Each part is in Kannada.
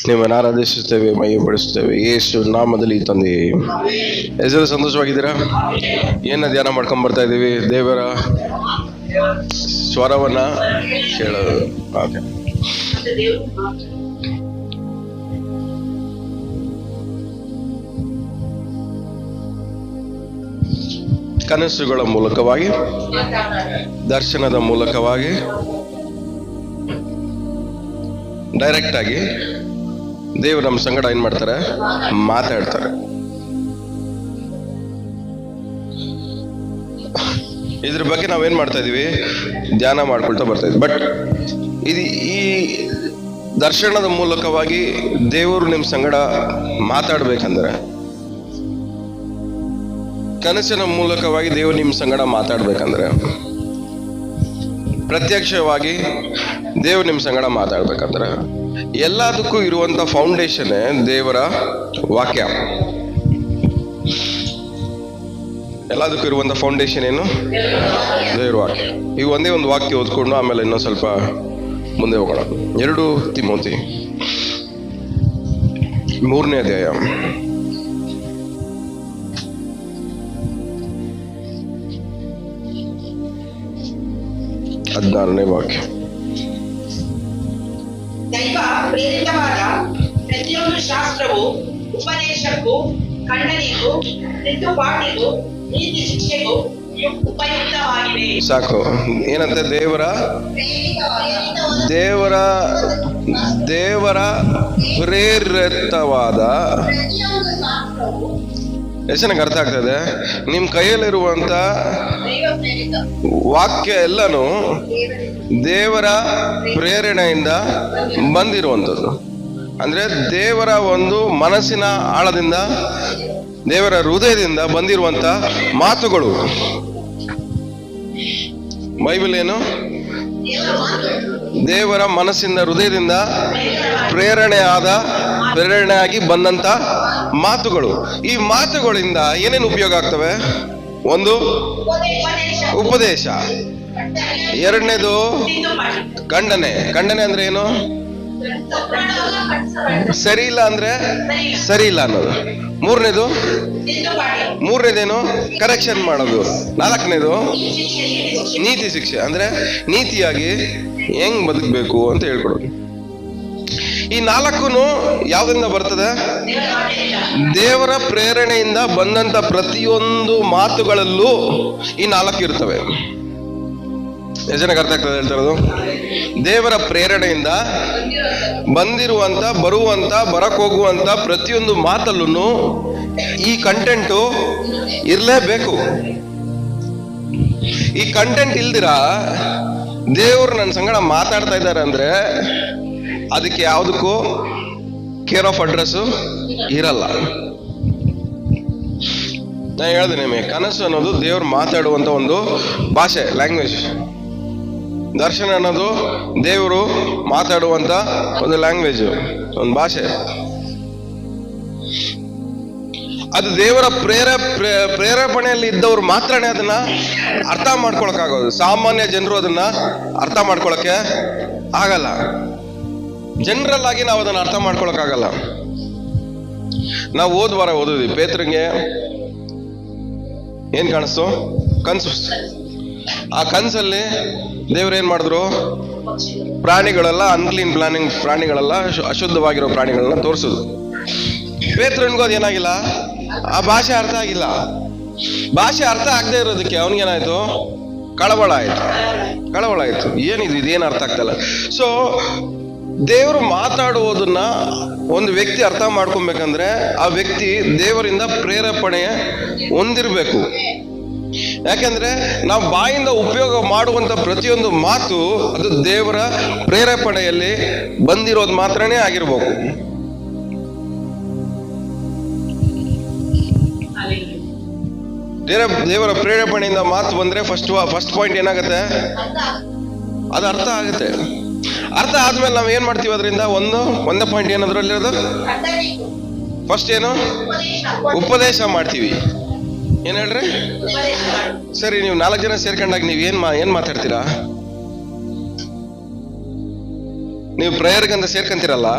ನಿಮ್ಮನ್ನು ಆರಾಧಿಸುತ್ತೇವೆ, ಮಹಿಮೆಪಡಿಸುತ್ತೇವೆ ಯೇಸು ನಾಮದಲ್ಲಿ ತಂದೆ. ಹೆಸರು ಸಂತೋಷವಾಗಿದ್ದೀರಾ? ಏನ ಧ್ಯಾನ ಮಾಡ್ಕೊಂಡ್ ಬರ್ತಾ ಇದ್ದೀವಿ? ದೇವರ ಸ್ವರವನ್ನ ಕೇಳೋದು. ಓಕೆ, ಕನಸುಗಳ ಮೂಲಕವಾಗಿ, ದರ್ಶನದ ಮೂಲಕವಾಗಿ, ಡೈರೆಕ್ಟ್ ಆಗಿ ದೇವರು ನಮ್ಮ ಸಂಗಡ ಏನ್ ಮಾಡ್ತಾರೆ? ಮಾತಾಡ್ತಾರೆ. ಇದ್ರ ಬಗ್ಗೆ ನಾವೇನ್ ಮಾಡ್ತಾ ಇದೀವಿ? ಧ್ಯಾನ ಮಾಡ್ಕೊಳ್ತಾ ಬರ್ತಾ ಇದ್ವಿ. ಬಟ್ ಇದು ಈ ದರ್ಶನದ ಮೂಲಕವಾಗಿ ದೇವರು ನಿಮ್ಮ ಸಂಗಡ ಮಾತಾಡ್ಬೇಕಂದ್ರೆ, ಕನಸಿನ ಮೂಲಕವಾಗಿ ದೇವರು ನಿಮ್ಮ ಸಂಗಡ ಮಾತಾಡ್ಬೇಕಂದ್ರೆ, ಪ್ರತ್ಯಕ್ಷವಾಗಿ ದೇವರು ನಿಮ್ಮ ಸಂಗಡ ಮಾತಾಡ್ಬೇಕಂದ್ರೆ, ಎಲ್ಲದಕ್ಕೂ ಇರುವಂತ ಫೌಂಡೇಶನ್ ದೇವರ ವಾಕ್ಯ. ಎಲ್ಲದಕ್ಕೂ ಇರುವಂತ ಫೌಂಡೇಶನ್ ಏನು? ದೇವರ ವಾಕ್ಯ. ಈಗ ಒಂದೇ ಒಂದು ವಾಕ್ಯ ಓದ್ಕೊಂಡು ಆಮೇಲೆ ಇನ್ನೊಂದು ಸ್ವಲ್ಪ ಮುಂದೆ ಹೋಗೋಣ. 2 ತಿಮೋತಿ 3ನೇ ಅಧ್ಯಾಯ 16ನೇ ವಾಕ್ಯ. ದೈವ ಪ್ರೇರಿತವಾದ ಪ್ರತಿಯೊಂದು ಶಾಸ್ತ್ರವು ಉಪದೇಶಕ್ಕೂ, ಖಂಡನೆಗೂ, ತಿದ್ದುಪಾಟಿಗೂ, ನೀತಿ ಶಿಕ್ಷೆಗೂ ಉಪಯುಕ್ತವಾಗಿದೆ. ಸಾಕು. ಏನಂತೆ? ದೇವರ ಪ್ರೇರಿತವಾದ. ಎಷ್ಟು ನನಗೆ ಅರ್ಥ ಆಗ್ತದೆ? ನಿಮ್ ಕೈಯಲ್ಲಿರುವಂತ ವಾಕ್ಯ ಎಲ್ಲನೂ ದೇವರ ಪ್ರೇರಣೆಯಿಂದ ಬಂದಿರುವಂಥದ್ದು. ಅಂದ್ರೆ ದೇವರ ಒಂದು ಮನಸ್ಸಿನ ಆಳದಿಂದ, ದೇವರ ಹೃದಯದಿಂದ ಬಂದಿರುವಂತ ಮಾತುಗಳು. ಬೈಬಲ್ ಏನು? ದೇವರ ಮನಸ್ಸಿಂದ, ಹೃದಯದಿಂದ ಪ್ರೇರಣೆಯಾಗಿ ಬಂದಂತ ಮಾತುಗಳು. ಈ ಮಾತುಗಳಿಂದ ಏನೇನು ಉಪಯೋಗ ಆಗ್ತವೆ? ಒಂದು, ಉಪದೇಶ. ಎರಡನೇದು ಖಂಡನೆ. ಖಂಡನೆ ಅಂದ್ರೆ ಏನು? ಸರಿ ಇಲ್ಲ ಅಂದ್ರೆ ಸರಿ ಇಲ್ಲ ಅನ್ನೋದು. ಮೂರನೇದೇನು? ಕರೆಕ್ಷನ್ ಮಾಡೋದು. 4ನೇದು ನೀತಿ ಶಿಕ್ಷೆ. ಅಂದ್ರೆ ನೀತಿಯಾಗಿ ಹೆಂಗ್ ಬದುಕಬೇಕು ಅಂತ ಹೇಳ್ಕೊಡೋದು. ಈ 4 ಯಾವ್ದ್ರಿಂದ ಬರ್ತದೆ? ದೇವರ ಪ್ರೇರಣೆಯಿಂದ ಬಂದಂತ ಪ್ರತಿಯೊಂದು ಮಾತುಗಳಲ್ಲೂ ಈ 4 ಇರ್ತವೆ. ಎಷ್ಟು ಜನಕ್ಕೆ ಅರ್ಥ ಆಗ್ತದೆ ಹೇಳ್ತಿರೋದು? ದೇವರ ಪ್ರೇರಣೆಯಿಂದ ಬರಕ್ ಹೋಗುವಂತ ಪ್ರತಿಯೊಂದು ಮಾತಲ್ಲೂ ಈ ಕಂಟೆಂಟು ಇರಲೇಬೇಕು. ಈ ಕಂಟೆಂಟ್ ಇಲ್ದಿರ ದೇವರು ನನ್ನ ಸಂಗಡ ಮಾತಾಡ್ತಾ ಇದ್ದಾರೆ ಅಂದ್ರೆ ಅದಕ್ಕೆ ಯಾವುದಕ್ಕೂ ಕೇರ್ ಆಫ್ ಅಡ್ರೆಸ್ ಇರಲ್ಲ. ನಾನು ಹೇಳಿದೆ ನಿಮಗೆ, ಕನಸು ಅನ್ನೋದು ದೇವ್ರು ಮಾತಾಡುವಂತ ಒಂದು ಭಾಷೆ, ಲ್ಯಾಂಗ್ವೇಜ್. ದರ್ಶನ ಅನ್ನೋದು ದೇವರು ಮಾತಾಡುವಂತ ಒಂದು ಲ್ಯಾಂಗ್ವೇಜ್, ಒಂದು ಭಾಷೆ. ಅದು ದೇವರ ಪ್ರೇರೇಪಣೆಯಲ್ಲಿ ಇದ್ದವ್ರು ಮಾತ್ರನೇ ಅದನ್ನ ಅರ್ಥ ಮಾಡ್ಕೊಳಕ್ಕಾಗೋದು. ಸಾಮಾನ್ಯ ಜನರು ಅದನ್ನ ಅರ್ಥ ಮಾಡ್ಕೊಳಕ್ಕೆ ಆಗಲ್ಲ. ಜನರಲ್ ಆಗಿ ನಾವು ಅದನ್ನ ಅರ್ಥ ಮಾಡ್ಕೊಳಕ್ಕಾಗಲ್ಲ. ನಾವು ಹೋದ ವಾರ ಓದಿದ್ವಿ, ಪೇತ್ರನಿಗೆ ಏನ್ ಕಾಣಿಸ್ತು? ಕನ್ಸು. ಆ ಕನ್ಸಲ್ಲಿ ದೇವ್ರು ಏನ್ ಮಾಡಿದ್ರು? ಪ್ರಾಣಿಗಳೆಲ್ಲ ಅನ್ಕ್ಲೀನ್ ಪ್ರಾಣಿಗಳೆಲ್ಲ, ಅಶುದ್ಧವಾಗಿರೋ ಪ್ರಾಣಿಗಳನ್ನ ತೋರಿಸುದು. ಪೇತ್ರನಿಗೂ ಅದು ಏನಾಗಿಲ್ಲ, ಆ ಭಾಷೆ ಅರ್ಥ ಆಗಿಲ್ಲ. ಭಾಷೆ ಅರ್ಥ ಆಗದೆ ಇರೋದಕ್ಕೆ ಅವನಿಗೇನಾಯ್ತು? ಕಳವಳ ಆಯ್ತು. ಏನಿದು, ಇದೇನು ಅರ್ಥ ಆಗ್ತಲ್ಲ. ಸೊ ದೇವರು ಮಾತಾಡುವುದನ್ನ ಒಂದು ವ್ಯಕ್ತಿ ಅರ್ಥ ಮಾಡ್ಕೊಬೇಕಂದ್ರೆ ಆ ವ್ಯಕ್ತಿ ದೇವರಿಂದ ಪ್ರೇರೇಪಣೆ ಹೊಂದಿರಬೇಕು. ಯಾಕೆಂದ್ರೆ ನಾವು ಬಾಯಿಂದ ಉಪಯೋಗ ಮಾಡುವಂತ ಪ್ರತಿಯೊಂದು ಮಾತು ಅದು ದೇವರ ಪ್ರೇರೇಪಣೆಯಲ್ಲಿ ಬಂದಿರೋದು ಮಾತ್ರನೇ ಆಗಿರ್ಬೇಕು. ದೇವರ ಪ್ರೇರೇಪಣೆಯಿಂದ ಮಾತು ಬಂದ್ರೆ ಫಸ್ಟ್ ಪಾಯಿಂಟ್ ಏನಾಗುತ್ತೆ? ಅದು ಅರ್ಥ ಆಗುತ್ತೆ. ಅರ್ಥ ಆದ್ಮೇಲೆ ನಾವ್ ಏನ್ ಮಾಡ್ತೀವಿ? ಅದರಿಂದ ಒಂದೇ ಪಾಯಿಂಟ್ ಏನದ್ರಲ್ಲಿರೋದು? ಫಸ್ಟ್ ಏನು? ಉಪದೇಶ ಮಾಡ್ತೀವಿ. ಏನ್ ಹೇಳ್ರಿ? ಸರಿ, ನೀವು 4 ಜನ ಸೇರ್ಕೊಂಡಾಗ ನೀವ್ ಏನ್ ಮಾತಾಡ್ತೀರಾ? ನೀವು ಪ್ರೇಯರ್ಗಂತ ಸೇರ್ಕೊಂತೀರಲ್ಲ,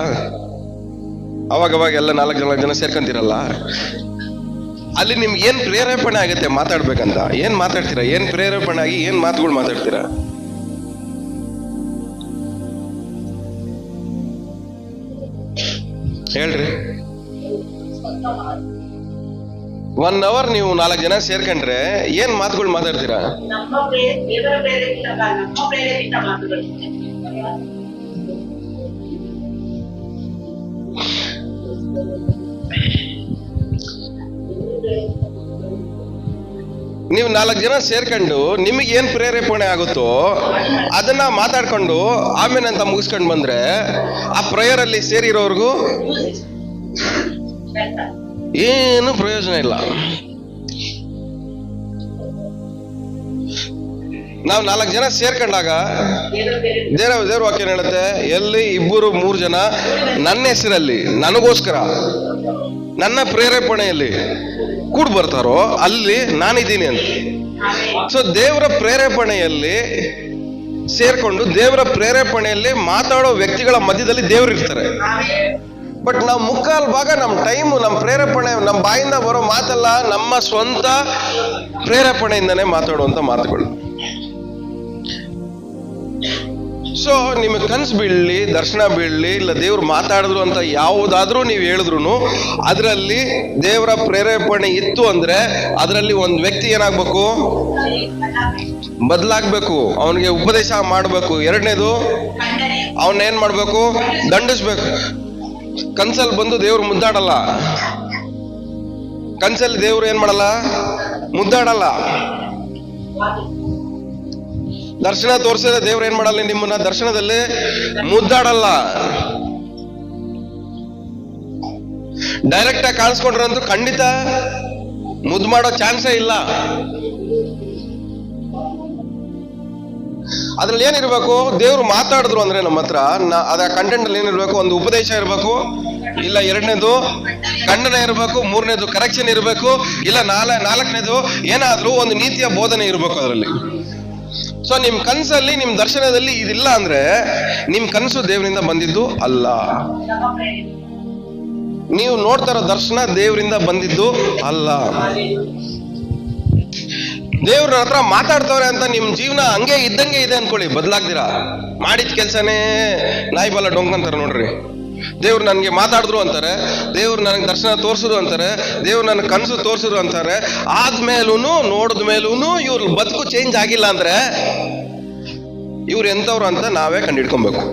ಅವಾಗ ಎಲ್ಲ 4 ಜನ ಸೇರ್ಕೊಂತೀರಲ್ಲ, ಅಲ್ಲಿ ನಿಮ್ಗೆ ಏನ್ ಪ್ರೇರೇಪಣೆ ಆಗುತ್ತೆ ಮಾತಾಡ್ಬೇಕಂತ? ಏನ್ ಮಾತಾಡ್ತೀರಾ? ಏನ್ ಪ್ರೇರೇಪಣೆ ಆಗಿ ಏನ್ ಮಾತುಗಳು ಮಾತಾಡ್ತೀರಾ? ಹೇಳ್ರಿ. 1 hour ನೀವು 4 ಜನ ಸೇರ್ಕೊಂಡ್ರೆ ಏನ್ ಮಾತುಗಳು ಮಾತಾಡ್ತೀರಾ? ದೇವರ ಪ್ರೇರೇಪಿತ ಮಾತುಗಳು. ನೀವು 4 ಜನ ಸೇರ್ಕೊಂಡು ನಿಮಗೆ ಏನ್ ಪ್ರೇರೇಪಣೆ ಆಗುತ್ತೋ ಅದನ್ನ ಮಾತಾಡ್ಕೊಂಡು ಆಮೇಲೆ ಅಂತ ಮುಗಿಸ್ಕೊಂಡು ಬಂದ್ರೆ ಆ ಪ್ರೇಯರ್ ಅಲ್ಲಿ ಸೇರಿರೋರ್ಗು ಏನು ಪ್ರಯೋಜನ ಇಲ್ಲ. ನಾವು 4 ಜನ ಸೇರ್ಕೊಂಡಾಗ ದೇವ್ರ ವಾಕ್ಯ ಹೇಳುತ್ತೆ, ಎಲ್ಲಿ 2-3 ಜನ ನನ್ನ ಹೆಸರಲ್ಲಿ ನನಗೋಸ್ಕರ ನನ್ನ ಪ್ರೇರೇಪಣೆಯಲ್ಲಿ ಕೂಡ್ ಬರ್ತಾರೋ ಅಲ್ಲಿ ನಾನಿದ್ದೀನಿ ಅಂತ. ಸೊ ದೇವರ ಪ್ರೇರೇಪಣೆಯಲ್ಲಿ ಸೇರ್ಕೊಂಡು ದೇವರ ಪ್ರೇರೇಪಣೆಯಲ್ಲಿ ಮಾತಾಡೋ ವ್ಯಕ್ತಿಗಳ ಮಧ್ಯದಲ್ಲಿ ದೇವ್ರು ಇರ್ತಾರೆ. ಬಟ್ ನಾವು 3/4 ಭಾಗ ನಮ್ಮ ಟೈಮು, ನಮ್ಮ ಪ್ರೇರೇಪಣೆ, ನಮ್ಮ ಬಾಯಿಂದ ಬರೋ ಮಾತಲ್ಲ, ನಮ್ಮ ಸ್ವಂತ ಪ್ರೇರೇಪಣೆಯಿಂದನೇ ಮಾತಾಡುವಂತ ಮಾತುಗಳು. ಸೊ ನಿಮಗೆ ಕನ್ಸು ಬೀಳಲಿ, ದರ್ಶನ ಬೀಳಲಿ, ಇಲ್ಲ ದೇವ್ರು ಮಾತಾಡಿದ್ರು ಅಂತ ಯಾವುದಾದ್ರೂ ನೀವು ಹೇಳಿದ್ರು ಅದರಲ್ಲಿ ದೇವರ ಪ್ರೇರೇಪಣೆ ಇತ್ತು ಅಂದ್ರೆ ಅದರಲ್ಲಿ ಒಂದು ವ್ಯಕ್ತಿ ಏನಾಗ್ಬೇಕು? ಬದಲಾಗ್ಬೇಕು. ಅವನಿಗೆ ಉಪದೇಶ ಮಾಡ್ಬೇಕು. 2ನೇದು, ಅವನೇನ್ ಮಾಡ್ಬೇಕು? ದಂಡಿಸ್ಬೇಕು. ಕನ್ಸಲ್ಲಿ ಬಂದು ದೇವ್ರು ಮುದ್ದಾಡಲ್ಲ. ಕನ್ಸಲ್ಲಿ ದೇವ್ರು ಏನ್ ಮಾಡಲ್ಲ? ಮುದ್ದಾಡಲ್ಲ. ದರ್ಶನ ತೋರಿಸಿದ್ರೆ ದೇವ್ರು ಏನ್ ಮಾಡಲ್ಲ? ನಿಮ್ಮನ್ನ ದರ್ಶನದಲ್ಲಿ ಮುದ್ದಾಡಲ್ಲ. ಡೈರೆಕ್ಟ್ ಆಗಿ ಕಾಣಿಸ್ಕೊಂಡ್ರಂತೂ ಖಂಡಿತ ಮುದ್ದು ಮಾಡೋ ಚಾನ್ಸೇ ಇಲ್ಲ. ಅದ್ರಲ್ಲಿ ಏನಿರ್ಬೇಕು? ದೇವ್ರು ಮಾತಾಡಿದ್ರು ಅಂದ್ರೆ ನಮ್ಮ ಹತ್ರ ಅದ ಕಂಟೆಂಟ್ ಅಲ್ಲಿ ಏನಿರ್ಬೇಕು? ಒಂದು ಉಪದೇಶ ಇರ್ಬೇಕು, ಇಲ್ಲ 2ನೇದು ಖಂಡನೆ ಇರ್ಬೇಕು, 3ನೇದು ಕರೆಕ್ಷನ್ ಇರ್ಬೇಕು, ಇಲ್ಲ 4ನೇದು ಏನಾದ್ರೂ ಒಂದು ನೀತಿಯ ಬೋಧನೆ ಇರ್ಬೇಕು ಅದರಲ್ಲಿ. ಸೊ ನಿಮ್ ಕನ್ಸಲ್ಲಿ, ನಿಮ್ ದರ್ಶನದಲ್ಲಿ ಇದಿಲ್ಲ ಅಂದ್ರೆ ನಿಮ್ ಕನಸು ದೇವರಿಂದ ಬಂದಿದ್ದು ಅಲ್ಲ. ನೀವು ನೋಡ್ತಾರೋ ದರ್ಶನ ದೇವರಿಂದ ಬಂದಿದ್ದು ಅಲ್ಲ. ದೇವ್ರ ಹತ್ರ ಮಾತಾಡ್ತವ್ರೆ ಅಂತ ನಿಮ್ ಜೀವನ ಹಂಗೆ ಇದ್ದಂಗೆ ಇದೆ ಅನ್ಕೊಳ್ಳಿ, ಬದಲಾಗ್ದಿರಾ. ಮಾಡಿದ ಕೆಲ್ಸನೇ ನಾಯಿ ಬಲ ಡೊಂಕಂತಾರೆ ನೋಡ್ರಿ. ದೇವ್ರು ನನ್ಗೆ ಮಾತಾಡಿದ್ರು ಅಂತಾರೆ, ದೇವ್ರು ನನಗೆ ದರ್ಶನ ತೋರಿಸಿದ್ರು ಅಂತಾರೆ, ದೇವ್ರು ನನಗೆ ಕನಸು ತೋರಿಸಿದ್ರು ಅಂತಾರೆ. ಆದ್ಮೇಲೂನು, ನೋಡಿದ ಮೇಲೂನು ಇವ್ರ ಬದುಕು ಚೇಂಜ್ ಆಗಿಲ್ಲ ಅಂದ್ರೆ ಇವ್ರು ಎಂತವ್ರು ಅಂತ ನಾವೇ ಕಂಡಿಡ್ಕೊಬೇಕು.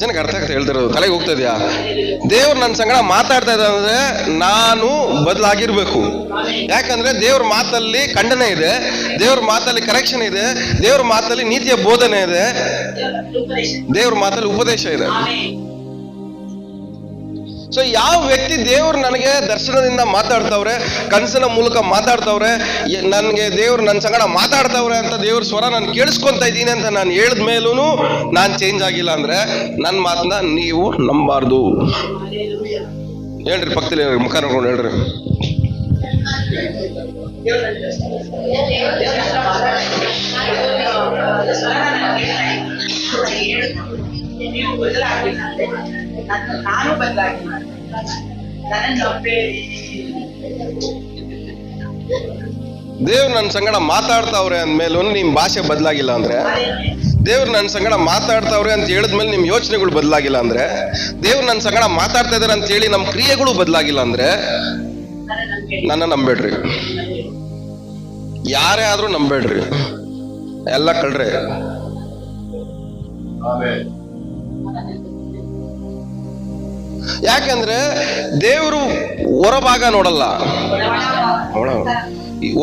ಜನಕ್ಕೆ ಅರ್ಥ ಆಗ್ತಾ ಹೇಳ್ತಿರೋದು? ತಲೆಗೆ ಹೋಗ್ತಾ ಇದೆಯಾ? ದೇವ್ರು ನನ್ನ ಸಂಗಡ ಮಾತಾಡ್ತಾ ಇದ್ದ ಅಂದ್ರೆ ನಾನು ಬದಲಾಗಿರ್ಬೇಕು. ಯಾಕಂದ್ರೆ ದೇವ್ರ ಮಾತಲ್ಲಿ ಖಂಡನೆ ಇದೆ, ದೇವ್ರ ಮಾತಲ್ಲಿ ಕರೆಕ್ಷನ್ ಇದೆ, ದೇವ್ರ ಮಾತಲ್ಲಿ ನೀತಿಯ ಬೋಧನೆ ಇದೆ, ದೇವ್ರ ಮಾತಲ್ಲಿ ಉಪದೇಶ ಇದೆ. ಸೊ ಯಾವ ವ್ಯಕ್ತಿ ದೇವ್ರು ನನಗೆ ದರ್ಶನದಿಂದ ಮಾತಾಡ್ತವ್ರೆ, ಕನಸಿನ ಮೂಲಕ ಮಾತಾಡ್ತವ್ರೆ, ನನಗೆ ದೇವ್ರು ನನ್ನ ಸಂಗಡ ಮಾತಾಡ್ತವ್ರೆ ಅಂತ ದೇವ್ರ ಸ್ವರ ನಾನು ಕೇಳಿಸ್ಕೊಂತ ಇದ್ದೀನಿ ಅಂತ ನಾನು ಹೇಳಿದ ಮೇಲೂ ನಾನು ಚೇಂಜ್ ಆಗಿಲ್ಲ ಅಂದ್ರೆ ನನ್ನ ಮಾತನ್ನ ನೀವು ನಂಬಾರ್ದು. ಹೇಳ್ರಿ, ಪಕ್ಕದಲ್ಲಿ ಮುಖ ನೋಡ್ಕೊಂಡು ಹೇಳ್ರಿ. ನೀವು ಬದಲಾಗಿಲ್ಲ, ನಾನು ಬದಲಾಗಿಲ್ಲ, ದೇವ್ರು ನನ್ನ ಸಂಗಡ ಮಾತಾಡ್ತಾವ್ರೆ ಅಂದ್ಮೇಲೂ ನಿಮ್ ಭಾಷೆ ಬದಲಾಗಿಲ್ಲ ಅಂದ್ರೆ, ದೇವ್ರು ನನ್ನ ಸಂಗಡ ಮಾತಾಡ್ತಾವ್ರೆ ಅಂತ ಹೇಳಿದ್ಮೇಲೆ ನಿಮ್ ಯೋಚನೆಗಳು ಬದಲಾಗಿಲ್ಲ ಅಂದ್ರೆ, ದೇವ್ರು ನನ್ನ ಸಂಗಡ ಮಾತಾಡ್ತಾ ಇದಾರೆ ಅಂತ ಹೇಳಿ ನಮ್ ಕ್ರಿಯೆಗಳು ಬದಲಾಗಿಲ್ಲ ಅಂದ್ರೆ ನನ್ನ ನಂಬೇಡ್ರಿ. ಯಾರೇ ಆದ್ರೂ ನಂಬೇಡ್ರಿ, ಎಲ್ಲ ಕಳ್ರೆ. ಯಾಕಂದ್ರೆ ದೇವರು ಹೊರಭಾಗ ನೋಡಲ್ಲ,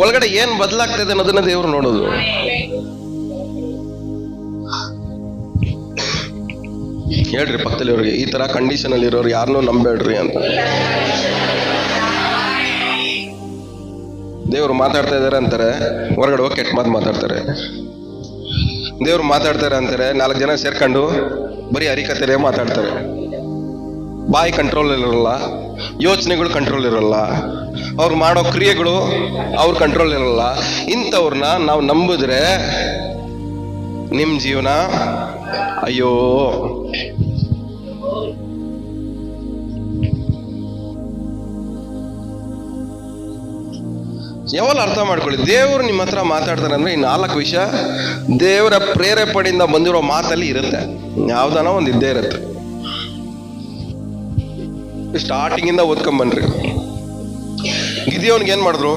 ಒಳಗಡೆ ಏನ್ ಬದಲಾಗ್ತದೆ ಅನ್ನೋದನ್ನ ದೇವ್ರು ನೋಡೋದು. ಹೇಳ್ರಿ ಪಕ್ಕದಲ್ಲಿ ಅವ್ರಿಗೆ, ಈ ತರ ಕಂಡೀಷನ್ ಅಲ್ಲಿ ಇರೋರು ಯಾರನ್ನೂ ನಂಬೇಡ್ರಿ ಅಂತ. ದೇವ್ರು ಮಾತಾಡ್ತಾ ಇದಾರೆ ಅಂತಾರೆ, ಹೊರಗಡೆ ಹೋಗಿ ಕೆಟ್ಟ ಮಾತು ಮಾತಾಡ್ತಾರೆ. ದೇವ್ರು ಮಾತಾಡ್ತಾರೆ ಅಂತಾರೆ, 4 ಜನ ಸೇರ್ಕೊಂಡು ಬರೀ ಹರಿಕತೆರೇ ಮಾತಾಡ್ತಾರೆ. ಬಾಯಿ ಕಂಟ್ರೋಲ್ ಇರಲ್ಲ, ಯೋಚನೆಗಳು ಕಂಟ್ರೋಲ್ ಇರಲ್ಲ, ಅವ್ರು ಮಾಡೋ ಕ್ರಿಯೆಗಳು ಅವ್ರ ಕಂಟ್ರೋಲ್ ಇರಲ್ಲ. ಇಂಥವ್ರನ್ನ ನಾವು ನಂಬಿದ್ರೆ ನಿಮ್ ಜೀವನ ಅಯ್ಯೋ. ಯಾವಲ್ಲ ಅರ್ಥ ಮಾಡ್ಕೊಳ್ಳಿ, ದೇವರು ನಿಮ್ಮ ಹತ್ರ ಮಾತಾಡ್ತಾರೆ ಅಂದ್ರೆ ಈ 4 ವಿಷಯ ದೇವರ ಪ್ರೇರೇಪಣೆಯಿಂದ ಬಂದಿರೋ ಮಾತಲ್ಲಿ ಇರುತ್ತೆ. ಯಾವ್ದಾನ ಒಂದು ಇದ್ದೇ ಇರುತ್ತೆ. ಸ್ಟಾರ್ಟಿಂಗ್ ಇಂದ ಓದ್ಕೊಂಬನ್ರಿ. ಗಿದಿಯೋನ್ಗೆ ಏನ್ ಮಾಡಿದ್ರು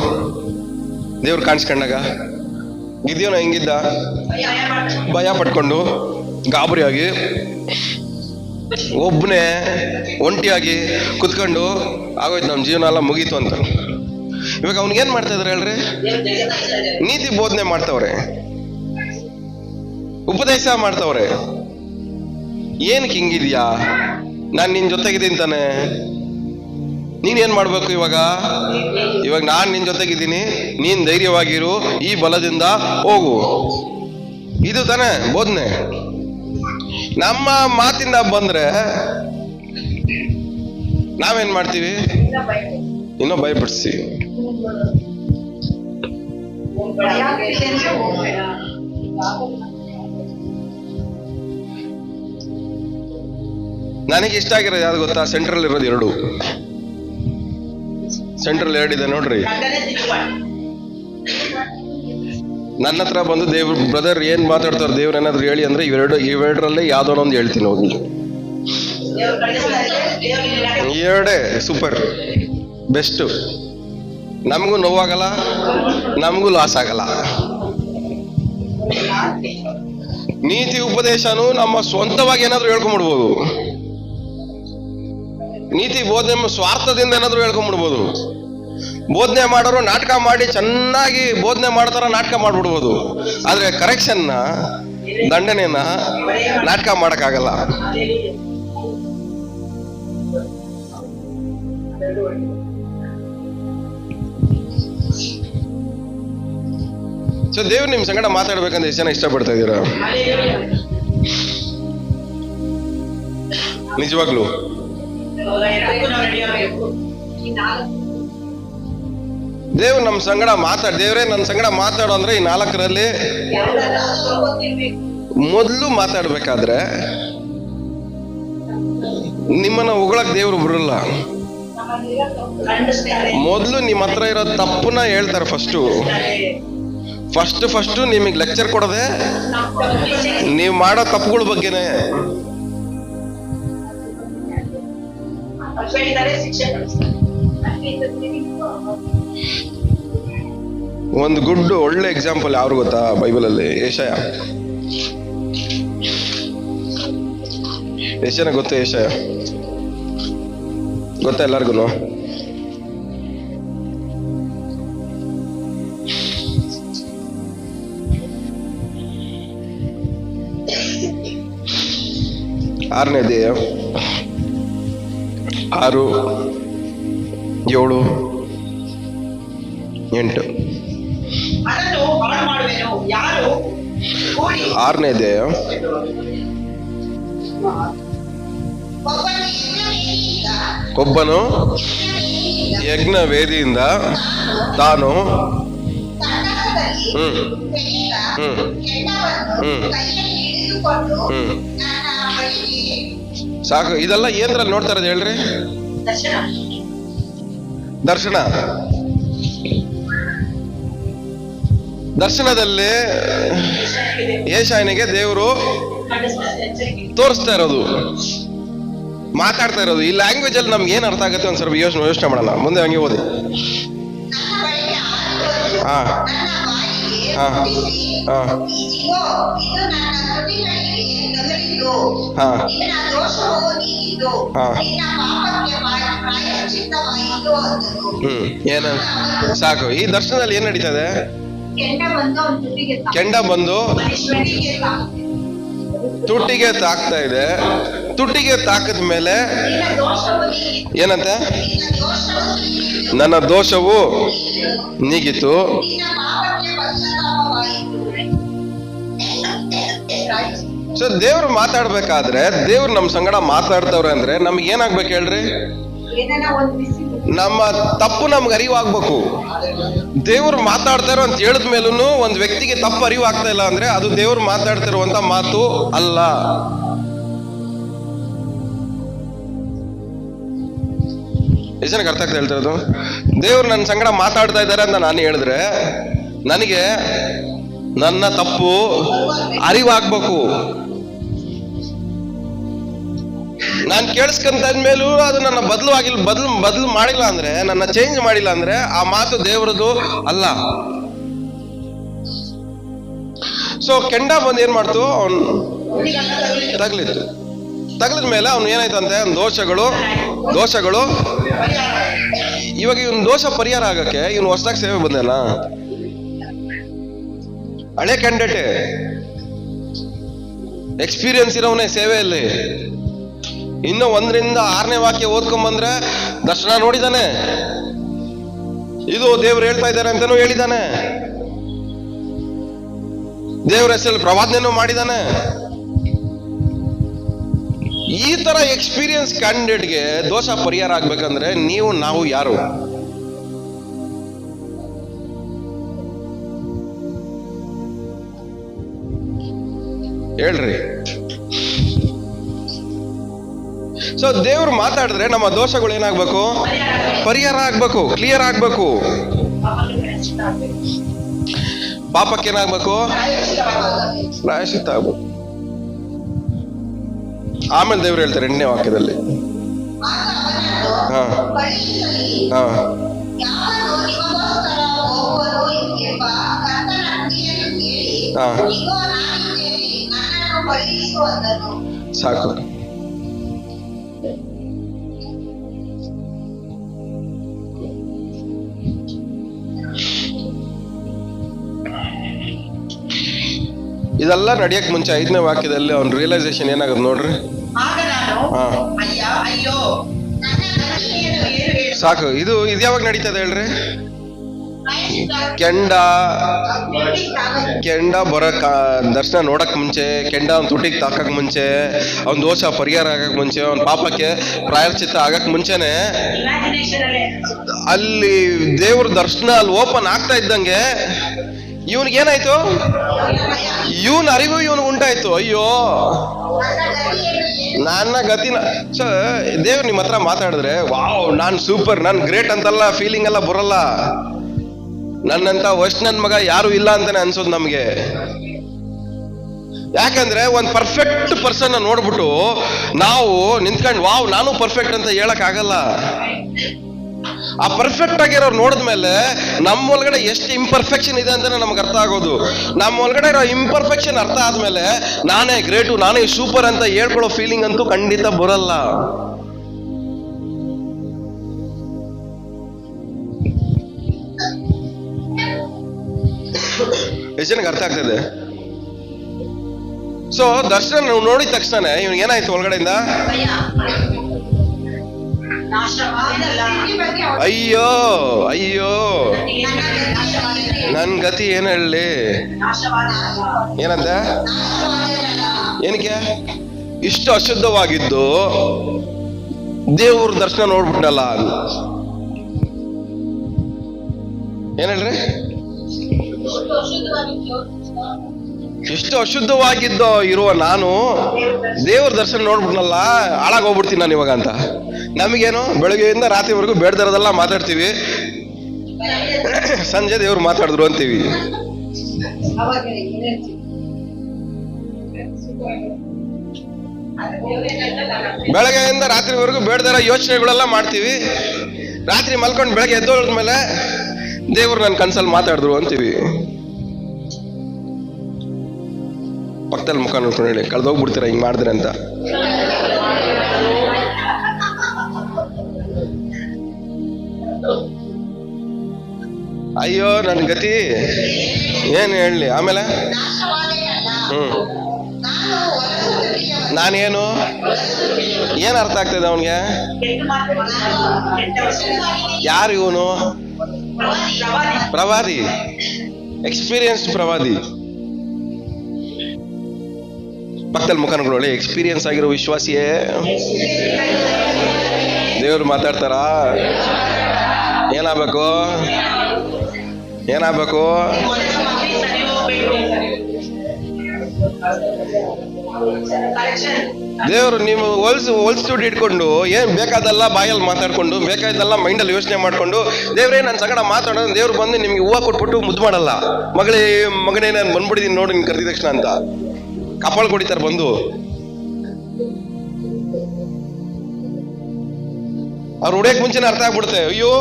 ದೇವ್ರು ಕಾಣಿಸ್ಕೊಂಡಾಗ? ಗಿದಿಯೋನ ಹೆಂಗಿದ್ದ? ಭಯ ಪಟ್ಕೊಂಡು, ಗಾಬರಿಯಾಗಿ, ಒಬ್ಬನೇ ಒಂಟಿಯಾಗಿ ಕುತ್ಕೊಂಡು ಆಗೋಯ್ತು, ನಮ್ಮ ಜೀವನ ಎಲ್ಲ ಮುಗೀತು ಅಂತ. ಇವಾಗ ಅವ್ನಿಗೇನ್ ಮಾಡ್ತಾ ಇದಾರೆ ಹೇಳ್ರಿ? ನೀತಿ ಬೋಧನೆ ಮಾಡ್ತವ್ರೆ, ಉಪದೇಶ ಮಾಡ್ತವ್ರೆ. ಏನಕ್ಕೆ ಹಿಂಗಿದ್ಯಾ? ನಾನ್ ನಿನ್ ಜೊತೆಗಿದ್ದೀನಿ ತಾನೆ. ನೀನೇನ್ ಮಾಡ್ಬೇಕು ಇವಾಗ? ನಾನ್ ನಿನ್ ಜೊತೆಗಿದ್ದೀನಿ, ನೀನ್ ಧೈರ್ಯವಾಗಿರು, ಈ ಬಲದಿಂದ ಹೋಗು. ಇದು ತಾನೆ ಬೋಧನೆ. ನಮ್ಮ ಮಾತಿಂದ ಬಂದ್ರೆ ನಾವೇನ್ ಮಾಡ್ತೀವಿ? ಇನ್ನೂ ಭಯಪಡಿಸ್ತೀವಿ. ನನಗೆ ಇಷ್ಟ ಆಗಿರೋದು ಯಾವ್ದು ಗೊತ್ತಾ? ಸೆಂಟ್ರಲ್ ಇರೋದು 2. ಸೆಂಟ್ರಲ್ 2 ಇದೆ ನೋಡ್ರಿ. ನನ್ನ ಹತ್ರ ಬಂದು ದೇವ್ರು ಬ್ರದರ್ ಏನ್ ಮಾತಾಡ್ತಾರೆ, ದೇವ್ರು ಏನಾದ್ರು ಹೇಳಿ ಅಂದ್ರೆ ಇವೆರಡರಲ್ಲೇ ಯಾವ್ದೋ ಒಂದು ಹೇಳ್ತೀನಿ ಹೋಗಿ. 2 ಸೂಪರ್ ಬೆಸ್ಟ್. ನಮಗೂ ನೋವಾಗಲ್ಲ, ನಮಗೂ ಲಾಸ್ ಆಗಲ್ಲ. ನೀತಿ ಉಪದೇಶನೂ ನಮ್ಮ ಸ್ವಂತವಾಗಿ ಏನಾದ್ರು ಹೇಳ್ಕೊಂಡ್ಬಿಡ್ಬೋದು. ನೀತಿ ಬೋಧನೆ ಸ್ವಾರ್ಥದಿಂದ ಏನಾದ್ರು ಹೇಳ್ಕೊಂಡ್ಬಿಡ್ಬೋದು. ಬೋಧನೆ ಮಾಡೋರು ನಾಟಕ ಮಾಡಿ ಚೆನ್ನಾಗಿ ಬೋಧನೆ ಮಾಡ್ತಾರ, ನಾಟಕ ಮಾಡ್ಬಿಡ್ಬೋದು. ಆದ್ರೆ ಕರೆಕ್ಷನ್ನ, ದಂಡನೆಯನ್ನ ನಾಟಕ ಮಾಡಕ್ಕಾಗಲ್ಲ. ಸೊ ದೇವ್ರು ನಿಮ್ ಸಂಗಡ ಮಾತಾಡ್ಬೇಕಂತ ಎಷ್ಟು ಜನ ಇಷ್ಟಪಡ್ತಾ ಇದ್ದೀರಾ? ನಿಜವಾಗ್ಲು ದೇವ್ರು ನಮ್ ಸಂಗಡ ದೇವ್ರೇ ನನ್ನ ಸಂಗಡ ಮಾತಾಡೋ ಅಂದ್ರೆ ಈ 4ರಲ್ಲಿ ಮೊದಲು ಮಾತಾಡ್ಬೇಕಾದ್ರೆ ನಿಮ್ಮನ್ನ ಹೊಗಳಕ್ ದೇವ್ರು ಬರಲ್ಲ. ಮೊದಲು ನಿಮ್ಮ ಹತ್ರ ಇರೋ ತಪ್ಪನ್ನ ಹೇಳ್ತಾರೆ. ಫಸ್ಟ್ ನಿಮಗೆ ಲೆಕ್ಚರ್ ಕೊಡೋದೆ ನೀವು ಮಾಡೋ ತಪ್ಪುಗಳ ಬಗ್ಗೆನೆ. ಒಂದು ಒಳ್ಳೆ ಎಕ್ಸಾಂಪಲ್ ಯಾರು ಗೊತ್ತಾ? ಬೈಬಲಲ್ಲಿ ಯೆಶಾಯ ಗೊತ್ತಾ? ಯೆಶಾಯ ಗೊತ್ತಾ ಎಲ್ಲರಿಗೂ? ಆರನೇ ಅಧ್ಯಾಯ 6, 7, 8. 6ನೇ ಅಧ್ಯಾಯ ಒಬ್ಬನು ಯಜ್ಞ ವೇದಿಯಿಂದ ತಾನು ಸಾಕು. ಇದೆಲ್ಲ ಏನ್ರಲ್ಲಿ ನೋಡ್ತಾ ಇರೋದು ಹೇಳ್ರಿ? ದರ್ಶನದಲ್ಲಿ ಯೆಶಾಯನಿಗೆ ದೇವರು ತೋರಿಸ್ತಾ ಇರೋದು, ಮಾತಾಡ್ತಾ ಇರೋದು. ಈ ಲ್ಯಾಂಗ್ವೇಜ್ ಅಲ್ಲಿ ನಮ್ಗೆ ಏನ್ ಅರ್ಥ ಆಗುತ್ತೆ ಒಂದ್ ಸ್ವಲ್ಪ ಯೋಚನೆ ಮಾಡೋಣ. ಮುಂದೆ ಹಂಗೆ ಓದಿ. ಹಾ ಹಾ ಹಾ ಏನ ಸಾಕು. ಈ ದರ್ಶನದಲ್ಲಿ ಏನ್ ನಡೀತದೆ? ಕೆಂಡ ಬಂದು ತುಟಿಗೆ ತಾಕ್ತಾ ಇದೆ. ತುಟಿಗೆ ತಾಕದ ಮೇಲೆ ಏನಂತ? ನನ್ನ ದೋಷವು ನೀಗಿತು. ಸೊ ದೇವ್ರು ಮಾತಾಡ್ಬೇಕಾದ್ರೆ, ದೇವ್ರು ನಮ್ ಸಂಗಡ ಮಾತಾಡ್ತವ್ರೆ ಅಂದ್ರೆ ನಮ್ಗೆ ಏನಾಗ್ಬೇಕು ಹೇಳ್ರಿ? ನಮ್ಮ ತಪ್ಪು ನಮ್ಗೆ ಅರಿವಾಗ್ಬೇಕು. ದೇವ್ರು ಮಾತಾಡ್ತಾರೋ ಅಂತ ಹೇಳಿದ ಮೇಲೂ ಒಂದು ವ್ಯಕ್ತಿಗೆ ತಪ್ಪು ಅರಿವಾಗ್ತಾ ಇಲ್ಲ ಅಂದ್ರೆ ಅದು ದೇವ್ರು ಮಾತಾಡ್ತಿರುವಂತ ಮಾತು ಅಲ್ಲ. ಎಷ್ಟು ಜನಕ್ಕೆ ಅರ್ಥ ಆಗ್ತಾ ಹೇಳ್ತಿರೋದು? ದೇವ್ರು ನನ್ನ ಸಂಗಡ ಮಾತಾಡ್ತಾ ಇದ್ದಾರೆ ಅಂತ ನಾನು ಹೇಳಿದ್ರೆ ನನಗೆ ನನ್ನ ತಪ್ಪು ಅರಿವಾಗ್ಬೇಕು. ನಾನು ಕೇಳಿಸ್ಕೊಂತಾದ್ಮೇಲೂ ಅದು ನನ್ನ ಬದಲು ಮಾಡಿಲ್ಲ ಅಂದ್ರೆ, ನನ್ನ ಚೇಂಜ್ ಮಾಡಿಲ್ಲ ಅಂದ್ರೆ ಆ ಮಾತು ದೇವರದು ಅಲ್ಲ. ಸೊ ಕೆಂಡ ಬಂದು ಏನ್ ಮಾಡ್ತು, ಅವನು ತಗಲಿದ ಮೇಲೆ ಅವನು ಏನಾಯ್ತಂತೆ, ದೋಷಗಳು ಇವಾಗ ಇವನ್ ದೋಷ ಪರಿಹಾರ ಆಗಕ್ಕೆ ಇವನು ಹೊಸದಾಗಿ ಸೇವೆ ಬಂದೇನ? ಹಳೆ ಕ್ಯಾಂಡಿಡೇಟ್, ಎಕ್ಸ್ಪೀರಿಯನ್ಸ್ ಇರೋವನೇ ಸೇವೆಯಲ್ಲಿ. ಇನ್ನು 1ರಿಂದ 6ನೇ ವಾಕ್ಯ ಓದ್ಕೊಂಡ್ಬಂದ್ರೆ ದರ್ಶನ ನೋಡಿದಾನೆ, ಇದು ದೇವ್ರು ಹೇಳ್ತಾ ಇದ್ದಾರೆ ಅಂತಾನೂ ಹೇಳಿದಾನೆ, ದೇವ್ರ ಹೆಸರಲ್ಲಿ ಪ್ರವಾದನೆನೂ ಮಾಡಿದಾನೆ. ಈ ತರ ಎಕ್ಸ್ಪೀರಿಯನ್ಸ್ ಕ್ಯಾಂಡಿಡೇಟ್ಗೆ ದೋಷ ಪರಿಹಾರ ಆಗ್ಬೇಕಂದ್ರೆ ನಾವು ಯಾರು? ಹೇಳ್ರಿ. ಸೊ ದೇವ್ರು ಮಾತಾಡಿದ್ರೆ ನಮ್ಮ ದೋಷಗಳು ಏನಾಗ್ಬೇಕು? ಪರಿಹಾರ ಆಗ್ಬೇಕು, ಕ್ಲಿಯರ್ ಆಗ್ಬೇಕು. ಪಾಪಕ್ಕೆ ಏನಾಗ್ಬೇಕು? ಪ್ರಾಯಶ್ಚಿತ್ತ ಆಗ್ಬೇಕು. ಆಮೇಲೆ ದೇವ್ರು ಹೇಳ್ತಾರೆ 8ನೇ ವಾಕ್ಯದಲ್ಲಿ, ಸಾಕು. ಇದೆಲ್ಲ ನಡೆಯಕ್ ಮುಂಚೆ 5ನೇ ವಾಕ್ಯದಲ್ಲಿ ಅವ್ನ ರಿಯಲೈಸೇಷನ್ ಏನಾಗುತ್ತೆ ನೋಡ್ರಿ. ಸಾಕು. ಇದು ಯಾವಾಗ ನಡೀತದೆ ಹೇಳ್ರಿ? ಕೆಂಡ ಬರಕ್ ದರ್ಶನ ನೋಡಕ್ ಮುಂಚೆ, ಕೆಂಡ ಅವ್ನ ತುಟಿಗೆ ತಾಕಕ್ ಮುಂಚೆ, ಅವ್ನ ದೋಷ ಪರಿಹಾರ ಆಗಕ್ ಮುಂಚೆ, ಅವ್ನ ಪಾಪಕ್ಕೆ ಪ್ರಾಯಶ್ಚಿತ್ತ ಆಗಕ್ ಮುಂಚೆನೆ ಅಲ್ಲಿ ದೇವ್ರ ದರ್ಶನ ಅಲ್ಲಿ ಓಪನ್ ಆಗ್ತಾ ಇದ್ದಂಗೆ ಇವನಿಗೇನಾಯ್ತು? ಇವನ್ ಅರಿವು ಇವನಿಗೆ ಉಂಟಾಯ್ತು. ಅಯ್ಯೋ ನನ್ನ ಗತಿನ. ಸೊ ದೇವ್ರು ನಿಮ್ಮ ಹತ್ರ ಮಾತಾಡಿದ್ರೆ ವಾವ್ ನಾನ್ ಸೂಪರ್, ನಾನ್ ಗ್ರೇಟ್ ಅಂತಲ್ಲ ಫೀಲಿಂಗ್ ಎಲ್ಲ ಬರಲ್ಲ. ನನ್ನಂತ ನನ್ ಮಗ ಯಾರು ಇಲ್ಲ ಅಂತಾನೆ ಅನ್ಸೋದು ನಮ್ಗೆ. ಯಾಕಂದ್ರೆ ಒಂದ್ ಪರ್ಫೆಕ್ಟ್ ಪರ್ಸನ್ ನೋಡ್ಬಿಟ್ಟು ನಾವು ನಿಂತ್ಕೊಂಡು ವಾವ್ ನಾನು ಪರ್ಫೆಕ್ಟ್ ಅಂತ ಹೇಳಕ್ ಆಗಲ್ಲ. ಆ ಪರ್ಫೆಕ್ಟ್ ಆಗಿರೋರು ನೋಡಿದ್ಮೇಲೆ ನಮ್ಮ ಒಳಗಡೆ ಎಷ್ಟು ಇಂಪರ್ಫೆಕ್ಷನ್ ಇದೆ ಅಂತ ನಮ್ಗೆ ಅರ್ಥ ಆಗೋದು. ನಮ್ಮ ಒಳಗಡೆ ಇರೋ ಇಂಪರ್ಫೆಕ್ಷನ್ ಅರ್ಥ ಆದ್ಮೇಲೆ ನಾನೇ ಗ್ರೇಟು, ನಾನೇ ಸೂಪರ್ ಅಂತ ಹೇಳ್ಕೊಳ್ಳೋ ಫೀಲಿಂಗ್ ಅಂತೂ ಖಂಡಿತ ಬರಲ್ಲ. ಎಷ್ಟು ಜನಕ್ಕೆ ಅರ್ಥ ಆಗ್ತದೆ? ಸೊ ದರ್ಶನ ನೋಡಿದ ತಕ್ಷಣ ಇವ್ನಿಗೆ ಏನಾಯ್ತು ಒಳಗಡೆಯಿಂದ? ಅಯ್ಯೋ ಅಯ್ಯೋ ನನ್ ಗತಿ ಏನ್ ಹೇಳಿ. ಏನಂತ? ಏನಕ್ಕೆ? ಇಷ್ಟು ಅಶುದ್ಧವಾಗಿದ್ದು ದೇವ್ರ ದರ್ಶನ ನೋಡ್ಬಿಟ್ನಲ್ಲ. ಏನ್ ಹೇಳ್ರಿ? ಎಷ್ಟು ಅಶುದ್ಧವಾಗಿದ್ದೋ ಇರುವ ನಾನು ದೇವ್ರ ದರ್ಶನ ನೋಡ್ಬಿಟ್ನಲ್ಲ, ಹಾಳಾಗೋಗ್ಬಿಡ್ತೀನಿ ನಾನು ಇವಾಗ ಅಂತ. ನಮಗೇನು ಬೆಳಗ್ಗೆಯಿಂದ ರಾತ್ರಿವರೆಗೂ ಬೇಡದಿರೋದೆಲ್ಲ ಮಾತಾಡ್ತೀವಿ, ಸಂಜೆ ದೇವ್ರು ಮಾತಾಡಿದ್ರು ಅಂತೀವಿ. ಬೆಳಗ್ಗೆಯಿಂದ ರಾತ್ರಿವರೆಗೂ ಬೇಡದಿರೋ ಯೋಚನೆಗಳೆಲ್ಲ ಮಾಡ್ತೀವಿ, ರಾತ್ರಿ ಮಲ್ಕೊಂಡು ಬೆಳಗ್ಗೆ ಎದ್ದೋದ್ಮೇಲೆ ದೇವ್ರು ನನ್ನ ಕನ್ಸಲ್ಲಿ ಮಾತಾಡಿದ್ರು ಅಂತೀವಿ. ಪಕ್ಕದಲ್ಲಿ ಮುಖ ನೋಡ್ಕೊಂಡು ಹೇಳಿ, ಕಳೆದೋಗ್ಬಿಡ್ತೀರ ಹಿಂಗ್ ಮಾಡಿದ್ರೆ ಅಂತ. ಅಯ್ಯೋ ನನ್ ಗತಿ ಏನ್ ಹೇಳಿ. ಆಮೇಲೆ ನಾನೇನು ಏನ್ ಅರ್ಥ ಆಗ್ತದೆ ಅವನ್ಗೆ? ಯಾರು ಇವನು? ಪ್ರವಾದಿ, ಎಕ್ಸ್ಪೀರಿಯನ್ಸ್ಡ್ ಪ್ರವಾದಿ. ಪಕ್ಕದಲ್ಲಿ ಮುಖ ನೋಡ್ಕೊಳ್ಳಿ, ಎಕ್ಸ್ಪೀರಿಯನ್ಸ್ ಆಗಿರೋ ವಿಶ್ವಾಸಿಯೇ ದೇವ್ರು ಮಾತಾಡ್ತಾರಾ? ಏನಾಗಬೇಕು? ಏನಾಗಬೇಕು? ದೇವರು ನೀವು ಹೊಲ್ಸ್ದುಡ್ಡು ಇಟ್ಕೊಂಡು ಏನ್ ಬೇಕಾದಲ್ಲ ಬಾಯಲ್ಲಿ ಮಾತಾಡ್ಕೊಂಡು ಬೇಕಾದಲ್ಲ ಮೈಂಡಲ್ಲಿ ಯೋಚನೆ ಮಾಡ್ಕೊಂಡು ದೇವ್ರೇ ನನ್ನ ಸಂಗಡ ಮಾತಾಡೋದು ದೇವ್ರು ಬಂದು ನಿಮ್ಗೆ ಹೂವು ಕೊಟ್ಬಿಟ್ಟು ಮುದ್ದು ಮಾಡಲ್ಲ. ಮಗನೇ ನಾನು ಬಂದ್ಬಿಟ್ಟಿದ್ದೀನಿ ನೋಡಿ ನೀನು ಕರೆದಿದ ತಕ್ಷಣ ಅಂತ ಕಪಾಳು ಕೊಡಿತಾರೆ ಬಂದು. ಅವ್ರು ಹೊಡೆಯಕ್ ಮುಂಚೆನೇ ಅರ್ಥ ಆಗ್ಬಿಡುತ್ತೆ ಅಯ್ಯೋ.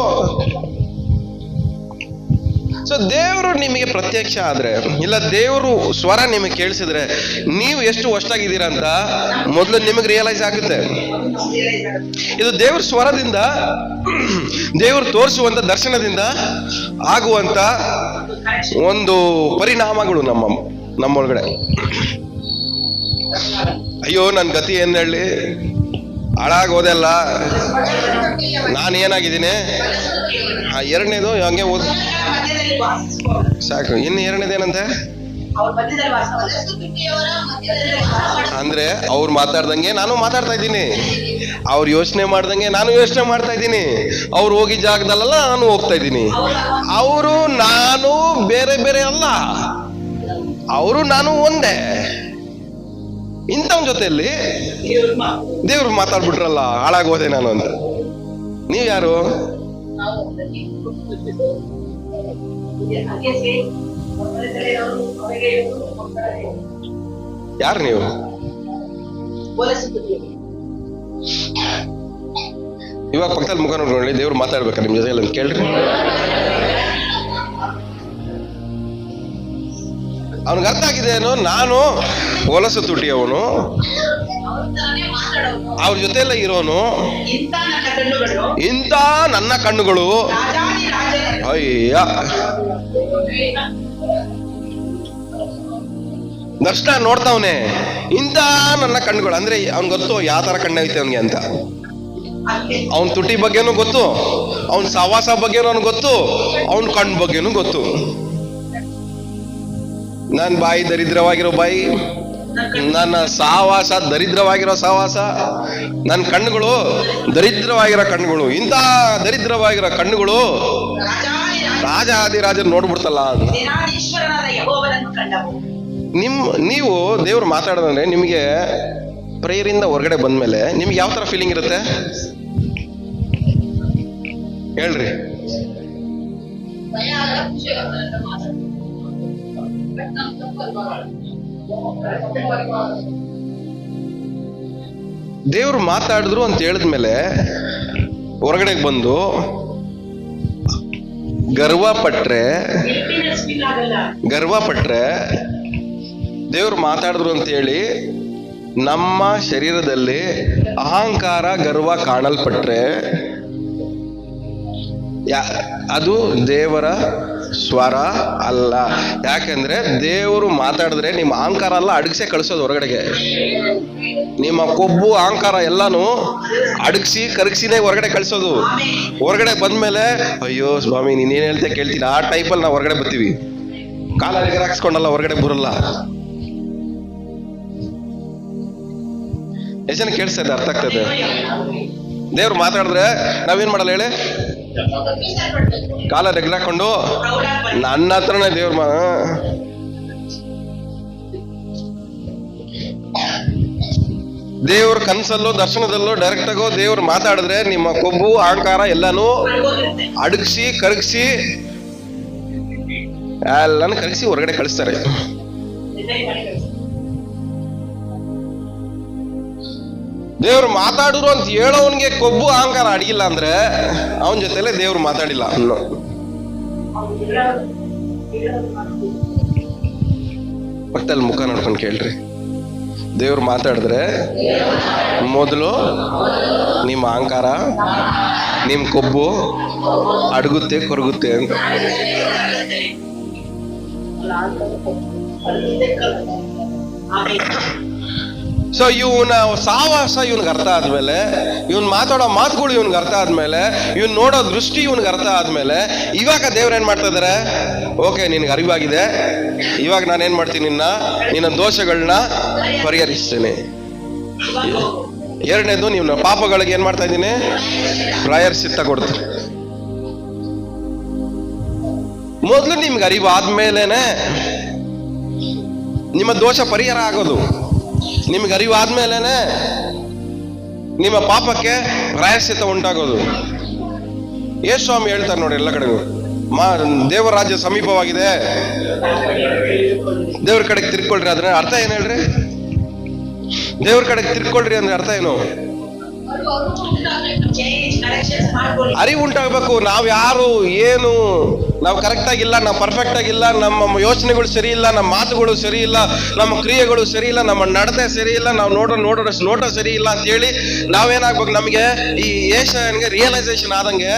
ಸೊ ದೇವರು ನಿಮಗೆ ಪ್ರತ್ಯಕ್ಷ ಆದ್ರೆ ಇಲ್ಲ ದೇವರು ಸ್ವರ ನಿಮಗೆ ಕೇಳಿಸಿದ್ರೆ ನೀವು ಎಷ್ಟು ಹೊಸ್ತಾಗಿದ್ದೀರಾ ಅಂತ ಮೊದಲು ನಿಮಗೆ ರಿಯಲೈಸ್ ಆಗುತ್ತೆ. ಇದು ದೇವ್ರ ಸ್ವರದಿಂದ, ದೇವರು ತೋರಿಸುವಂತ ದರ್ಶನದಿಂದ ಆಗುವಂತ ಒಂದು ಪರಿಣಾಮಗಳು ನಮ್ಮೊಳಗಡೆ. ಅಯ್ಯೋ ನನ್ನ ಗತಿ ಏನ್ ಹೇಳಿ, ಹಾಳಾಗೋದೆಲ್ಲ, ನಾನು ಏನಾಗಿದ್ದೀನಿ. ಎರಡನೇದು ಹಂಗೆ ಓದ್ ಸಾಕು. ಇನ್ನು ಎರಡನೇದೇನಂತೆ ಅಂದ್ರೆ ಅವ್ರು ಮಾತಾಡ್ದಂಗೆ ನಾನು ಮಾತಾಡ್ತಾ ಇದ್ದೀನಿ, ಅವ್ರು ಯೋಚನೆ ಮಾಡ್ದಂಗೆ ನಾನು ಯೋಚನೆ ಮಾಡ್ತಾ ಇದ್ದೀನಿ, ಅವ್ರು ಹೋಗಿ ಜಾಗದಲ್ಲ ನಾನು ಹೋಗ್ತಾ ಇದ್ದೀನಿ. ಅವರು ನಾನು ಬೇರೆ ಬೇರೆ ಅಲ್ಲ, ಅವರು ನಾನು ಒಂದೇ. ಇಂಥವನ್ ಜೊತೆಯಲ್ಲಿ ದೇವ್ರು ಮಾತಾಡ್ಬಿಟ್ರಲ್ಲ ಹಾಳಾಗೋದೆ ನಾನು ಅಂತ. ನೀವ್ ಯಾರು? ಯಾರು ನೀವು? ಇವಾಗ ಪಕ್ಕದಲ್ಲಿ ಮುಖ ನೋಡ್ಕೊಳ್ಳಿ, ದೇವ್ರು ಮಾತಾಡ್ಬೇಕಾ ನಿಮ್ ಜೊತೆ ಅಂತ ಕೇಳ್ರಿ. ಅವನಿಗೆ ಅರ್ಥ ಆಗಿದೆ ಏನೋ, ನಾನು ಹೊಲಸು ತುಟಿಯವನು, ಅವ್ರ ಜೊತೆ ಎಲ್ಲ ಇರೋನು, ಇಂಥ ನನ್ನ ಕಣ್ಣುಗಳು ಅಯ್ಯ ದರ್ಶನ ನೋಡ್ತಾವನೆ. ಇಂಥ ನನ್ನ ಕಣ್ಣುಗಳು ಅಂದ್ರೆ ಅವ್ನ್ ಗೊತ್ತು ಯಾವ ತರ ಕಣ್ಣೈತೆ ಅವನ್ಗೆ ಅಂತ. ಅವನ್ ತುಟಿ ಬಗ್ಗೆನೂ ಗೊತ್ತು, ಅವನ್ ಸವಾಸ ಬಗ್ಗೆನೂ ಅವ್ನ್ ಗೊತ್ತು, ಅವನ್ ಕಣ್ಣು ಬಗ್ಗೆನೂ ಗೊತ್ತು. ನನ್ ಬಾಯಿ ದರಿದ್ರವಾಗಿರೋ ಬಾಯಿ, ನನ್ನ ಸಹವಾಸ ದರಿದ್ರವಾಗಿರೋ ಸಹವಾಸ, ನನ್ನ ಕಣ್ಣುಗಳು ದರಿದ್ರವಾಗಿರೋ ಕಣ್ಣುಗಳು, ಇಂಥ ದರಿದ್ರವಾಗಿರೋ ಕಣ್ಣುಗಳು ರಾಜಾದಿರಾಜರು ನೋಡ್ಬಿಡ್ತಲ್ಲ. ನೀವು ದೇವ್ರು ಮಾತಾಡೋದಂದ್ರೆ ನಿಮಗೆ ಪ್ರೇಯರಿಂದ ಹೊರಗಡೆ ಬಂದ್ಮೇಲೆ ನಿಮ್ಗೆ ಯಾವ ತರ ಫೀಲಿಂಗ್ ಇರುತ್ತೆ ಹೇಳ್ರಿ? ದೇವ್ರು ಮಾತಾಡಿದ್ರು ಅಂತ ಹೇಳಿದ್ಮೇಲೆ ಹೊರಗಡೆ ಬಂದು ಗರ್ವ ಪಟ್ರೆ ದೇವ್ರು ಮಾತಾಡಿದ್ರು ಅಂತ ಹೇಳಿ ನಮ್ಮ ಶರೀರದಲ್ಲಿ ಅಹಂಕಾರ ಗರ್ವ ಕಾಣಲ್ಪಟ್ರೆ ಅದು ದೇವರ ಸ್ವರ ಅಲ್ಲ. ಯಾಕೆಂದ್ರೆ ದೇವರು ಮಾತಾಡಿದ್ರೆ ನಿಮ್ಮ ಅಹಂಕಾರ ಎಲ್ಲ ಅಡಗಿಸೇ ಕಳಿಸೋದು ಹೊರಗಡೆಗೆ. ನಿಮ್ಮ ಕೊಬ್ಬು ಅಹಂಕಾರ ಎಲ್ಲಾನು ಅಡಗಿಸಿ ಕರಗಿಸಿನೇ ಹೊರಗಡೆ ಕಳಿಸೋದು. ಹೊರಗಡೆ ಬಂದ್ಮೇಲೆ ಅಯ್ಯೋ ಸ್ವಾಮಿ ನೀನೇನ್ ಹೇಳ್ತಾ ಕೇಳ್ತೀನಿ ಆ ಟೈಪಲ್ಲಿ ನಾವು ಹೊರಗಡೆ ಬರ್ತೀವಿ. ಕಾಲ ಎಗರಾಕ್ಸ್ಕೊಂಡಲ್ಲ ಹೊರಗಡೆ ಬರಲ್ಲ. ಎಷ್ಟು ಜನ ಕೇಳಿಸ್ತಾ ಇದೆ? ಅರ್ಥ ಆಗ್ತದೆ? ದೇವ್ರು ಮಾತಾಡಿದ್ರೆ ನಾವೇನ್ ಮಾಡಲ್ಲ ಹೇಳಿ? ಕಾಲ ಎಗರಾಕೊಂಡು ನನ್ನ ಹತ್ರನೇ ದೇವ್ರ ದೇವ್ರ ಕನ್ಸಲ್ಲೋ ದರ್ಶನದಲ್ಲೋ ಡೈರೆಕ್ಟ್ ಆಗೋ ದೇವ್ರು ಮಾತಾಡಿದ್ರೆ ನಿಮ್ಮ ಕೊಬ್ಬು ಅಹಂಕಾರ ಎಲ್ಲಾನು ಅಡಗಿಸಿ ಕರಗಿಸಿ ಎಲ್ಲಾನು ಕರಗಿಸಿ ಹೊರಗಡೆ ಕಳಿಸ್ತಾರೆ. ದೇವ್ರು ಮಾತಾಡಿದ್ರು ಅಂತ ಹೇಳೋವನ್ಗೆ ಕೊಬ್ಬು ಅಹಂಕಾರ ಅಡಗಿಲ್ಲ ಅಂದ್ರೆ ಅವನ ಜೊತೆಲೆ ದೇವ್ರು ಮಾತಾಡಿಲ್ಲ ಅನ್ನೋ. ಪಕ್ಕದಲ್ಲಿ ಮುಖ ನೋಡ್ಕೊಂಡು ಕೇಳ್ರಿ. ದೇವ್ರು ಮಾತಾಡಿದ್ರೆ ಮೊದಲು ನಿಮ್ಮ ಅಹಂಕಾರ ನಿಮ್ಮ ಕೊಬ್ಬು ಅಡಗುತ್ತೆ ಕೊರಗುತ್ತೆ ಅಂತ. ಸೊ ಇವನ ಸಾವಾಸ ಇವನ್ಗೆ ಅರ್ಥ ಆದ್ಮೇಲೆ, ಇವನ್ ಮಾತಾಡೋ ಮಾತುಗಳು ಇವನ್ಗೆ ಅರ್ಥ ಆದ್ಮೇಲೆ, ಇವನ್ ನೋಡೋ ದೃಷ್ಟಿ ಇವನ್ಗೆ ಅರ್ಥ ಆದ್ಮೇಲೆ, ಇವಾಗ ದೇವ್ರ ಏನ್ ಮಾಡ್ತಾ ಇದಾರೆ? ಓಕೆ ನಿನ್ಗೆ ಅರಿವಾಗಿದೆ, ಇವಾಗ ನಾನೇನ್ ಮಾಡ್ತೀನಿ, ನಿನ್ನ ದೋಷಗಳನ್ನ ಪರಿಹರಿಸ್ತೇನೆ. ಎರಡನೇದು, ನಿಮ್ಮ ಪಾಪಗಳಿಗೆ ಏನ್ ಮಾಡ್ತಾ ಇದ್ದೀನಿ? ಪ್ರಾಯಶ್ಚಿತ್ತ ಕೊಡ್ತೀನಿ. ಮೊದಲು ನಿಮ್ಗೆ ಅರಿವು ಆದ್ಮೇಲೆನೆ ನಿಮ್ಮ ದೋಷ ಪರಿಹಾರ ಆಗೋದು. ನಿಮ್ಗೆ ಅರಿವು ಆದ್ಮೇಲೆನೆ ನಿಮ್ಮ ಪಾಪಕ್ಕೆ ಪ್ರಾಯಶ್ಚಿತ್ತ ಉಂಟಾಗೋದು. ಯೇಸು ಸ್ವಾಮಿ ಹೇಳ್ತಾರೆ ನೋಡಿ ಎಲ್ಲ ಕಡೆಗೂ, ದೇವರ ರಾಜ್ಯ ಸಮೀಪವಾಗಿದೆ, ದೇವ್ರ ಕಡೆಗೆ ತಿರ್ಕೊಳ್ರಿ. ಅದ್ರ ಅರ್ಥ ಏನ್ ಹೇಳ್ರಿ? ದೇವ್ರ ಕಡೆಗೆ ತಿರ್ಕೊಳ್ರಿ ಅಂದ್ರೆ ಅರ್ಥ ಏನು? ಅರಿವು ಉಂಟಾಗಬೇಕು. ನಾವ್ ಯಾರು ಏನು, ನಾವು ಕರೆಕ್ಟ್ ಆಗಿಲ್ಲ, ನಾವು ಪರ್ಫೆಕ್ಟ್ ಆಗಿಲ್ಲ, ನಮ್ಮ ಯೋಚನೆಗಳು ಸರಿ ಇಲ್ಲ, ನಮ್ಮ ಮಾತುಗಳು ಸರಿ ಇಲ್ಲ, ನಮ್ಮ ಕ್ರಿಯೆಗಳು ಸರಿ ಇಲ್ಲ, ನಮ್ಮ ನಡತೆ ಸರಿ ಇಲ್ಲ, ನಾವು ನೋಟ ಸರಿ ಇಲ್ಲ ಅಂತ ಹೇಳಿ ನಾವೇನಾಗ್ಬೇಕು, ನಮಗೆ ಈ ಏಷನ್ಗೆ ರಿಯಲೈಸೇಷನ್ ಆದಂಗೆ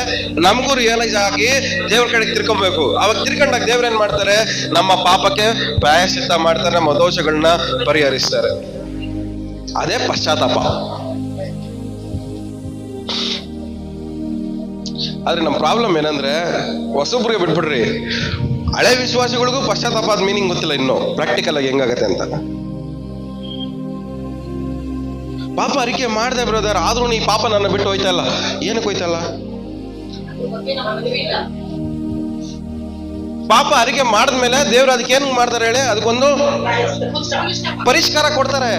ನಮಗೂ ರಿಯಲೈಸ್ ಆಗಿ ದೇವ್ರ ಕಡೆಗೆ ತಿರ್ಕೊಬೇಕು. ಅವಾಗ ತಿರ್ಕೊಂಡಾಗ ದೇವ್ರ ಏನ್ ಮಾಡ್ತಾರೆ? ನಮ್ಮ ಪಾಪಕ್ಕೆ ಪ್ರಾಯಶ್ಚಿತ್ತ ಮಾಡ್ತಾರೆ, ನಮ್ಮ ದೋಷಗಳನ್ನ ಪರಿಹರಿಸ್ತಾರೆ. ಅದೇ ಪಶ್ಚಾತ್ತಾಪ. ಆದ್ರೆ ನಮ್ಮ ಪ್ರಾಬ್ಲಮ್ ಏನಂದ್ರೆ, ಹೊಸಬ್ರಿಗೆ ಬಿಟ್ಬಿಡ್ರಿ, ಹಳೆ ವಿಶ್ವಾಸಿಗಳಿಗೂ ಪಶ್ಚಾತ್ತಾಪದ ಮೀನಿಂಗ್ ಗೊತ್ತಿಲ್ಲ ಇನ್ನು ಪ್ರಾಕ್ಟಿಕಲ್ ಆಗಿ ಹೆಂಗಾಗತ್ತೆ ಅಂತ. ಪಾಪ ಅರಿಕೆ ಮಾಡಿದೆ ಬ್ರದರ್, ಆದ್ರೂ ನೀ ಪಾಪ ನನ್ನ ಬಿಟ್ಟು ಹೋಯ್ತಾ ಇಲ್ಲ. ಏನಕ್ಕೆ ಹೋಯ್ತಾ ಇಲ್ಲ? ಪಾಪ ಅರಿಕೆ ಮಾಡಿದ್ಮೇಲೆ ದೇವ್ರು ಅದಕ್ಕೆ ಏನ್ ಮಾಡ್ತಾರೆ ಹೇಳಿ? ಅದಕ್ಕೊಂದು ಪರಿಷ್ಕಾರ ಕೊಡ್ತಾರೆ.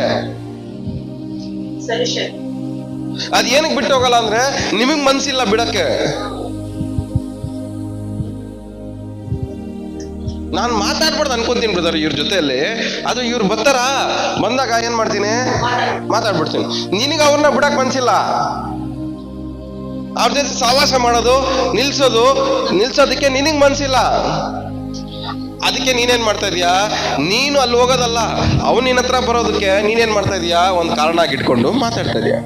ಅದ್ ಏನಕ್ಕೆ ಬಿಟ್ಟು ಹೋಗಲ್ಲ ಅಂದ್ರೆ, ನಿಮಗ್ ಮನ್ಸಿಲ್ಲ ಬಿಡಕ್ಕೆ. ನಾನು ಮಾತಾಡ್ಬಾರ್ದು ಅನ್ಕೊಂತೀನಿ ಬ್ರದರ್ ಇವ್ರ ಜೊತೆಯಲ್ಲಿ. ಅದು ಇವ್ರು ಬರ್ತಾರ, ಬಂದಾಗ ಏನ್ ಮಾಡ್ತೀನಿ? ಮಾತಾಡ್ಬಿಡ್ತೀನಿ. ನಿನಗೆ ಅವ್ರನ್ನ ಬಿಡಕ್ ಮನ್ಸಿಲ್ಲ. ಅವ್ರ ಜೊತೆ ಸಹವಾಸ ಮಾಡೋದು ನಿಲ್ಸೋದಕ್ಕೆ ನಿನಗ್ ಮನ್ಸಿಲ್ಲ. ಅದಕ್ಕೆ ನೀನೇನ್ ಮಾಡ್ತಾ ಇದೀಯಾ? ನೀನು ಅಲ್ಲಿ ಹೋಗೋದಲ್ಲ, ಅವ್ನು ನಿನ್ನ ಹತ್ರ ಬರೋದಕ್ಕೆ ನೀನೇನ್ ಮಾಡ್ತಾ ಇದೀಯಾ? ಒಂದ್ ಕಾರಣ ಇಟ್ಕೊಂಡು ಮಾತಾಡ್ತಾ ಇದೀಯ.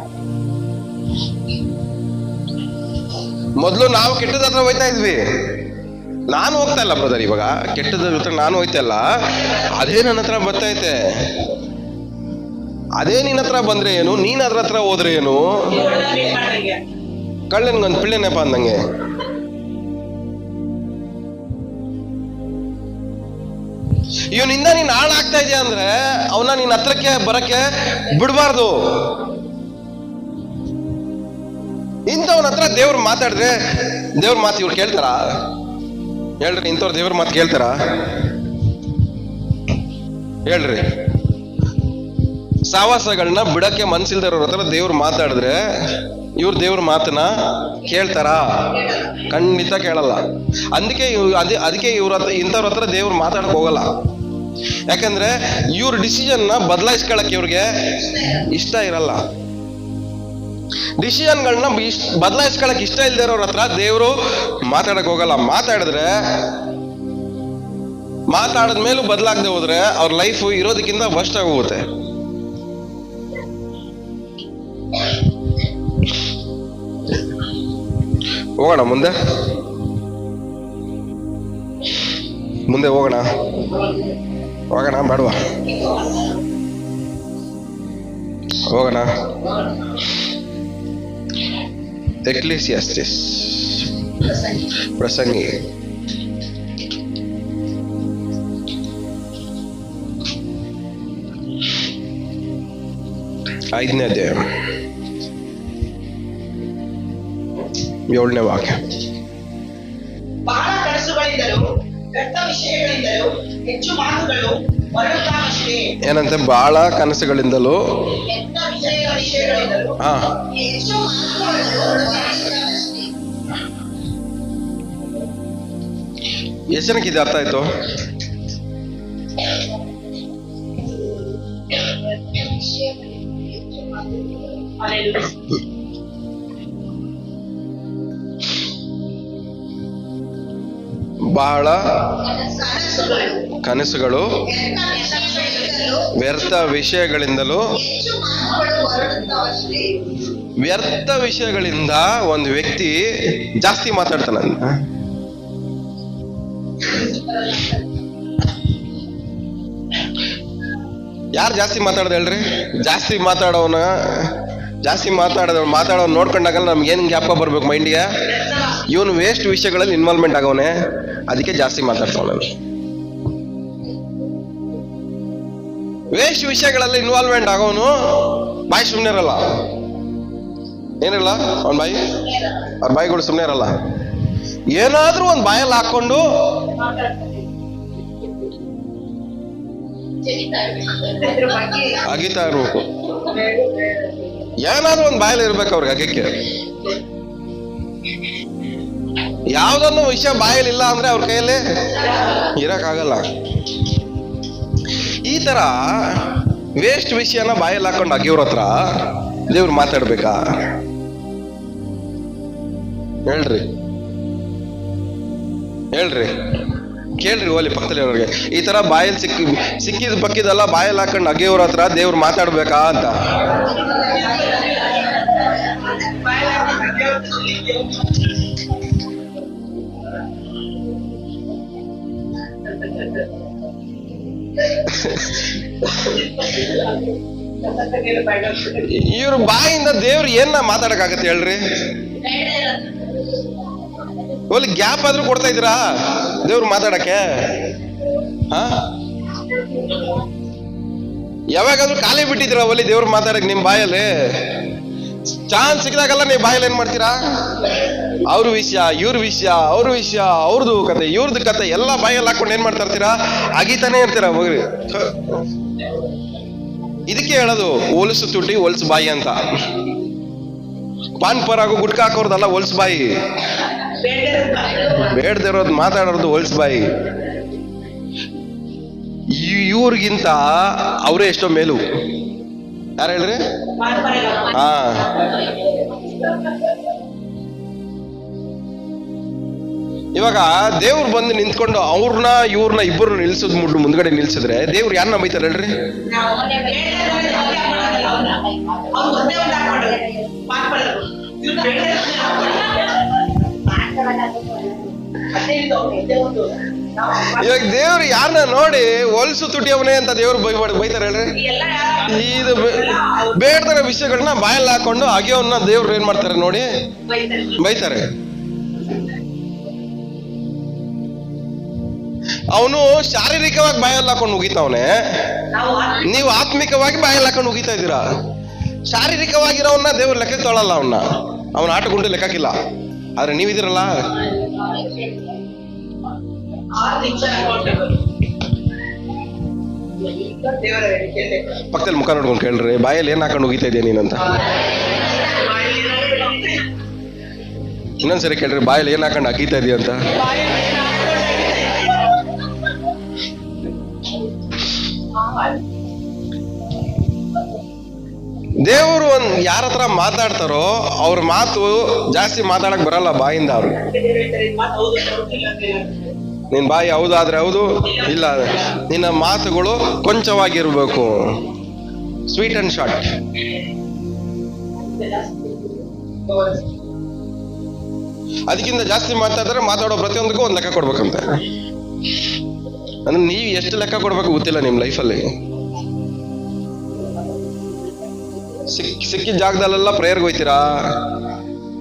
ಮೊದ್ಲು ನಾವು ಕೆಟ್ಟದ ಹತ್ರ ಹೋಯ್ತಾ ಇದ್ವಿ. ನಾನು ಹೋಗ್ತಾ ಇಲ್ಲ ಬ್ರದರ್, ಇವಾಗ ಕೆಟ್ಟದ ಹತ್ರ ನಾನು ಹೋಯ್ತಾ ಇಲ್ಲ. ಅದೇ ನನ್ನ ಹತ್ರ ಬರ್ತೈತೆ. ಅದೇ ನಿನ್ನ ಹತ್ರ ಬಂದ್ರೆ ಏನು, ನೀನ್ ಅದ್ರ ಹತ್ರ ಹೋದ್ರೆ ಏನು? ಕಳ್ಳನ್ಗೊಂದು ಪಿಳ್ಳೆನೆಪ ಅಂದಂಗೆ. ಇವನಿಂದ ನೀನ್ ಹಾಳಾಗ್ತಾ ಇದೆಯಾ ಅಂದ್ರೆ ಅವನ ನಿನ್ನ ಹತ್ರಕ್ಕೆ ಬರಕ್ಕೆ ಬಿಡಬಾರ್ದು. ಇಂಥವನ ಹತ್ರ ದೇವ್ರ ಮಾತಾಡಿದ್ರೆ ದೇವ್ರ ಮಾತು ಇವ್ರು ಕೇಳ್ತಾರ? ಹೇಳ್ರಿ, ಇಂಥವ್ರು ದೇವ್ರ ಮಾತು ಕೇಳ್ತಾರ? ಹೇಳ್ರಿ. ಸಹವಾಸಗಳನ್ನ ಬಿಡಕ್ಕೆ ಮನ್ಸಿಲ್ದಿರೋರ ಹತ್ರ ದೇವ್ರು ಮಾತಾಡಿದ್ರೆ ಇವ್ರು ದೇವ್ರ ಮಾತನ್ನ ಕೇಳ್ತಾರ? ಖಂಡಿತ ಕೇಳಲ್ಲ. ಅದಕ್ಕೆ ಇವ್ರ ಹತ್ರ, ಇಂಥವ್ರ ಹತ್ರ ದೇವ್ರು ಮಾತಾಡಕ್ ಹೋಗಲ್ಲ. ಯಾಕಂದ್ರೆ ಇವ್ರ ಡಿಸಿಷನ್ನ ಬದಲಾಯಿಸ್ಕೊಳಕ್ಕೆ ಇವ್ರಿಗೆ ಇಷ್ಟ ಇರಲ್ಲ. ಡಿಸಿಷನ್ಗಳನ್ನ ಬದಲಾಯಿಸ್ಕೊಳಕ್ ಇಷ್ಟ ಇಲ್ದೇ ಇರೋರ ಹತ್ರ ದೇವ್ರು ಮಾತಾಡಕ್ ಹೋಗಲ್ಲ. ಮಾತಾಡಿದ್ಮೇಲೂ ಬದಲಾಗದೆ ಹೋದ್ರೆ ಅವ್ರ ಲೈಫ್ ಇರೋದಕ್ಕಿಂತ ವರ್ಸ್ಟ್ ಆಗಿ ಹೋಗುತ್ತೆ. ಹೋಗೋಣ ಮುಂದೆ ಹೋಗೋಣ ಬೇಡವಾ? ಹೋಗೋಣ. ಎಕ್ಲೇಸಿಯಾಸ್ಟಿಸ್ ಪ್ರಸಂಗಿ 5ನೇ ಅಧ್ಯಾಯ 7ನೇ ವಾಕ್ಯ. ಬಹಳ ಕನಸುಗಳಿಂದಲೂ ಕೆಟ್ಟ ವಿಷಯಗಳಿಂದಲೂ ಹೆಚ್ಚು ಮಾತುಗಳು ಹೊರಡುತ್ತಾವಷ್ಟೇ. ಏನಂತೆ? ಬಹಳ ಕನಸುಗಳಿಂದಲೂ ಕೆಟ್ಟ ವಿಷಯಗಳಿಂದಲೂ ಹೆಚ್ಚು ಮಾತುಗಳು ಹೊರಡುತ್ತಾವಷ್ಟೇ. ಎಷ್ಟು ಜನಕ್ಕೆ ಇದು ಅರ್ಥ ಆಯ್ತು? ಬಹಳ ಕನಸುಗಳು ವ್ಯರ್ಥ ವಿಷಯಗಳಿಂದಲೂ. ವ್ಯರ್ಥ ವಿಷಯಗಳಿಂದ ಒಂದು ವ್ಯಕ್ತಿ ಜಾಸ್ತಿ ಮಾತಾಡ್ತಾನ. ಯಾರು ಜಾಸ್ತಿ ಮಾತಾಡ್ದ ಹೇಳ್ರಿ? ಜಾಸ್ತಿ ಮಾತಾಡೋನ್ ನೋಡ್ಕೊಂಡಾಗಲ್ಲ ನಮ್ಗೆ ಏನ್ ಜ್ಞಾಪಕ ಬರ್ಬೇಕು ಮೈಂಡಿಗೆ? ಇವನು ವೇಸ್ಟ್ ವಿಷಯಗಳಲ್ಲಿ ಇನ್ವಾಲ್ವ್ಮೆಂಟ್ ಆಗವನೆ, ಅದಕ್ಕೆ ಜಾಸ್ತಿ ಮಾತಾಡ್ತಾವ. ವೇಸ್ಟ್ ವಿಷಯಗಳಲ್ಲಿ ಇನ್ವಾಲ್ವ್ಮೆಂಟ್ ಆಗೋನು ಬಾಯಿ ಸುಮ್ಮನೆ ಇರಲ್ಲ. ಏನಿರಲ್ಲ ಅವ್ರ ಬಾಯಿಗಳು ಸುಮ್ಮನೆ ಇರಲ್ಲ. ಏನಾದ್ರೂ ಒಂದು ಬಾಯಲ್ಲಿ ಹಾಕೊಂಡು ಅಗಿತಾ ಇರ್ಬೇಕು. ಏನಾದ್ರೂ ಒಂದು ಬಾಯಲ್ಲಿ ಇರ್ಬೇಕು ಅವ್ರಿಗೆ ಅಗಕ್ಕೆ. ಯಾವ್ದೊಂದು ವಿಷಯ ಬಾಯಲ್ಲಿ ಇಲ್ಲ ಅಂದ್ರೆ ಅವ್ರ ಕೈಯಲ್ಲಿ ಇರಕ್ಕಾಗಲ್ಲ. ಈ ತರ ವೇಸ್ಟ್ ವಿಷಯನ ಬಾಯಲ್ಲಿ ಹಾಕೊಂಡು ಅಗಿಯವ್ರ ಹತ್ರ ದೇವ್ರು ಮಾತಾಡ್ಬೇಕಾ? ಹೇಳ್ರಿ ಕೇಳ್ರಿ ಓಲಿ ಪಕ್ಕದಲ್ಲಿ ಅವ್ರಿಗೆ. ಈ ತರ ಬಾಯಲ್ಲಿ ಸಿಕ್ಕಿದ ಪಕ್ಕಿದೆಲ್ಲ ಬಾಯಲ್ಲಿ ಹಾಕೊಂಡು ಅಗಿಯವ್ರ ಹತ್ರ ದೇವ್ರು ಮಾತಾಡ್ಬೇಕಾ ಅಂತ. ಇವ್ರ ಬಾಯಿಂದ ದೇವ್ರು ಏನ ಮಾತಾಡಕ್ಕಾಗತ್ತೆ ಹೇಳ್ರಿ? ಓಲಿ ಗ್ಯಾಪ್ ಆದ್ರೂ ಕೊಡ್ತಾ ಇದ್ದೀರಾ ದೇವ್ರು ಮಾತಾಡಕ್ಕೆ? ಯಾವಾಗಾದ್ರೂ ಖಾಲಿ ಬಿಟ್ಟಿದ್ದೀರಾ ಓಲಿ ದೇವ್ರು ಮಾತಾಡಕ್ ನಿಮ್ ಬಾಯಲ್ಲಿ? ಚಾನ್ಸ್ ಸಿಕ್ಕಿದಾಗಲ್ಲ ನೀವು ಬಾಯಲ್ಲಿ ಏನ್ ಮಾಡ್ತೀರಾ? ಅವ್ರ ವಿಷಯ, ಇವ್ರ ವಿಷಯ, ಅವ್ರ ವಿಷಯ, ಅವ್ರದ್ದು ಕತೆ, ಇವ್ರದ್ದು ಕತೆ ಎಲ್ಲ ಬಾಯಲ್ಲಿ ಹಾಕೊಂಡು ಏನ್ ಮಾಡ್ತಾ ಇರ್ತೀರಾ? ಅಗಿತಾನೆ ಇರ್ತೀರಾ ಹೋಗ್ರಿ. ಇದಕ್ಕೆ ಹೇಳೋದು ಹೊಲಸು ತುಟಿ ಹೊಲ್ಸು ಬಾಯಿ ಅಂತ. ಪಾನ್ ಪರಾಗು ಗುಟ್ಕ ಹಾಕೋರ್ದಲ್ಲ ಹೊಲ್ಸು ಬಾಯಿ, ಬೇಡದಿರೋದು ಮಾತಾಡೋದು ಹೊಲ್ಸು ಬಾಯಿ. ಇವ್ರಿಗಿಂತ ಅವರೇ ಎಷ್ಟೋ ಮೇಲು. ಯಾರು ಹೇಳ್ರಿ? ಹಾ, ಇವಾಗ ದೇವ್ರು ಬಂದು ನಿಂತ್ಕೊಂಡು ಅವ್ರನ್ನ ಇವ್ರನ್ನ ಇಬ್ಬರು ನಿಲ್ಸೋದ್ ಮುಂದ್ಗಡೆ ನಿಲ್ಸಿದ್ರೆ ದೇವ್ರು ಯಾರನ್ನ ಬೈತಾರೆ ಹೇಳ್ರಿ? ಇವಾಗ ದೇವ್ರು ಯಾರನ್ನ ನೋಡಿ ಹೊಲ್ಸು ತುಟಿಯವನೇ ಅಂತ ದೇವ್ರು ಬೈತಾರೆ ಹೇಳ್ರಿ? ಇದು ಬೇಡದ ವಿಷಯಗಳನ್ನ ಬಾಯಲ್ಲಿ ಹಾಕೊಂಡು ಅಗಿಯವನ್ನ ದೇವ್ರು ಏನ್ ಮಾಡ್ತಾರೆ ನೋಡಿ? ಬೈತಾರೆ. ಅವನು ಶಾರೀರಿಕವಾಗಿ ಬಾಯಲ್ಲಿ ಹಾಕೊಂಡು ಉಗಿತಾವನೆ, ನೀವು ಆತ್ಮಿಕವಾಗಿ ಬಾಯಲ್ಲಿ ಹಾಕೊಂಡು ಉಗಿತಾ ಇದ್ದೀರಾ. ಶಾರೀರಿಕವಾಗಿರೋವನ್ನ ದೇವ್ರು ಲೆಕ್ಕಕ್ಕೆ ತೊಗೊಳಲ್ಲ, ಅವನ ಆಟ ಗುಂಡು ಲೆಕ್ಕಕ್ಕಿಲ್ಲ. ಆದ್ರೆ ನೀವಿದಿರಲ್ಲ, ಪಕ್ಕದಲ್ಲಿ ಮುಖ ನೋಡ್ಕೊಂಡು ಕೇಳ್ರಿ, ಬಾಯಲ್ಲಿ ಏನ್ ಹಾಕೊಂಡು ಉಗಿತಾ ಇದೆಯಾ ನೀನಂತ. ಇನ್ನೊಂದ್ಸರಿ ಕೇಳ್ರಿ, ಬಾಯಲ್ಲಿ ಏನ್ ಹಾಕೊಂಡು ಅಗೀತಾ ಇದೆಯಾ ಅಂತ. ದೇವರು ಯಾರ ಹತ್ರ ಮಾತಾಡ್ತಾರೋ ಅವ್ರ ಮಾತು ಜಾಸ್ತಿ ಮಾತಾಡಕ್ ಬರಲ್ಲ ಬಾಯಿಂದ. ಅವ್ರು ನಿನ್ ಬಾಯಿ ಹೌದಾದ್ರೆ ಹೌದು, ಇಲ್ಲ ನಿನ್ನ ಮಾತುಗಳು ಕೊಂಚವಾಗಿರ್ಬೇಕು, ಸ್ವೀಟ್ ಅಂಡ್ ಶಾರ್ಟ್. ಅದಕ್ಕಿಂತ ಜಾಸ್ತಿ ಮಾತಾಡಿದ್ರೆ ಮಾತಾಡೋ ಪ್ರತಿಯೊಂದಕ್ಕೂ ಒಂದು ಲೆಕ್ಕ ಕೊಡ್ಬೇಕಂತೆ. ಅಂದ್ರೆ ನೀವು ಎಷ್ಟು ಲೆಕ್ಕ ಕೊಡ್ಬೇಕು ಗೊತ್ತಿಲ್ಲ ನಿಮ್ ಲೈಫಲ್ಲಿ. ಸಿಕ್ಕಿದ ಜಾಗದಲ್ಲೆಲ್ಲ ಪ್ರೇಯರ್ಗೆ ಹೋಯ್ತೀರಾ,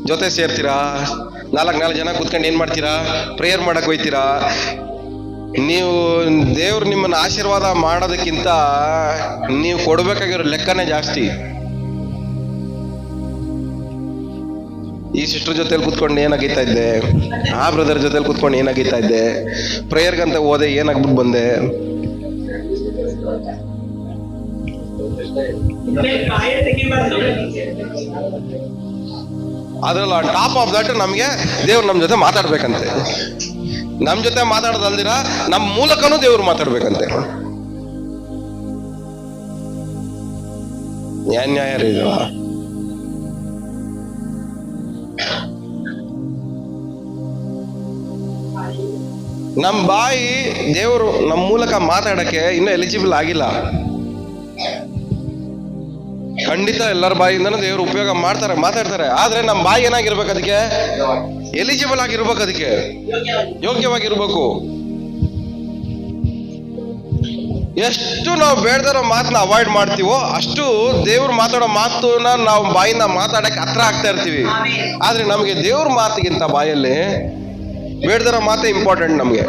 ಜೊತೆ ಸೇರ್ತೀರಾ, ನಾಲ್ಕು ಜನ ಕೂತ್ಕೊಂಡು ಏನ್ ಮಾಡ್ತೀರಾ? ಪ್ರೇಯರ್ ಮಾಡಕ್ ಹೋಯ್ತೀರಾ. ನೀವು ದೇವ್ರು ನಿಮ್ಮನ್ನ ಆಶೀರ್ವಾದ ಮಾಡೋದಕ್ಕಿಂತ ನೀವು ಕೊಡ್ಬೇಕಾಗಿರೋ ಲೆಕ್ಕನೇ ಜಾಸ್ತಿ. ಈ ಸಿಸ್ಟರ್ ಜೊತೆಲಿ ಕೂತ್ಕೊಂಡು ಏನಾಗೀತಾ ಇದ್ದೆ, ಆ ಬ್ರದರ್ ಜೊತೆಲಿ ಕೂತ್ಕೊಂಡು ಏನಾಗೀತಾ ಇದ್ದೆ, ಪ್ರೇಯರ್ಗಂತ ಹೋದೆ ಏನಾಗ್ಬಿಟ್ಟು ಬಂದೆ. ಅದ್ರಲ್ಲ ಟಾಪ್ ಆಫ್ ದಟ್ ನಮ್ಗೆ ದೇವ್ರು ನಮ್ ಜೊತೆ ಮಾತಾಡ್ಬೇಕಂತೆ. ನಮ್ ಜೊತೆ ಮಾತಾಡೋದಲ್ದಿರ ನಮ್ ಮೂಲಕನೂ ದೇವ್ರು ಮಾತಾಡ್ಬೇಕಂತೆ. ಏನ್ ನ್ಯಾಯ ರೀ ಇದು? ನಮ್ ಬಾಯಿ ದೇವರು ನಮ್ ಮೂಲಕ ಮಾತಾಡಕ್ಕೆ ಇನ್ನೂ ಎಲಿಜಿಬಲ್ ಆಗಿಲ್ಲ. ಖಂಡಿತ ಎಲ್ಲರ ಬಾಯಿಂದನೂ ದೇವರು ಉಪಯೋಗ ಮಾತಾಡ್ತಾರೆ. ಆದ್ರೆ ನಮ್ ಬಾಯಿ ಏನಾಗಿರ್ಬೇಕು? ಅದಕ್ಕೆ ಎಲಿಜಿಬಲ್ ಆಗಿರ್ಬೇಕು, ಅದಕ್ಕೆ ಯೋಗ್ಯವಾಗಿರ್ಬೇಕು. ಎಷ್ಟು ನಾವು ಬೇಡದಿರೋ ಮಾತನ್ನ ಅವಾಯ್ಡ್ ಮಾಡ್ತೀವೋ ಅಷ್ಟು ದೇವ್ರು ಮಾತಾಡೋ ಮಾತನ್ನ ನಾವು ಬಾಯಿಂದ ಮಾತಾಡಕ್ಕೆ ಹತ್ರ ಆಗ್ತಾ ಇರ್ತೀವಿ. ಆದ್ರೆ ನಮಗೆ ದೇವ್ರ ಮಾತಿಗಿಂತ ಬಾಯಲ್ಲಿ ಬೇಡದಿರೋ ಮಾತೇ ಇಂಪಾರ್ಟೆಂಟ್ ನಮ್ಗೆ.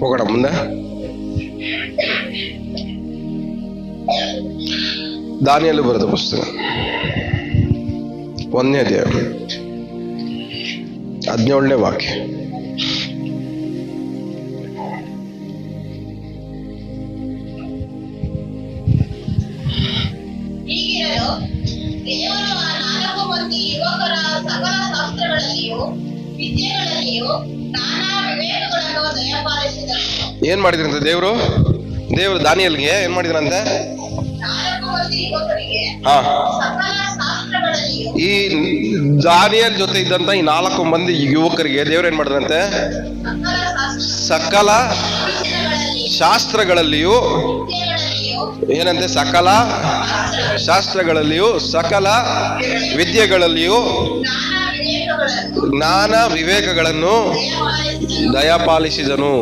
ಹೋಗೋಣ ಮುಂದೆ. ದಾನಿಯೇಲ ಬರೆದ ಪುಸ್ತಕ 1ನೇ ಅಧ್ಯಾಯ 17ನೇ ವಾಕ್ಯ. ಹೀಗಿರಲು ದೇವರು ಆ 4 ಮಂದಿ ಯುವಕರ ಸಕಲ ಶಾಸ್ತ್ರಗಳಲ್ಲಿಯೂ ವಿದ್ಯೆಗಳಲ್ಲಿಯೂ ನಾನಾ ವಿವೇಕಗಳನ್ನು ದಯಪಾಲಿಸಿದನು. ಏನ್ ಮಾಡಿದ್ರಂತೆ ದೇವರು ದಾನಿಯೇಲನಿಗೆ ಏನ್ ಮಾಡಿದ್ರಂತೆ? 4 ಮಂದಿ ಯುವಕರಿಗೆ ಹಾ, ಸಕಲ ಶಾಸ್ತ್ರಗಳಲ್ಲಿಯೂ ಈ ದಾನಿಯೇಲ್ ಜೊತೆ ಇದ್ದಂತ ಈ 4 ಮಂದಿ ಯುವಕರಿಗೆ ದೇವ್ರು ಏನ್ ಮಾಡಿದ್ರಂತೆ? ಸಕಲ ಶಾಸ್ತ್ರಗಳಲ್ಲಿಯೂ ಏನಂತೆ? ಸಕಲ ಶಾಸ್ತ್ರಗಳಲ್ಲಿಯೂ ಸಕಲ ವಿದ್ಯೆಗಳಲ್ಲಿಯೂ ಜ್ಞಾನ ವಿವೇಕಗಳನ್ನು ದಯಪಾಲಿಸಿದನು.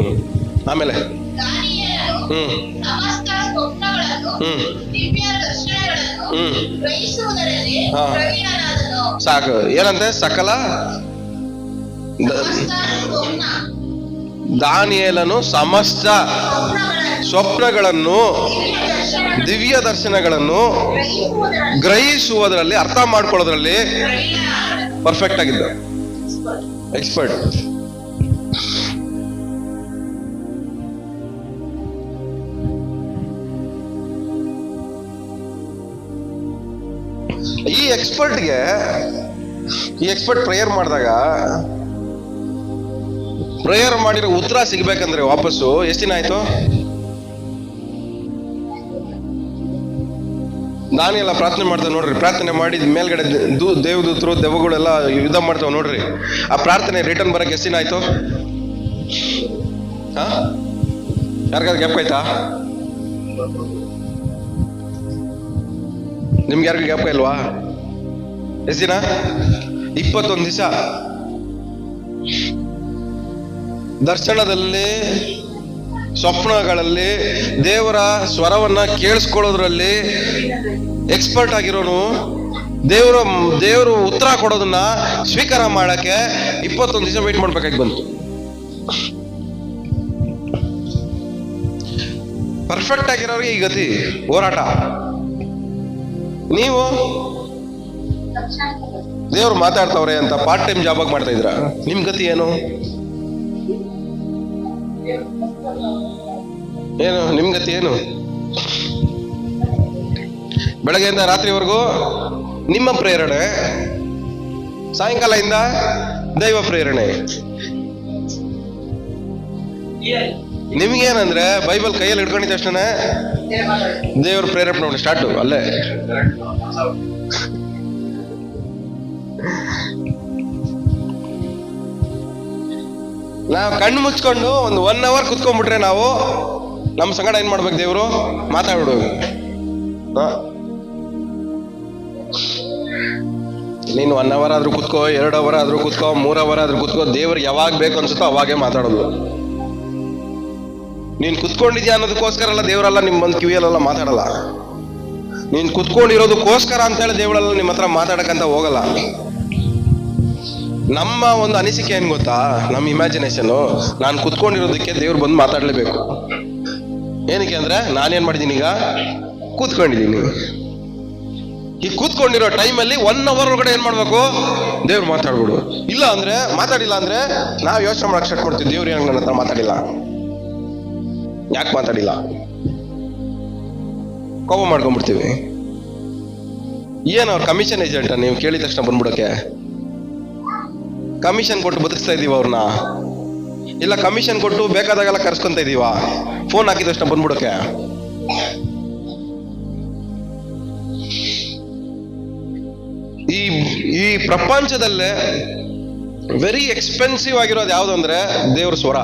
ಆಮೇಲೆ ಹ್ಮ್ ಹಾ, ಸಾಕು. ಏನಂತೆ? ಸಕಲ ದಾನಿಯೇಲನು ಸಮಸ್ತ ಸ್ವಪ್ನಗಳನ್ನು ದಿವ್ಯ ದರ್ಶನಗಳನ್ನು ಗ್ರಹಿಸುವುದರಲ್ಲಿ, ಅರ್ಥ ಮಾಡ್ಕೊಳ್ಳೋದ್ರಲ್ಲಿ ಪರ್ಫೆಕ್ಟ್ ಆಗಿದ್ದ, ಎಕ್ಸ್ಪರ್ಟ್. ಈ ಎಕ್ಸ್ಪರ್ಟ್ ಪ್ರೇಯರ್ ಮಾಡಿದಾಗ ಪ್ರೇಯರ್ ಮಾಡಿರೋ ಉತ್ತರ ಸಿಗ್ಬೇಕಂದ್ರೆ ವಾಪಸ್ಸು ಎಷ್ಟು ದಿನ ಆಯ್ತು? ದಾನಿಯೇಲ ಪ್ರಾರ್ಥನೆ ಮಾಡ್ತಾವೆ ನೋಡ್ರಿ. ಪ್ರಾರ್ಥನೆ ಮಾಡಿ ಮೇಲ್ಗಡೆ ದೇವದೂತರು ದೆವ್ವಗಳೆಲ್ಲ ಯುದ್ಧ ಮಾಡ್ತಾವೆ ನೋಡ್ರಿ. ಆ ಪ್ರಾರ್ಥನೆ ರಿಟರ್ನ್ ಬರಕ್ಕೆ ಎಷ್ಟು ದಿನ ಆಯ್ತು? ಹಾ, ಯಾರಿಗಾದ್ರು ಗ್ಯಾಪ್ ಆಯ್ತಾ? ನಿಮ್ಗೆ ಯಾರಿಗೂ ಗ್ಯಾಪ್ ಇಲ್ವಾ? ಎಷ್ಟು ದಿನ? 21 ದಿವಸ. ದರ್ಶನದಲ್ಲಿ, ಸ್ವಪ್ನಗಳಲ್ಲಿ, ದೇವರ ಸ್ವರವನ್ನ ಕೇಳಿಸ್ಕೊಳ್ಳೋದ್ರಲ್ಲಿ ಎಕ್ಸ್ಪರ್ಟ್ ಆಗಿರೋನು ದೇವರು ಉತ್ತರ ಕೊಡೋದನ್ನ ಸ್ವೀಕಾರ ಮಾಡಕ್ಕೆ 21 ದಿವಸ ವೇಟ್ ಮಾಡ್ಬೇಕಾಗಿ ಬಂತು. ಪರ್ಫೆಕ್ಟ್ ಆಗಿರೋರಿಗೆ ಈ ಗತಿ, ಹೋರಾಟ. ನೀವು ದೇವ್ರು ಮಾತಾಡ್ತಾವ್ರೆ ಅಂತ ಪಾರ್ಟ್ ಟೈಮ್ ಜಾಬ್ ಆಗಿ ಮಾಡ್ತಾ ಇದ್ರ, ನಿಮ್ ಗತಿ ಏನು? ನಿಮ್ ಗತಿ ಏನು? ಬೆಳಗ್ಗೆಯಿಂದ ರಾತ್ರಿವರೆಗೂ ನಿಮ್ಮ ಪ್ರೇರಣೆ, ಸಾಯಂಕಾಲದಿಂದ ದೈವ ಪ್ರೇರಣೆ. ನಿಮ್ಗೇನಂದ್ರೆ ಬೈಬಲ್ ಕೈಯಲ್ಲಿ ಹಿಡ್ಕೊಂಡಿದ್ದ ತಕ್ಷಣ ದೇವ್ರ ಪ್ರೇರೇಪಣೆ ನೋಡಿ ಸ್ಟಾರ್ಟ್ ಅಲ್ಲೇ. ನಾವು ಕಣ್ಣು ಮುಚ್ಕೊಂಡು ಒಂದು 1 hour ಕುತ್ಕೊಂಡ್ಬಿಟ್ರೆ ನಾವು ನಮ್ಮ ಸಂಗಡ ಏನ್ ಮಾಡ್ಬೇಕು? ದೇವ್ರು ಮಾತಾಡ್ಬಿಡು. ನೀನು 1 hour ಆದ್ರೂ ಕುತ್ಕೋ, 2 hour ಆದ್ರೂ ಕುತ್ಕೋ, 3 hour ಆದ್ರೂ ಕುತ್ಕೋ, ದೇವ್ರಿಗೆ ಯಾವಾಗ ಬೇಕು ಅನ್ಸುತ್ತೋ ಅವಾಗೇ ಮಾತಾಡೋದು. ನೀನ್ ಕುತ್ಕೊಂಡಿದ್ಯಾ ಅನ್ನೋದಕ್ಕೋಸ್ಕರ ಅಲ್ಲ ದೇವರೆಲ್ಲ ನಿಮ್ಮ ಬಂದು ಕಿವಿಯಲ್ಲೆಲ್ಲ ಮಾತಾಡಲ್ಲ. ನೀನ್ ಕುತ್ಕೊಂಡಿರೋದಕ್ಕೋಸ್ಕರ ಅಂತ ಹೇಳಿ ದೇವರೆಲ್ಲ ನಿಮ್ಮ ಹತ್ರ ಮಾತಾಡಕ್ಕಂತ ಹೋಗಲ್ಲ. ನಮ್ಮ ಒಂದು ಅನಿಸಿಕೆ ಏನ್ ಗೊತ್ತಾ? ನಮ್ಮ ಇಮ್ಯಾಜಿನೇಷನ್, ನಾನು ಕುತ್ಕೊಂಡಿರೋದಕ್ಕೆ ದೇವ್ರು ಬಂದು ಮಾತಾಡ್ಲೇಬೇಕು. ಏನಕ್ಕೆ ಅಂದ್ರೆ ನಾನೇನ್ ಮಾಡಿದೀನಿ? ಈಗ ಕೂತ್ಕೊಂಡಿದ್ದೀನಿ. ಈ ಕೂತ್ಕೊಂಡಿರೋ ಟೈಮಲ್ಲಿ 1 hour ಒಳಗಡೆ ಏನ್ ಮಾಡ್ಬೇಕು? ದೇವ್ರು ಮಾತಾಡ್ಬಿಡು. ಇಲ್ಲ ಅಂದ್ರೆ ಮಾತಾಡಿಲ್ಲ ಅಂದ್ರೆ ನಾವು ಯೋಚನೆ ಮಾಡಕ್ ಸ್ಟಾರ್ಟ್ ಮಾಡ್ತೀವಿ, ದೇವ್ರು ಏನ್ ನನ್ನ ಹತ್ರ ಮಾತಾಡಿಲ್ಲ, ಯಾಕೆ ಮಾತಾಡಿಲ್ಲ, ಕೋಪ ಮಾಡ್ಕೊಂಡ್ಬಿಡ್ತೀವಿ. ಏನ್ ಅವ್ರ ಕಮಿಷನ್ ಏಜೆಂಟ? ನೀವು ಕೇಳಿದ ತಕ್ಷಣ ಬಂದ್ಬಿಡಕ್ಕೆ ಕಮಿಷನ್ ಕೊಟ್ಟು ಬದುಕಿಸ್ತಾ ಇದೀವ ಅವ್ರನ್ನ? ಇಲ್ಲ ಕಮಿಷನ್ ಕೊಟ್ಟು ಬೇಕಾದಾಗೆಲ್ಲ ಕರ್ಸ್ಕೊಂತ ಇದೀವ? ಫೋನ್ ಹಾಕಿದ ತಕ್ಷಣ ಬಂದ್ಬಿಡಕ್ಕೆ? ಈ ಪ್ರಪಂಚದಲ್ಲೇ ವೆರಿ ಎಕ್ಸ್ಪೆನ್ಸಿವ್ ಆಗಿರೋದು ಯಾವುದು ಅಂದ್ರೆ ದೇವ್ರ ಸ್ವರ.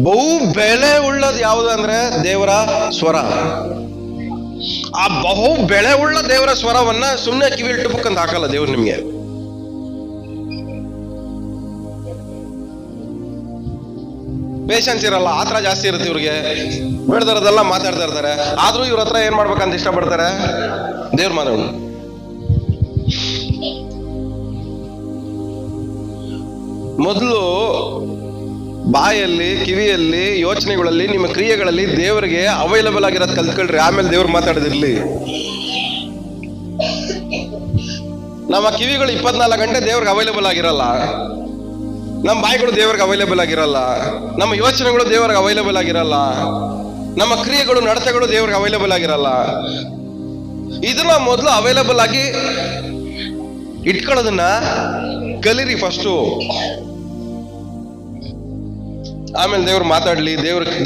ಬಹು ಬೆಲೆ ಉಳ್ಳದು ಯಾವುದು ಅಂದ್ರೆ ದೇವರ ಸ್ವರ. ಆ ಬಹು ಬೆಳೆ ಉಳ್ಳ ದೇವರ ಸ್ವರವನ್ನ ಸುಮ್ಮನೆ ಕಿವಿಲ್ ಟುಪಕ್ಕಂತ ಹಾಕಲ್ಲ ದೇವ್ರು ನಿಮ್ಗೆ. ಪೇಷನ್ಸ್ ಇರಲ್ಲ, ಆತರ ಜಾಸ್ತಿ ಇರುತ್ತೆ ಇವ್ರಿಗೆ. ಬೇಡದರದೆಲ್ಲ ಮಾತಾಡ್ತಾ ಇರ್ತಾರೆ. ಆದ್ರೂ ಇವ್ರ ಹತ್ರ ಏನ್ ಮಾಡ್ಬೇಕಂತ ಇಷ್ಟಪಡ್ತಾರೆ? ದೇವ್ರ ಮಾತಾಡೋದು. ಮೊದಲು ಬಾಯಲ್ಲಿ, ಕಿವಿಯಲ್ಲಿ, ಯೋಚನೆಗಳಲ್ಲಿ, ನಿಮ್ಮ ಕ್ರಿಯೆಗಳಲ್ಲಿ ದೇವರಿಗೆ ಅವೈಲಬಲ್ ಆಗಿರೋದು ಕಲ್ತ್ಕೊಳ್ರಿ. ಆಮೇಲೆ ದೇವ್ರು ಮಾತಾಡೋದಿರ್ಲಿ. ನಮ್ಮ ಕಿವಿಗಳು 24 ಗಂಟೆ ದೇವ್ರಿಗೆ ಅವೈಲಬಲ್ ಆಗಿರಲ್ಲ. ನಮ್ಮ ಬಾಯಿಗಳು ದೇವ್ರಿಗೆ ಅವೈಲಬಲ್ ಆಗಿರಲ್ಲ. ನಮ್ಮ ಯೋಚನೆಗಳು ದೇವ್ರಿಗೆ ಅವೈಲಬಲ್ ಆಗಿರಲ್ಲ. ನಮ್ಮ ಕ್ರಿಯೆಗಳು, ನಡತೆಗಳು ದೇವ್ರಿಗೆ ಅವೈಲಬಲ್ ಆಗಿರಲ್ಲ. ಇದನ್ನ ಮೊದಲು ಅವೈಲಬಲ್ ಆಗಿ ಇಟ್ಕೊಳ್ಳೋದನ್ನ ಕಲೀರಿ ಫಸ್ಟು. ಆಮೇಲೆ ದೇವ್ರು ಮಾತಾಡ್ಲಿ.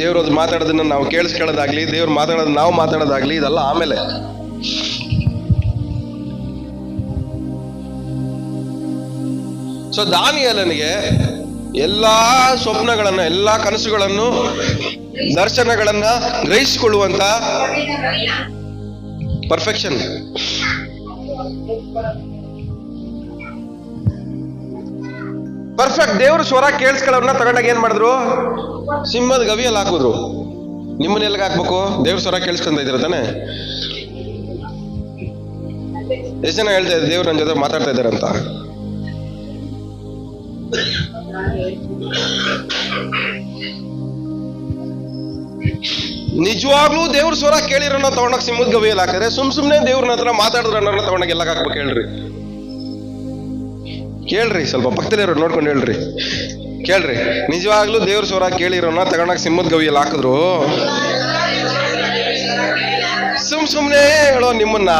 ದೇವ್ರು ಅದು ಮಾತಾಡೋದನ್ನ ನಾವು ಕೇಳಿಸ್ಕೊಳ್ಳೋದಾಗ್ಲಿ, ದೇವ್ರು ಮಾತಾಡೋದು ನಾವು ಮಾತಾಡೋದಾಗ್ಲಿ, ಇದೆಲ್ಲ ಆಮೇಲೆ. ಸೊ ದಾನಿಯೇಲನಿಗೆ ಎಲ್ಲಾ ಸ್ವಪ್ನಗಳನ್ನ, ಎಲ್ಲಾ ಕನಸುಗಳನ್ನು, ದರ್ಶನಗಳನ್ನ ಗ್ರಹಿಸಿಕೊಳ್ಳುವಂತ ಪರ್ಫೆಕ್ಷನ್. ಪರ್ಫೆಕ್ಟ್ ದೇವ್ರ ಸ್ವರ ಕೇಳಿಸ್ಕೊಳ್ಳೋರ್ನ ತಗೊಂಡಾಗ ಏನ್ ಮಾಡಿದ್ರು? ಸಿಂಹದ ಗವಿಯಲ್ಲಿ ಹಾಕಿದ್ರು. ನಿಮ್ಮನ್ನ ಎಲ್ಲಿಗೆ ಹಾಕ್ಬೇಕು? ದೇವ್ರ ಸ್ವರ ಕೇಳಿಸ್ಕೊಂತ ಇದ್ದೀರ ತಾನೆ? ಎಷ್ಟು ಜನ ಹೇಳ್ತಾ ಇದ್ದಾರೆ ದೇವ್ರು ನನ್ನ ಜೊತೆ ಮಾತಾಡ್ತಾ ಇದ್ದಾರಂತ? ನಿಜವಾಗ್ಲೂ ದೇವ್ರ ಸ್ವರ ಕೇಳಿರೋನ ತಗೊಂಡಾಗ ಸಿಂಹದ ಗವಿಯಲ್ಲಿ ಹಾಕಿದ್ರೆ, ಸುಮ್ನೆ ದೇವ್ರನ್ನ ಹತ್ರ ಮಾತಾಡಿದ್ರನ್ನ ತಗೊಂಡಾಗ ಎಲ್ಲ ಹಾಕ್ಬೇಕು? ಕೇಳ್ರಿ, ಸ್ವಲ್ಪ ಪಕ್ಕದಲ್ಲಿ ಇರೋರು ನೋಡ್ಕೊಂಡು ಹೇಳ್ರಿ. ಕೇಳ್ರಿ, ನಿಜವಾಗ್ಲೂ ದೇವ್ರ ಸ್ವರ ಕೇಳಿರೋನ ತಗೊಂಡಾಗ ಸಿಂಹದ ಗವಿಯಲ್ಲಿ ಹಾಕಿದ್ರು. ಸುಮ್ನೆ ಹೇಳೋ ನಿಮ್ಮನ್ನ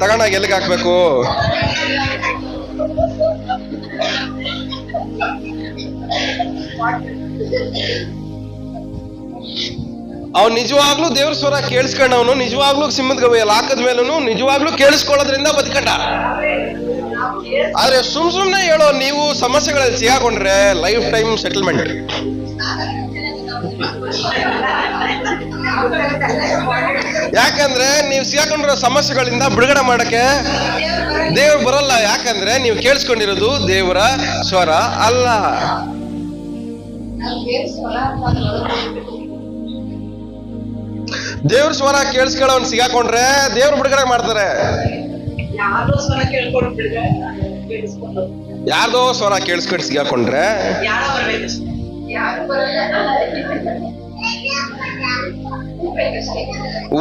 ತಗೊಂಡಾಗ ಎಲ್ಲಿಗೆ ಹಾಕ್ಬೇಕು? ಅವ್ನು ನಿಜವಾಗ್ಲೂ ದೇವ್ರ ಸ್ವರ ಕೇಳಿಸ್ಕೊಂಡವನು, ನಿಜವಾಗ್ಲೂ ಸಿಂಹದ ಗವಿಯಲ್ಲಿ ಹಾಕದ್ಮೇಲೂ ನಿಜವಾಗ್ಲೂ ಕೇಳಿಸ್ಕೊಳ್ಳೋದ್ರಿಂದ ಬದುಕಂಡ. ಆದ್ರೆ ಸುಮ್ನೆ ಹೇಳೋ ನೀವು ಸಮಸ್ಯೆಗಳಲ್ಲಿ ಸಿಗಾಕೊಂಡ್ರೆ ಲೈಫ್ ಟೈಮ್ ಸೆಟಲ್ಮೆಂಟ್. ಯಾಕಂದ್ರೆ ನೀವು ಸಿಗಾಕೊಂಡಿರೋ ಸಮಸ್ಯೆಗಳಿಂದ ಬಿಡುಗಡೆ ಮಾಡಕ್ಕೆ ದೇವ್ರು ಬರಲ್ಲ. ಯಾಕಂದ್ರೆ ನೀವು ಕೇಳಿಸ್ಕೊಂಡಿರೋದು ದೇವರ ಸ್ವರ ಅಲ್ಲ. ದೇವ್ರ ಸ್ವರ ಕೇಳಿಸ್ಕೊಳ್ಳೋನ್ ಸಿಗಾಕೊಂಡ್ರೆ ದೇವ್ರು ಬಿಡುಗಡೆ ಮಾಡ್ತಾರೆ. ಯಾರ್ದೋ ಸ್ವರ ಕೇಳಿಸ್ಕೊಂಡು ಸಿಗಾಕೊಂಡ್ರೆ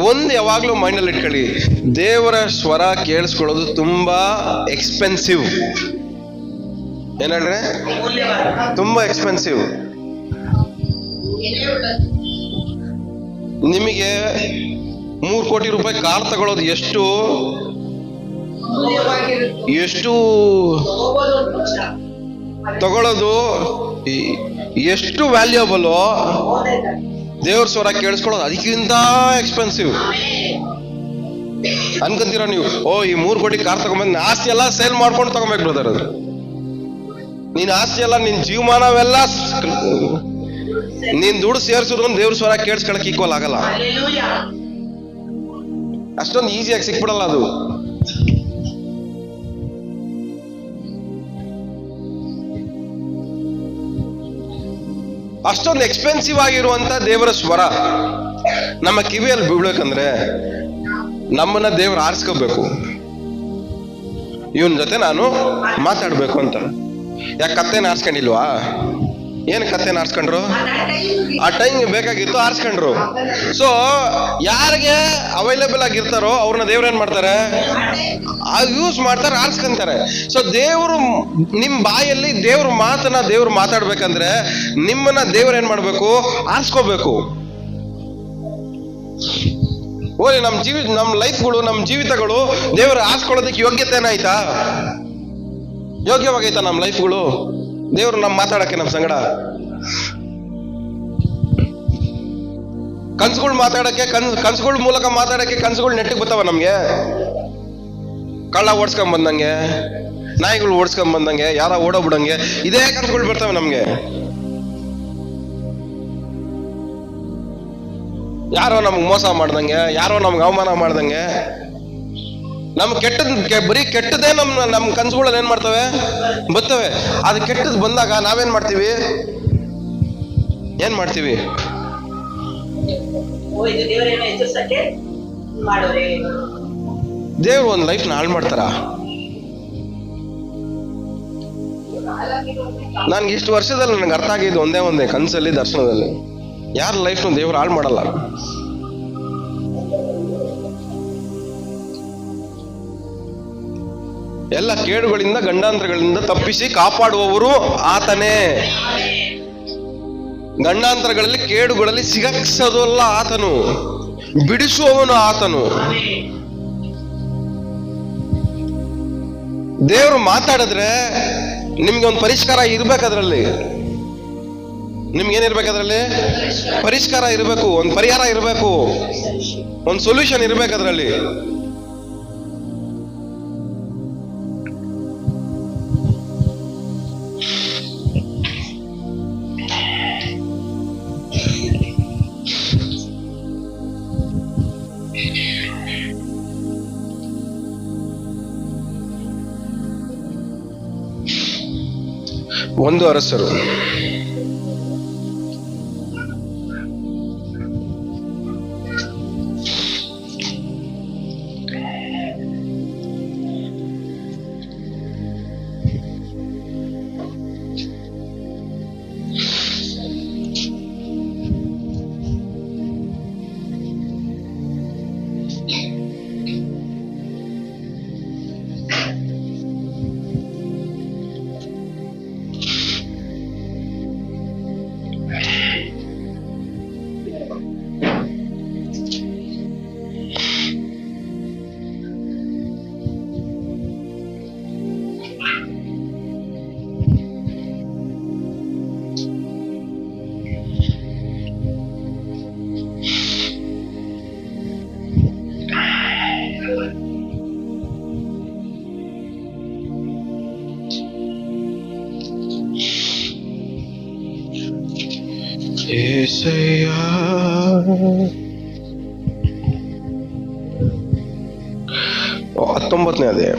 ಒಂದ್ ಯಾವಾಗ್ಲೂ ಮೈಂಡಲ್ಲಿ ಇಟ್ಕೊಳ್ಳಿ, ದೇವರ ಸ್ವರ ಕೇಳಿಸ್ಕೊಳ್ಳೋದು ತುಂಬಾ ಎಕ್ಸ್ಪೆನ್ಸಿವ್. ಏನ್ ಹೇಳ್ರೆ? ತುಂಬಾ ಎಕ್ಸ್ಪೆನ್ಸಿವ್. ನಿಮಗೆ 3 ಕೋಟಿ ರೂಪಾಯಿ ಕಾರ್ ತಗೊಳ್ಳೋದು ಎಷ್ಟು ತಗೊಳ್ಳೋದು ಎಷ್ಟು ವ್ಯಾಲ್ಯೂಬಲ್, ದೇವ್ರ ಸ್ವರ ಕೇಳಿಸ್ಕೊಳ್ಳೋದು ಅದಕ್ಕಿಂತ ಎಕ್ಸ್ಪೆನ್ಸಿವ್ ಅನ್ಕೊಂತೀರ ನೀವು. ಈ 3 ಕೋಟಿ ಕಾರ್ ತಗೊಂಡ್ಬಂದ್ ಆಸ್ತಿ ಎಲ್ಲ ಸೇಲ್ ಮಾಡ್ಕೊಂಡು ತಗೊಂಬೇಕು ಬ್ರದರ್. ಅದು ನೀನ್ ಆಸ್ತಿ ಎಲ್ಲ, ನಿನ್ ಜೀವಮಾನವೆಲ್ಲ ನೀನ್ ದುಡ್ಡು ಸೇರ್ಸಿದ್ರು ದೇವ್ರ ಸ್ವರ ಕೇಳಿಸ್ಕೊಳಕ್ ಈಕ್ವಲ್ ಆಗಲ್ಲ. ಅಷ್ಟೊಂದು ಈಸಿಯಾಗಿ ಸಿಕ್ಬಿಡಲ್ಲ ಅದು. ಅಷ್ಟೊಂದು ಎಕ್ಸ್ಪೆನ್ಸಿವ್ ಆಗಿರುವಂತ ದೇವರ ಸ್ವರ ನಮ್ಮ ಕಿವಿಯಲ್ಲಿ ಬೀಳ್ಬೇಕಂದ್ರೆ ನಮ್ಮನ್ನ ದೇವ್ರು ಆರಿಸ್ಕೋಬೇಕು. ಇವನ್ ಜೊತೆ ನಾನು ಮಾತಾಡ್ಬೇಕು ಅಂತ. ಯಾಕೆ ಕತ್ತೆನ ಆರಿಸ್ಕೊಂಡಿಲ್ವಾ? ಏನ್ ಕತ್ತೆನ ಆರಿಸ್ಕೊಂಡ್ರು? ಆ ಟೈಮ್ ಬೇಕಾಗಿತ್ತು, ಆರಿಸ್ಕೊಂಡ್ರು. ಸೊ ಯಾರಿಗೆ ಅವೈಲೇಬಲ್ ಆಗಿರ್ತಾರೋ ಅವ್ರನ್ನ ದೇವ್ರ ಏನ್ ಮಾಡ್ತಾರೆ? ಯೂಸ್ ಮಾಡ್ತಾರೆ, ಆರಿಸ್ಕೊಂತಾರೆ. ಸೊ ದೇವ್ರು ನಿಮ್ ಬಾಯಲ್ಲಿ ದೇವ್ರ ಮಾತನ್ನ ದೇವ್ರು ಮಾತಾಡ್ಬೇಕಂದ್ರೆ ನಿಮ್ಮನ್ನ ದೇವ್ರ ಏನ್ ಮಾಡ್ಬೇಕು? ಆರಿಸ್ಕೋಬೇಕು. ಓಲಿ ನಮ್ ಲೈಫ್ಗಳು, ನಮ್ ಜೀವಿತಗಳು ದೇವ್ರ ಆರಿಸ್ಕೊಳ್ಳೋದಕ್ಕೆ ಯೋಗ್ಯತೆ ಏನಾಯ್ತಾ? ಯೋಗ್ಯವಾಗೈತಾ ನಮ್ ಲೈಫ್ಗಳು? ದೇವ್ರು ನಮ್ ಮಾತಾಡಕ್ಕೆ ನಮ್ ಸಂಗಡ ಕನ್ಸುಗಳು ಮಾತಾಡಕ್ಕೆ, ಕನ್ಸುಗಳ ಮೂಲಕ ಮಾತಾಡಕ್ಕೆ ಕನ್ಸುಗಳು ನೆಟ್ಟಿಗೆ ಬರ್ತಾವ ನಮ್ಗೆ. ಕಳ್ಳ ಓಡಿಸ್ಕೊಂಡ್ ಬಂದಂಗೆ, ನಾಯಿಗಳು ಓಡಿಸ್ಕೊಂಡ್ ಬಂದಂಗೆ, ಯಾರ ಓಡೋಗ್ಬಿಡಂಗೆ ಇದೇ ಕನ್ಸುಗಳು ಬರ್ತವೆ ನಮ್ಗೆ. ಯಾರೋ ನಮ್ಗೆ ಮೋಸ ಮಾಡ್ದಂಗೆ, ಯಾರೋ ನಮ್ಗೆ ಅವಮಾನ ಮಾಡ್ದಂಗೆ, ನಮ್ ಬರೀ ಕೆಟ್ಟದೇ ನಮ್ ಕನ್ಸುಗಳಲ್ಲಿ ಏನ್ ಮಾಡ್ತವೆ? ಬರ್ತವೆ. ಅದು ಕೆಟ್ಟದ್ ಬಂದಾಗ ನಾವೇನ್ ಮಾಡ್ತೀವಿ? ದೇವ್ರು ಒಂದ್ ಲೈಫ್ ನ ಹಾಳು ಮಾಡ್ತಾರ? ನನ್ಗೆ ಇಷ್ಟು ವರ್ಷದಲ್ಲಿ ನನಗೆ ಅರ್ಥ ಆಗಿದ್ದು ಒಂದೇ ಕನಸಲ್ಲಿ, ದರ್ಶನದಲ್ಲಿ. ಯಾರ ಲೈಫ್ನು ದೇವ್ರು ಹಾಳು ಮಾಡಲ್ಲ. ಎಲ್ಲ ಕೇಡುಗಳಿಂದ, ಗಂಡಾಂತರಗಳಿಂದ ತಪ್ಪಿಸಿ ಕಾಪಾಡುವವರು ಆತನೇ. ಗಂಡಾಂತರಗಳಲ್ಲಿ, ಕೇಡುಗಳಲ್ಲಿ ಸಿಗಕ್ಸೋದಲ್ಲ ಆತನು, ಬಿಡಿಸುವವನು ಆತನು. ದೇವರು ಮಾತಾಡಿದ್ರೆ ನಿಮ್ಗೆ ಒಂದು ಪರಿಷ್ಕಾರ ಇರ್ಬೇಕದ್ರಲ್ಲಿ. ನಿಮ್ಗೇನಿರ್ಬೇಕದ್ರಲ್ಲಿ? ಪರಿಷ್ಕಾರ ಇರಬೇಕು, ಒಂದು ಪರಿಹಾರ ಇರಬೇಕು, ಒಂದು ಸೊಲ್ಯೂಷನ್ ಇರ್ಬೇಕದ್ರಲ್ಲಿ. ಒಂದು ಅರಸರು ಏಸಯ್ಯ, 19ನೇ ಅಧ್ಯಾಯ.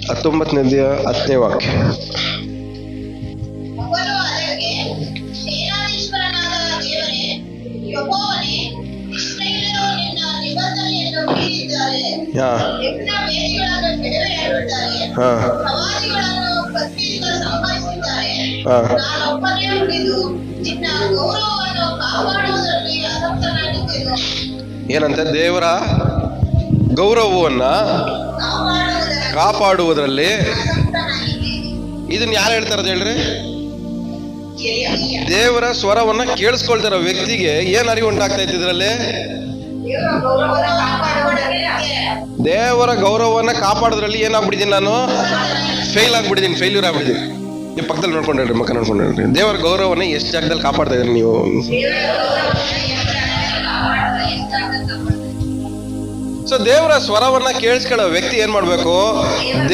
ಹತ್ತೊಂಬತ್ತನೇ 10ನೇ ವಾಕ್ಯ. ಅವನು ಅದಕ್ಕೆ, ಸೇನಾಧೀಶ್ವರನಾದ ದೇವರೇ, ಯೆಹೋವನೇ, ಇಸ್ರಾಯೇಲ್ಯರು ನಿನ್ನ ನಿಬಂಧನೆಯನ್ನು ಮೀರಿದ್ದಾರೆ. ಯಜ್ಞ ವೇದಿಗಳನ್ನು ಕೆಡವಿದ್ದಾರೆ, ಪ್ರವಾದಿಗಳನ್ನು ಕತ್ತಿಯಿಂದ ಸಂಹರಿಸಿದ್ದಾರೆ. ನಾನೊಬ್ಬನೇ ಉಳಿದು ನಿನ್ನ ಗೌರವವನ್ನು ಕಾಪಾಡುವುದರಲ್ಲಿ ಅಸಕ್ತನಾಗಿದ್ದೆನು. ಏನಂತ? ದೇವರ ಗೌರವವನ್ನ ಕಾಪಾಡುವುದರಲ್ಲಿ. ಇದನ್ನ ಯಾರು ಹೇಳ್ತಾರ ಹೇಳ್ರಿ? ದೇವರ ಸ್ವರವನ್ನ ಕೇಳಿಸ್ಕೊಳ್ತಾರ ವ್ಯಕ್ತಿಗೆ ಏನ್ ಅರಿವು ಉಂಟಾಗ್ತಾ ಇತ್ತು ಇದರಲ್ಲಿ? ದೇವರ ಗೌರವವನ್ನ ಕಾಪಾಡೋದ್ರಲ್ಲಿ ಏನಾಗ್ಬಿಟ್ಟಿದ್ದೀನಿ ನಾನು? ಫೇಲ್ಯೂರ್ ಆಗ್ಬಿಟ್ಟಿದ್ದೀನಿ. ನೀವು ಪಕ್ಕದಲ್ಲಿ ನೋಡ್ಕೊಂಡು ಹೇಳ್ರಿ, ಮಕ್ಕ ನೋಡ್ಕೊಂಡು ಹೇಳ್ರಿ. ದೇವರ ಗೌರವವನ್ನ ಎಷ್ಟು ಜಾಗದಲ್ಲಿ ಕಾಪಾಡ್ತಾ ಇದ್ರಿ ನೀವು? ಸೊ ದೇವರ ಸ್ವರವನ್ನ ಕೇಳಿಸ್ಕೊಳ್ಳೋ ವ್ಯಕ್ತಿ ಏನ್ ಮಾಡ್ಬೇಕು?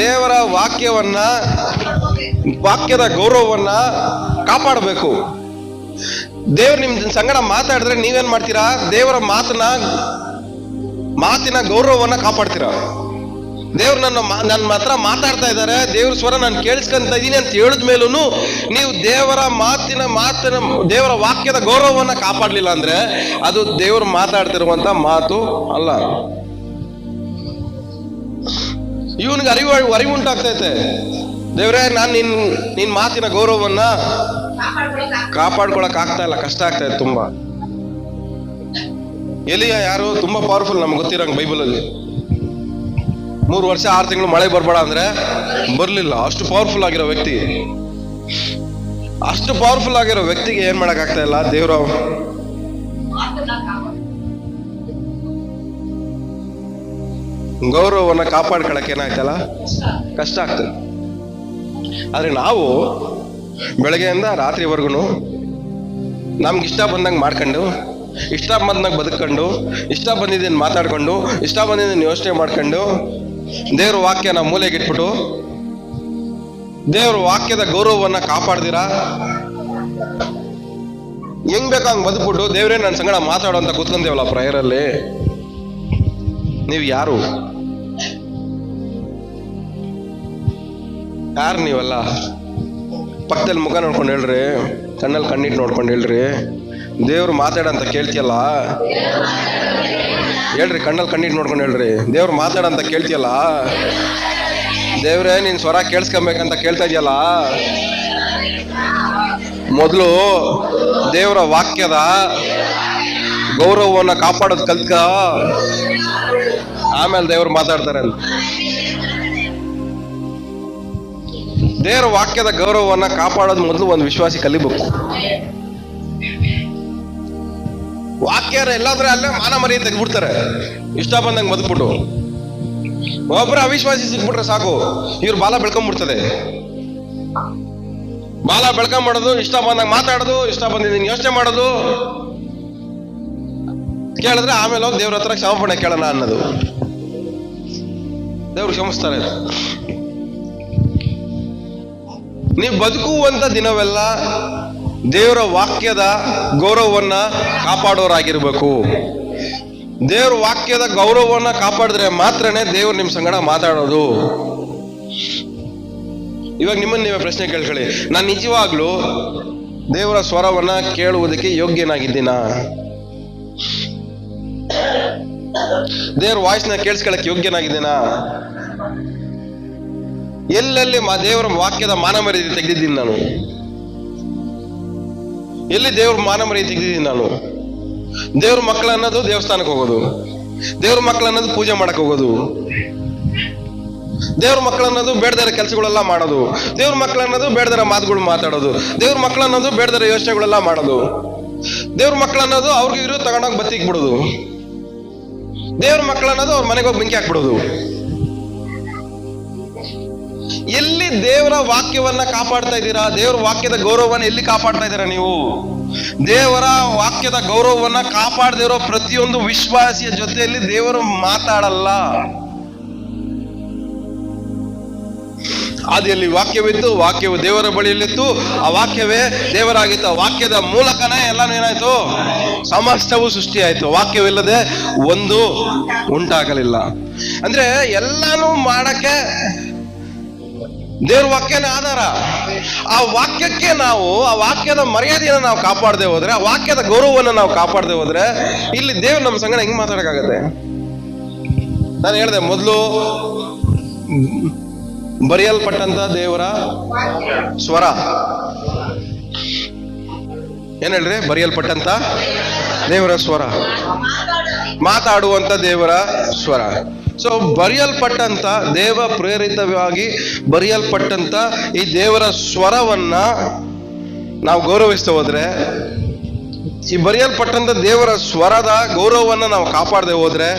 ದೇವರ ವಾಕ್ಯದ ಗೌರವವನ್ನ ಕಾಪಾಡಬೇಕು. ದೇವ್ರು ನಿಮ್ ಸಂಗಡ ಮಾತಾಡಿದ್ರೆ ನೀವೇನ್ ಮಾಡ್ತೀರಾ? ದೇವರ ಮಾತಿನ ಗೌರವವನ್ನ ಕಾಪಾಡ್ತೀರಾ. ದೇವ್ರು ನನ್ನ ಹತ್ರ ಮಾತಾಡ್ತಾ ಇದ್ದಾರೆ, ದೇವ್ರ ಸ್ವರ ನಾನು ಕೇಳಿಸ್ಕೊಂತ ಇದ್ದೀನಿ ಅಂತ ಹೇಳಿದ ಮೇಲೂ ನೀವು ದೇವರ ದೇವರ ವಾಕ್ಯದ ಗೌರವವನ್ನ ಕಾಪಾಡ್ಲಿಲ್ಲ ಅಂದ್ರೆ ಅದು ದೇವ್ರು ಮಾತಾಡ್ತಿರುವಂತ ಮಾತು ಅಲ್ಲ. ಇವನಿಗೆ ಅರಿವು ಉಂಟಾಗ್ತೈತೆ. ದೇವ್ರೇ, ನಾನು ನಿನ್ ಮಾತಿನ ಗೌರವವನ್ನ ಕಾಪಾಡ್ಕೊಳಕ್ ಆಗ್ತಾ ಇಲ್ಲ, ಕಷ್ಟ ಆಗ್ತಾ ಇದೆ ತುಂಬಾ. ಎಲಿಯ ಯಾರು? ತುಂಬಾ ಪವರ್ಫುಲ್, ನಮ್ಗೆ ಗೊತ್ತಿರಂಗ್ ಬೈಬಲಲ್ಲಿ. 3 ವರ್ಷ 6 ತಿಂಗಳು ಮಳೆ ಬರ್ಬೇಡ ಅಂದ್ರೆ ಬರ್ಲಿಲ್ಲ. ಅಷ್ಟು ಪವರ್ಫುಲ್ ಆಗಿರೋ ವ್ಯಕ್ತಿಗೆ ಏನ್ ಮಾಡಕ್ ಆಗ್ತಾ ಇಲ್ಲ? ದೇವ್ರ ಗೌರವವನ್ನ ಕಾಪಾಡ್ಕೊಳಕ್ ಏನಾಗ್ತಲ್ಲ? ಕಷ್ಟ ಆಗ್ತದೆ. ಆದ್ರೆ ನಾವು ಬೆಳಗ್ಗೆಯಿಂದ ರಾತ್ರಿವರೆಗೂ ನಮ್ಗೆ ಇಷ್ಟ ಬಂದಂಗೆ ಮಾಡ್ಕೊಂಡು, ಇಷ್ಟ ಬಂದಂಗೆ ಬದುಕೊಂಡು, ಇಷ್ಟ ಬಂದಿದ್ದೇನೆ ಮಾತಾಡ್ಕೊಂಡು, ಇಷ್ಟ ಬಂದಿದ್ದೇನೆ ಯೋಚನೆ ಮಾಡ್ಕೊಂಡು, ದೇವ್ರ ವಾಕ್ಯನ ಮೂಲೆಗಿಟ್ಬಿಟ್ಟು ದೇವ್ರ ವಾಕ್ಯದ ಗೌರವವನ್ನ ಕಾಪಾಡ್ದಿರಾ ಹೆಂಗ್ ಬೇಕಂಗ್ ಬದುಕ್ಬಿಟ್ಟು ದೇವ್ರೇ ನನ್ನ ಸಂಗಡ ಮಾತಾಡೋ ಅಂತ ಕೂತ್ಕೊಂತೇವಲ್ಲ ಪ್ರೇಯರಲ್ಲಿ. ನೀವು ಯಾರು ನೀವೆಲ್ಲ? ಪಕ್ಕದಲ್ಲಿ ಮುಖ ನೋಡ್ಕೊಂಡು ಹೇಳ್ರಿ, ಕಣ್ಣಲ್ಲಿ ಕಣ್ಣಿಟ್ಟು ನೋಡ್ಕೊಂಡು ಹೇಳ್ರಿ, ದೇವ್ರು ಮಾತಾಡಂತ ಕೇಳ್ತಿಯಲ್ಲ, ಹೇಳ್ರಿ, ಕಣ್ಣಲ್ಲಿ ಕಣ್ಣಿಟ್ಟು ನೋಡ್ಕೊಂಡು ಹೇಳ್ರಿ. ದೇವ್ರು ಮಾತಾಡಂತ ಕೇಳ್ತಿಯಲ್ಲ, ದೇವ್ರೇ ನೀನ್ ಸ್ವರ ಕೇಳಿಸ್ಕೊಬೇಕಂತ ಕೇಳ್ತಾ ಇದೆಯಲ್ಲ. ಮೊದಲು ದೇವರ ವಾಕ್ಯದ ಗೌರವವನ್ನ ಕಾಪಾಡೋದು ಕಲ್ತ್ಕ, ಆಮೇಲೆ ದೇವ್ರು ಮಾತಾಡ್ತಾರೆ ಅಂತ. ದೇವರ ವಾಕ್ಯದ ಗೌರವವನ್ನ ಕಾಪಾಡೋದು ಮೊದಲು ಒಂದು ವಿಶ್ವಾಸಿ ಕಲಿಬೇಕು. ವಾಕ್ಯರ ಎಲ್ಲಾದ್ರೆ ಅಲ್ಲೇ ಮಾನ ಮರ್ಯಾದೆ ತೆಗೆದ್ಬಿಡ್ತಾರೆ, ಇಷ್ಟ ಬಂದಂಗೆ ಬದುಕ್ಬಿಟ್ಟು. ಒಬ್ಬರ ಅವಿಶ್ವಾಸಿ ಸಿಕ್ಬಿಟ್ರೆ ಸಾಕು, ಇವ್ರ ಬಾಲ ಬೆಳ್ಕೊಂಡ್ಬಿಡ್ತದೆ. ಬಾಲ ಬೆಳ್ಕೊಂಡ್ಬಿಡೋದು, ಇಷ್ಟ ಬಂದಂಗೆ ಮಾತಾಡೋದು, ಇಷ್ಟ ಬಂದಿದ್ದೀನಿ ಯೋಚನೆ ಮಾಡೋದು. ಕೇಳಿದ್ರೆ ಆಮೇಲೆ ಹೋಗಿ ದೇವ್ರ ಹತ್ರ ಕ್ಷಮಾಪಣೆ ಕೇಳೋಣ ಅನ್ನೋದು. ದೇವ್ರು ಕ್ಷಮಿಸ್ತಾರೆ. ನೀವು ಬದುಕುವಂತ ದಿನವೆಲ್ಲ ದೇವರ ವಾಕ್ಯದ ಗೌರವವನ್ನ ಕಾಪಾಡೋರಾಗಿರ್ಬೇಕು. ದೇವ್ರ ವಾಕ್ಯದ ಗೌರವವನ್ನ ಕಾಪಾಡಿದ್ರೆ ಮಾತ್ರನೇ ದೇವ್ರು ನಿಮ್ ಸಂಗಡ ಮಾತಾಡೋದು. ಇವಾಗ ನಿಮ್ಮನ್ನ ನೀವೇ ಪ್ರಶ್ನೆ ಕೇಳ್ಕೊಳ್ಳಿ, ನಾನು ನಿಜವಾಗ್ಲೂ ದೇವರ ಸ್ವರವನ್ನ ಕೇಳುವುದಕ್ಕೆ ಯೋಗ್ಯನಾಗಿದ್ದೀನಾ? ದೇವ್ರ ವಾಯ್ಸ್ನ ಕೇಳಿಸ್ಕೊಳ್ಳಕ್ಕೆ ಯೋಗ್ಯನಾಗಿದ್ದೀನಾ? ಎಲ್ಲೆಲ್ಲಿ ದೇವರ ವಾಕ್ಯದ ಮಾನ ಮರ್ಯಾದೆ ತೆಗೆದಿದ್ದೀನಿ ನಾನು? ಎಲ್ಲಿ ದೇವ್ರ ಮಾನ ಮರ್ಯಾದೆ ತೆಗೆದಿದ್ದೀನಿ ನಾನು? ದೇವ್ರ ಮಕ್ಕಳು ಅನ್ನೋದು ದೇವಸ್ಥಾನಕ್ಕೆ ಹೋಗೋದು, ದೇವ್ರ ಮಕ್ಕಳು ಅನ್ನೋದು ಪೂಜೆ ಮಾಡಕ್ ಹೋಗೋದು, ದೇವ್ರ ಮಕ್ಕಳು ಅನ್ನೋದು ಬೇಡದರ ಕೆಲಸಗಳೆಲ್ಲ ಮಾಡೋದು, ದೇವ್ರ ಮಕ್ಕಳು ಅನ್ನೋದು ಬೇಡದರ ಮಾತುಗಳು ಮಾತಾಡೋದು, ದೇವ್ರ ಮಕ್ಕಳು ಅನ್ನೋದು ಬೇಡದರ ಯೋಚನೆಗಳೆಲ್ಲ ಮಾಡೋದು, ದೇವ್ರ ಮಕ್ಕಳು ಅನ್ನೋದು ಅವ್ರಿಗೆ ಇರೋ ತಗೊಂಡೋಗಿ ಬತ್ತಿಕ್ ಬಿಡೋದು, ದೇವ್ರ ಮಕ್ಕಳು ಅನ್ನೋದು ಅವ್ರ ಮನೆಗೆ ಹೋಗಿ ಬೆಂಕಿ ಹಾಕ್ಬಿಡೋದು. ಎಲ್ಲಿ ದೇವರ ವಾಕ್ಯವನ್ನ ಕಾಪಾಡ್ತಾ ಇದ್ದೀರಾ? ದೇವರ ವಾಕ್ಯದ ಗೌರವವನ್ನು ಎಲ್ಲಿ ಕಾಪಾಡ್ತಾ ಇದ್ದೀರಾ ನೀವು? ದೇವರ ವಾಕ್ಯದ ಗೌರವವನ್ನ ಕಾಪಾಡದೇ ಇರೋ ಪ್ರತಿಯೊಂದು ವಿಶ್ವಾಸಿಯ ಜೊತೆಯಲ್ಲಿ ದೇವರು ಮಾತಾಡಲ್ಲ. ಆದಿಯಲ್ಲಿ ವಾಕ್ಯವಿತ್ತು, ವಾಕ್ಯವು ದೇವರ ಬಳಿಯಲ್ಲಿತ್ತು, ಆ ವಾಕ್ಯವೇ ದೇವರಾಗಿತ್ತು. ಆ ವಾಕ್ಯದ ಮೂಲಕನೇ ಎಲ್ಲಾನು ಏನಾಯ್ತು? ಸಮಸ್ತವು ಸೃಷ್ಟಿ ಆಯ್ತು. ವಾಕ್ಯವಿಲ್ಲದೆ ಒಂದು ಉಂಟಾಗಲಿಲ್ಲ. ಅಂದ್ರೆ ಎಲ್ಲಾನು ಮಾಡಕ್ಕೆ ದೇವ್ರ ವಾಕ್ಯನೇ ಆಧಾರ. ಆ ವಾಕ್ಯಕ್ಕೆ ನಾವು, ಆ ವಾಕ್ಯದ ಮರ್ಯಾದೆಯನ್ನು ನಾವು ಕಾಪಾಡದೆ ಹೋದ್ರೆ, ಆ ವಾಕ್ಯದ ಗೌರವವನ್ನು ನಾವು ಕಾಪಾಡದೆ ಹೋದ್ರೆ, ಇಲ್ಲಿ ದೇವ್ರು ನಮ್ಮ ಸಂಗಡ ಹೆಂಗ್ ಮಾತಾಡಕ್ಕಾಗತ್ತೆ? ನಾನು ಹೇಳಿದೆ ಮೊದಲು, ಬರೆಯಲ್ಪಟ್ಟಂತ ದೇವರ ಸ್ವರ. ಏನ್ ಹೇಳ್ರಿ? ಬರೆಯಲ್ಪಟ್ಟಂತ ದೇವರ ಸ್ವರ, ಮಾತಾಡುವಂತ ದೇವರ ಸ್ವರ. ಸೊ ಬರೆಯಲ್ಪಟ್ಟಂತ, ದೇವ ಪ್ರೇರಿತವಾಗಿ ಬರೆಯಲ್ಪಟ್ಟಂತ ಈ ದೇವರ ಸ್ವರವನ್ನ ನಾವು ಗೌರವಿಸ್ತಾ ಹೋದ್ರೆ, ಈ ಬರೆಯಲ್ಪಟ್ಟಂತ ದೇವರ ಸ್ವರದ ಗೌರವವನ್ನ ನಾವು ಕಾಪಾಡದೆ ಹೋದ್ರೆ,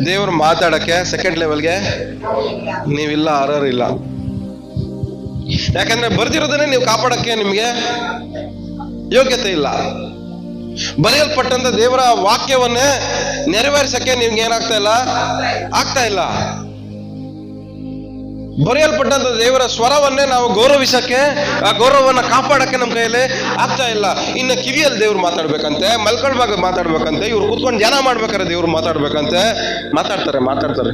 ದೇವರು ಮಾತಾಡಕ್ಕೆ ಸೆಕೆಂಡ್ ಲೆವೆಲ್ಗೆ ನೀವಿಲ್ಲ, ಅರ್ಹರಿಲ್ಲ. ಯಾಕಂದ್ರೆ ಬರ್ದಿರೋದನ್ನೇ ನೀವು ಕಾಪಾಡಕ್ಕೆ ನಿಮ್ಗೆ ಯೋಗ್ಯತೆ ಇಲ್ಲ. ಬರೆಯಲ್ಪಟ್ಟಂತ ದೇವರ ವಾಕ್ಯವನ್ನೇ ನೆರವೇರಿಸಕ್ಕೆ ನಿಮ್ಗೆ ಏನಾಗ್ತಾ ಇಲ್ಲ, ಆಗ್ತಾ ಇಲ್ಲ. ಬರೆಯಲ್ಪಟ್ಟಂತ ದೇವರ ಸ್ವರವನ್ನೇ ನಾವು ಗೌರವಿಸಕ್ಕೆ, ಆ ಗೌರವವನ್ನ ಕಾಪಾಡಕ್ಕೆ ನಮ್ಮ ಕೈಯಲ್ಲಿ ಆಗ್ತಾ ಇಲ್ಲ. ಇನ್ನು ಕಿವಿಯಲ್ಲಿ ದೇವ್ರು ಮಾತಾಡ್ಬೇಕಂತೆ, ಮಲ್ಕೊಳ್ವಾಗ ಮಾತಾಡ್ಬೇಕಂತೆ, ಇವ್ರು ಕೂತ್ಕೊಂಡು ಧ್ಯಾನ ಮಾಡ್ಬೇಕಾದ್ರೆ ದೇವ್ರು ಮಾತಾಡ್ಬೇಕಂತೆ. ಮಾತಾಡ್ತಾರೆ.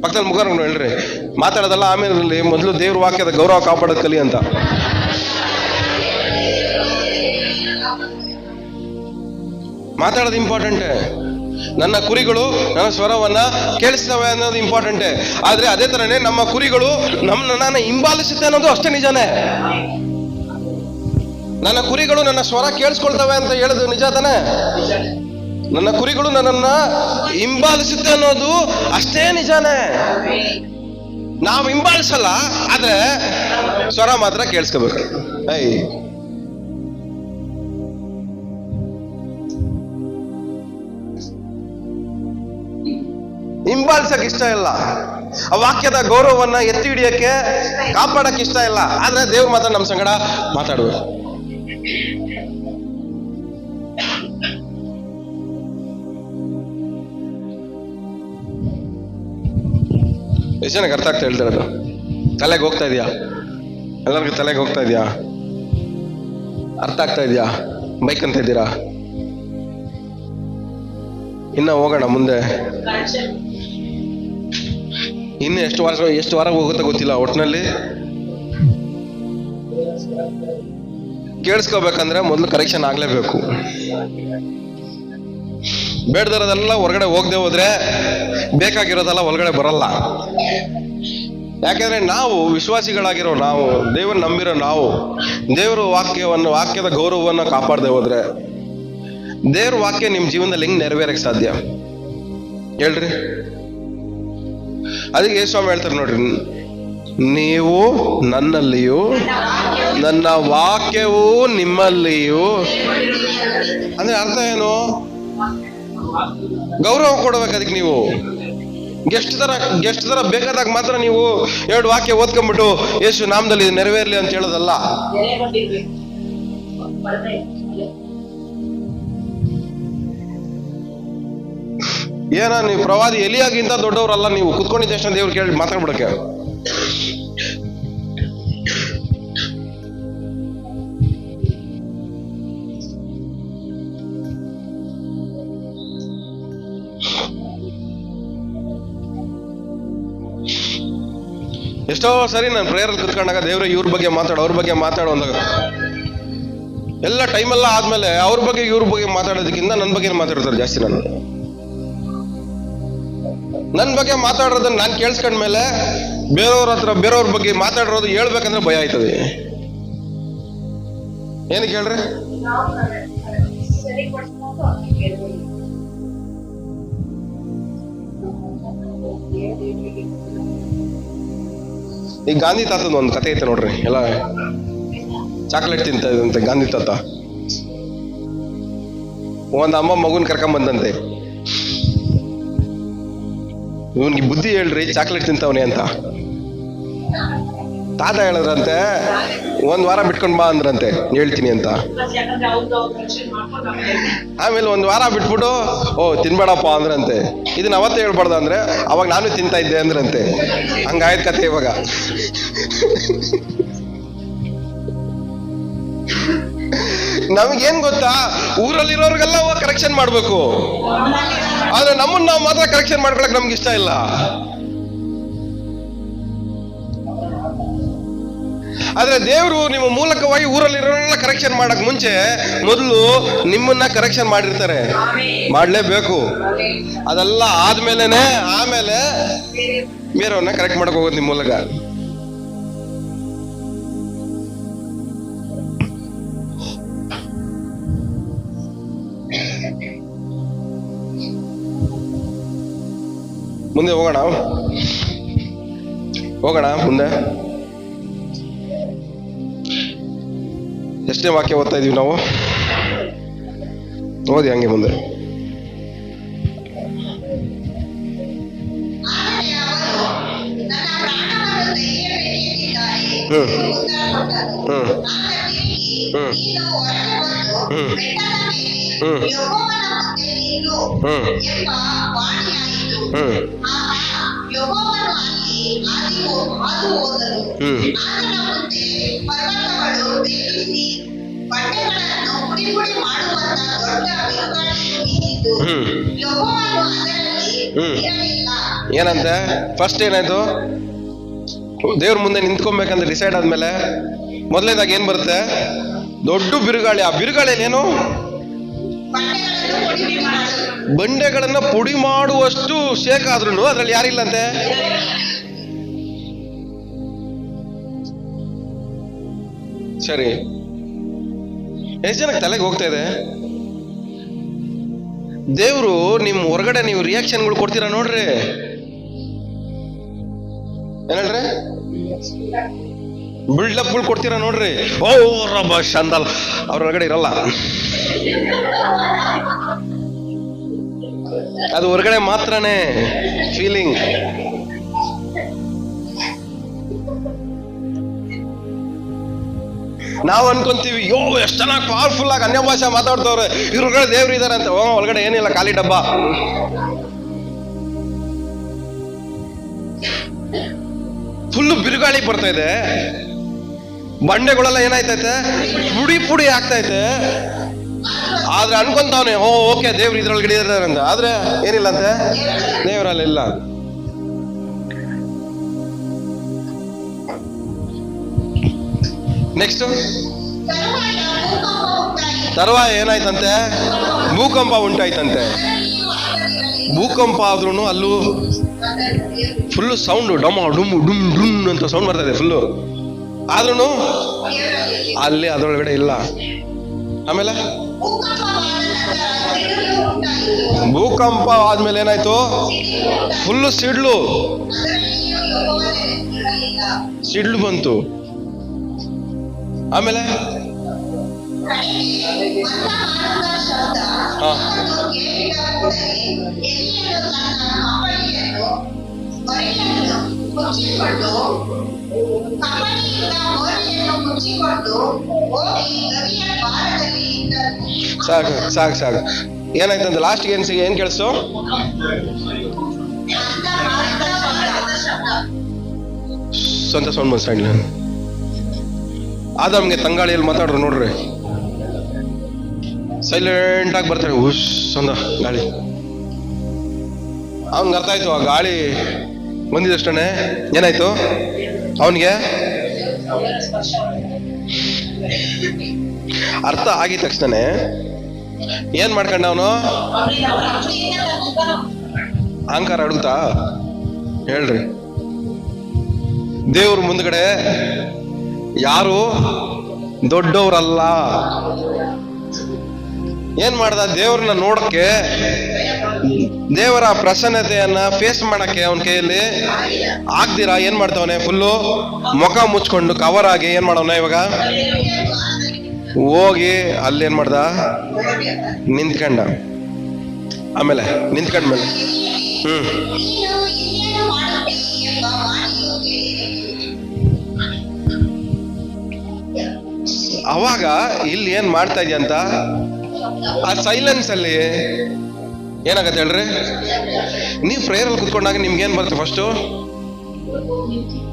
ಪಕ್ಕದಲ್ಲಿ ಮುಖರ್ಕೊಂಡು ಹೇಳ್ರಿ, ಮಾತಾಡೋದಲ್ಲ ಆಮೇಲೆ ಮೊದಲು ದೇವ್ರ ವಾಕ್ಯದ ಗೌರವ ಕಾಪಾಡೋದು ಕಲಿ ಅಂತ. ಮಾತಾಡೋದು ಇಂಪಾರ್ಟೆಂಟೇ. ನನ್ನ ಕುರಿಗಳು ನನ್ನ ಸ್ವರವನ್ನ ಕೇಳಿಸ್ತವೆ ಅನ್ನೋದು ಇಂಪಾರ್ಟೆಂಟೇ. ಆದ್ರೆ ಅದೇ ತರನೇ ನಮ್ಮ ಕುರಿಗಳು ನನ್ನನ್ನು ಹಿಂಬಾಲಿಸುತ್ತೆ ಅನ್ನೋದು ಅಷ್ಟೇ ನಿಜಾನೇ. ನನ್ನ ಕುರಿಗಳು ನನ್ನ ಸ್ವರ ಕೇಳಿಸ್ಕೊಳ್ತವೆ ಅಂತ ಹೇಳೋದು ನಿಜ ತಾನೆ? ನನ್ನ ಕುರಿಗಳು ನನ್ನನ್ನ ಹಿಂಬಾಲಿಸುತ್ತೆ ಅನ್ನೋದು ಅಷ್ಟೇ ನಿಜಾನೇ. ನಾವು ಹಿಂಬಾಲಿಸಲ್ಲ, ಆದ್ರೆ ಸ್ವರ ಮಾತ್ರ ಕೇಳಿಸ್ಕೋಬೇಕು. ಹಿಂಬಾಲಿಸಕ್ ಇಷ್ಟ ಇಲ್ಲ, ಆ ವಾಕ್ಯದ ಗೌರವವನ್ನ ಎತ್ತಿ ಹಿಡಿಯಕ್ಕೆ, ಕಾಪಾಡಕ್ ಇಷ್ಟ ಇಲ್ಲ. ಆದ್ರೆ ದೇವ್ರು ಮಾತ್ರ ನಮ್ಮ ಸಂಗಡ ಮಾತಾಡ್ಬೇಕು. ಎಷ್ಟು ಜನಕ್ಕೆ ಅರ್ಥ ಆಗ್ತಾ ಹೇಳ್ತಿರೋದು? ತಲೆಗೆ ಹೋಗ್ತಾ ಇದೆಯಾ? ಎಲ್ಲರಿಗೂ ತಲೆಗೆ ಹೋಗ್ತಾ ಇದೆಯಾ? ಅರ್ಥ ಆಗ್ತಾ ಇದೆಯಾ? ಬೈಕ್ ಅಂತ ಇದ್ದೀರಾ? ಇನ್ನ ಹೋಗೋಣ ಮುಂದೆ. ಇನ್ನು ಎಷ್ಟು ವಾರ ಹೋಗುತ್ತೆ ಗೊತ್ತಿಲ್ಲ. ಒಟ್ಟಿನಲ್ಲಿ ಕೇಳಿಸ್ಕೋಬೇಕಂದ್ರೆ ಮೊದಲು ಕರೆಕ್ಷನ್ ಆಗ್ಲೇಬೇಕು. ಬೇಡದಿರೋದೆಲ್ಲ ಹೊರಗಡೆ ಹೋಗದೆ ಹೋದ್ರೆ ಬೇಕಾಗಿರೋದೆಲ್ಲ ಒಳಗಡೆ ಬರಲ್ಲ. ಯಾಕೆಂದ್ರೆ ನಾವು ವಿಶ್ವಾಸಿಗಳಾಗಿರೋ ನಾವು, ದೇವ್ರ ನಂಬಿರೋ ನಾವು, ದೇವ್ರ ವಾಕ್ಯದ ಗೌರವವನ್ನು ಕಾಪಾಡದೆ ಹೋದ್ರೆ ದೇವ್ರ ವಾಕ್ಯ ನಿಮ್ ಜೀವನದಲ್ಲಿ ಹೆಂಗ್ ನೆರವೇರಕ್ಕೆ ಸಾಧ್ಯ ಹೇಳ್ರಿ? ಅದಕ್ಕೆ ಯೇಸು ಸ್ವಾಮಿ ಹೇಳ್ತಾರೆ ನೋಡ್ರಿ, ನೀವು ನನ್ನಲ್ಲಿಯೂ ನನ್ನ ವಾಕ್ಯವೂ ನಿಮ್ಮಲ್ಲಿಯೂ. ಅಂದ್ರೆ ಅರ್ಥ ಏನು? ಗೌರವ ಕೊಡ್ಬೇಕು ಅದಕ್ಕೆ. ನೀವು ಗೆಸ್ಟ್ ತರ ಬೇಕಾದಾಗ ಮಾತ್ರ ನೀವು 2 ವಾಕ್ಯ ಓದ್ಕೊಂಡ್ಬಿಟ್ಟು ಯೇಸು ನಾಮದಲ್ಲಿ ನೆರವೇರ್ಲಿ ಅಂತ ಹೇಳೋದಲ್ಲ. ಏನ ನೀವು ಪ್ರವಾದಿ ಎಲಿಯಾಗಿಂತ ದೊಡ್ಡವರಲ್ಲ, ನೀವು ಕುತ್ಕೊಂಡಿದ್ದ ತಕ್ಷಣ ದೇವ್ರು ಕೇಳಿ ಮಾತಾಡ್ಬಿಡಕ್ಕೆ. ಎಷ್ಟೋ ಸರಿ ನಾನು ಪ್ರೇಯರಲ್ಲಿ ಕುತ್ಕೊಂಡಾಗ ದೇವ್ರ ಇವ್ರ ಬಗ್ಗೆ ಮಾತಾಡು, ಅವ್ರ ಬಗ್ಗೆ ಮಾತಾಡು ಅಂದಾಗ ಎಲ್ಲ ಟೈಮೆಲ್ಲ ಆದ್ಮೇಲೆ ಅವ್ರ ಬಗ್ಗೆ ಇವ್ರ ಬಗ್ಗೆ ಮಾತಾಡೋದಕ್ಕಿಂತ ನನ್ನ ಬಗ್ಗೆ ಮಾತಾಡ್ತಾರೆ ಜಾಸ್ತಿ. ನನ್ನ ಬಗ್ಗೆ ಮಾತಾಡೋದನ್ನ ನಾನು ಕೇಳಿಸ್ಕೊಂಡ್ಮೇಲೆ ಬೇರೆಯವ್ರ ಬಗ್ಗೆ ಮಾತಾಡಿರೋದು ಹೇಳ್ಬೇಕಂದ್ರೆ ಭಯ ಆಯ್ತದೆ. ಏನಕ್ಕೆ ಹೇಳ್ರಿ? ಈ ಗಾಂಧಿ ತಾತದ ಒಂದು ಕತೆ ಐತೆ ನೋಡ್ರಿ. ಎಲ್ಲ ಚಾಕ್ಲೇಟ್ ತಿಂತ ಇದಂತೆ ಗಾಂಧಿ ತಾತ. ಒಂದ್ ಅಮ್ಮ ಮಗುನ್ ಕರ್ಕೊಂಬಂದಂತೆ, ಇವನ್ಗೆ ಬುದ್ಧಿ ಹೇಳ್ರಿ, ಚಾಕ್ಲೇಟ್ ತಿಂತವನೆ ಅಂತ. ತಾತ ಹೇಳಿದ್ರಂತೆ, 1 ವಾರ ಬಿಟ್ಕೊಂಡ್ ಬಾ ಅಂದ್ರಂತೆ, ಹೇಳ್ತೀನಿ ಅಂತ. ಆಮೇಲೆ 1 ವಾರ ಬಿಟ್ಬಿಟ್ಟು ತಿನ್ಬೇಡಪ್ಪ ಅಂದ್ರಂತೆ. ಇದನ್ನ ಅವತ್ತೇ ಹೇಳ್ಬಾರ್ದ ಅಂದ್ರೆ ಅವಾಗ ನಾನು ತಿಂತಾ ಇದ್ದೆ ಅಂದ್ರಂತೆ. ಹಂಗಾಯ್ತು ಕತೆ. ಇವಾಗ ನಮಗೇನ್ ಗೊತ್ತಾ, ಊರಲ್ಲಿರೋರ್ಗೆಲ್ಲ ಕರೆಕ್ಷನ್ ಮಾಡ್ಬೇಕು, ಆದ್ರೆ ನಮ್ಮನ್ನ ನಾವು ಮಾತ್ರ ಕರೆಕ್ಷನ್ ಮಾಡ್ಕೊಳಕ್ ನಮ್ಗೆ ಇಷ್ಟ ಇಲ್ಲ. ಆದ್ರೆ ದೇವರು ನಿಮ್ಮ ಮೂಲಕವಾಗಿ ಊರಲ್ಲಿರೋರೆಲ್ಲ ಕರೆಕ್ಷನ್ ಮಾಡಕ್ ಮುಂಚೆ ಮೊದಲು ನಿಮ್ಮನ್ನ ಕರೆಕ್ಷನ್ ಮಾಡಿರ್ತಾರೆ, ಮಾಡ್ಲೇಬೇಕು. ಅದೆಲ್ಲ ಆದ್ಮೇಲೆನೆ ಆಮೇಲೆ ಬೇರೆಯವ್ರನ್ನ ಕರೆಕ್ಟ್ ಮಾಡಕ್ ಹೋಗೋದು ನಿಮ್ಮ ಮೂಲಕ. ಮುಂದೆ ಹೋಗೋಣ ಮುಂದೆ. ಎಷ್ಟನೇ ವಾಕ್ಯ ಓದ್ತಾ ಇದೀವಿ ನಾವು? ಓದಿ ಹಂಗೆ ಮುಂದೆ. ಏನಂತೆ? ಫಸ್ಟ್ ಏನಾಯ್ತು? ದೇವ್ರ ಮುಂದೆ ನಿಂತ್ಕೊಬೇಕಂತ ಡಿಸೈಡ್ ಆದ್ಮೇಲೆ ಮೊದಲನೇದಾಗ ಏನ್ ಬರುತ್ತೆ? ದೊಡ್ಡ ಬಿರುಗಾಳಿ. ಆ ಬಿರುಗಾಳಿಯೇನು? ಬಂಡೆಗಳನ್ನ ಪುಡಿ ಮಾಡುವಷ್ಟು ಶೇಕ್ ಆದ್ರೂ ಅದ್ರಲ್ಲಿ ಯಾರಿಲ್ಲಂತೆ. ಸರಿ, ಎಷ್ಟು ಜನಕ್ಕೆ ತಲೆಗೆ ಹೋಗ್ತಾ ಇದೆ? ದೇವ್ರು ನಿಮ್ ಹೊರಗಡೆ ನೀವು ರಿಯಾಕ್ಷನ್ಗಳು ಕೊಡ್ತೀರಾ ನೋಡ್ರಿ. ಏನ್ ಹೇಳ್ರಿ? ಬಿಲ್ಡಪ್ಗಳು ಕೊಡ್ತೀರಾ ನೋಡ್ರಿ. ಓ ರಬ್ಬ ಶಂದಲ್ ಅವ್ರ ಹೊರಗಡೆ ಇರಲ್ಲ, ಅದು ಹೊರಗಡೆ ಮಾತ್ರನೇ ಫೀಲಿಂಗ್. ನಾವು ಅನ್ಕೊಂತೀವಿ, ಎಷ್ಟು ಚೆನ್ನಾಗಿ ಪವರ್ಫುಲ್ ಆಗಿ ಅನ್ಯ ಭಾಷೆ ಮಾತಾಡ್ತವ್ರೆ, ಇವ್ರೊಳಗಡೆ ದೇವ್ರು ಇದಾರೆ ಅಂತ. ಒಳಗಡೆ ಏನಿಲ್ಲ, ಖಾಲಿ ಡಬ್ಬ. ಫುಲ್ ಬಿರುಗಾಳಿ ಬರ್ತಾ ಇದೆ, ಬಂಡೆಗಳೆಲ್ಲ ಏನಾಯ್ತೈತೆ, ಪುಡಿ ಆಗ್ತೈತೆ. ಆದ್ರೆ ಅನ್ಕೊಂತಾವನೆ, ಓಕೆ ದೇವ್ರು ಇದ್ರೊಳಗಡೆ ಇದಾರೆ ಅಂತ. ಆದ್ರೆ ಏನಿಲ್ಲ ಅಂತೆ, ದೇವ್ರಲ್ಲಿ ಇಲ್ಲ. ನೆಕ್ಸ್ಟ್ ತರುವಾಯ ಭೂಕಂಪ ಉಂಟಾಯಿತು. ತರುವಾಯ ಏನಾಯ್ತಂತೆ? ಭೂಕಂಪ ಉಂಟಾಯ್ತಂತೆ. ಭೂಕಂಪ ಆದ್ರೂ ಅಲ್ಲೂ ಫುಲ್ಲು ಸೌಂಡು, ಡಮ ಡುಮ್ ಡುಮ್ ಡುಮ್ ಅಂತ ಸೌಂಡ್ ಬರ್ತಾ ಇದೆ ಫುಲ್ಲು. ಆದ್ರೂ ಅಲ್ಲಿ ಅದ್ರೊಳಗಡೆ ಇಲ್ಲ. ಆಮೇಲೆ ಭೂಕಂಪ ಆದ್ಮೇಲೆ ಏನಾಯ್ತು? ಫುಲ್ಲು ಸಿಡ್ಲು ಸಿಡ್ಲು ಬಂತು. ಆಮೇಲೆ ಹಾ ಸಾಕು ಸಾಕು ಸಾಕು. ಏನಾಯ್ತಂತ ಲಾಸ್ಟ್ಗೆ ಏನ್ ಕೇಳಿಸ್ತು? ಸ್ವಂತ ಸೌಂಡ್ ಬಂದ್ ಸೈಡ್. ಆದಮ್ಗೆ ತಂಗಾಳಿಯಲ್ಲಿ ಮಾತಾಡ್ರು ನೋಡ್ರಿ, ಸೈಲೆಂಟ್ ಆಗಿ ಬರ್ತಾರೆ ಹುಷ್ ಅಂದ ಗಾಳಿ. ಅವನ್ಗೆ ಅರ್ಥ ಆಯ್ತು, ಆ ಗಾಳಿ ಬಂದಿದಷ್ಟೇ ಏನಾಯ್ತು ಅವನಿಗೆ ಅರ್ಥ ಆಗಿದ ತಕ್ಷಣ ಏನ್ ಮಾಡ್ಕೊಂಡ ಅವನು? ಅಹಂಕಾರ ಅಡುತ್ತಾ ಹೇಳ್ರಿ. ದೇವ್ರ ಮುಂದ್ಗಡೆ ಯಾರು ದೊಡ್ಡವರಲ್ಲ. ಏನ್ ಮಾಡ್ದ? ದೇವ್ರನ್ನ ನೋಡಕ್ಕೆ, ದೇವರ ಪ್ರಸನ್ನತೆಯನ್ನ ಫೇಸ್ ಮಾಡಕ್ಕೆ ಅವನ ಕೈಯಲ್ಲಿ ಆಗ್ದಿರಾ ಏನ್ ಮಾಡ್ತಾವನೆ? ಫುಲ್ಲು ಮುಖ ಮುಚ್ಕೊಂಡು ಕವರ್ ಆಗಿ ಏನ್ ಮಾಡವನ? ಇವಾಗ ಹೋಗಿ ಅಲ್ಲೇನ್ ಮಾಡ್ದ? ನಿಂತ್ಕೊಂಡ. ಆಮೇಲೆ ನಿಂತ್ಕೊಂಡ್ಮೇಲೆ ಅವಾಗ ಇಲ್ಲಿ ಏನ್ ಮಾಡ್ತಾ ಇದೆಯಾ ಅಂತ ಆ ಸೈಲೆನ್ಸ್ ಅಲ್ಲಿ ಏನಾಗತ್ತೆ ಹೇಳ್ರಿ? ನೀವು ಪ್ರೇಯರ್ ಅಲ್ಲಿ ಕುತ್ಕೊಂಡಾಗ ನಿಮ್ಗೆ ಏನ್ ಬರುತ್ತೆ? ಫಸ್ಟು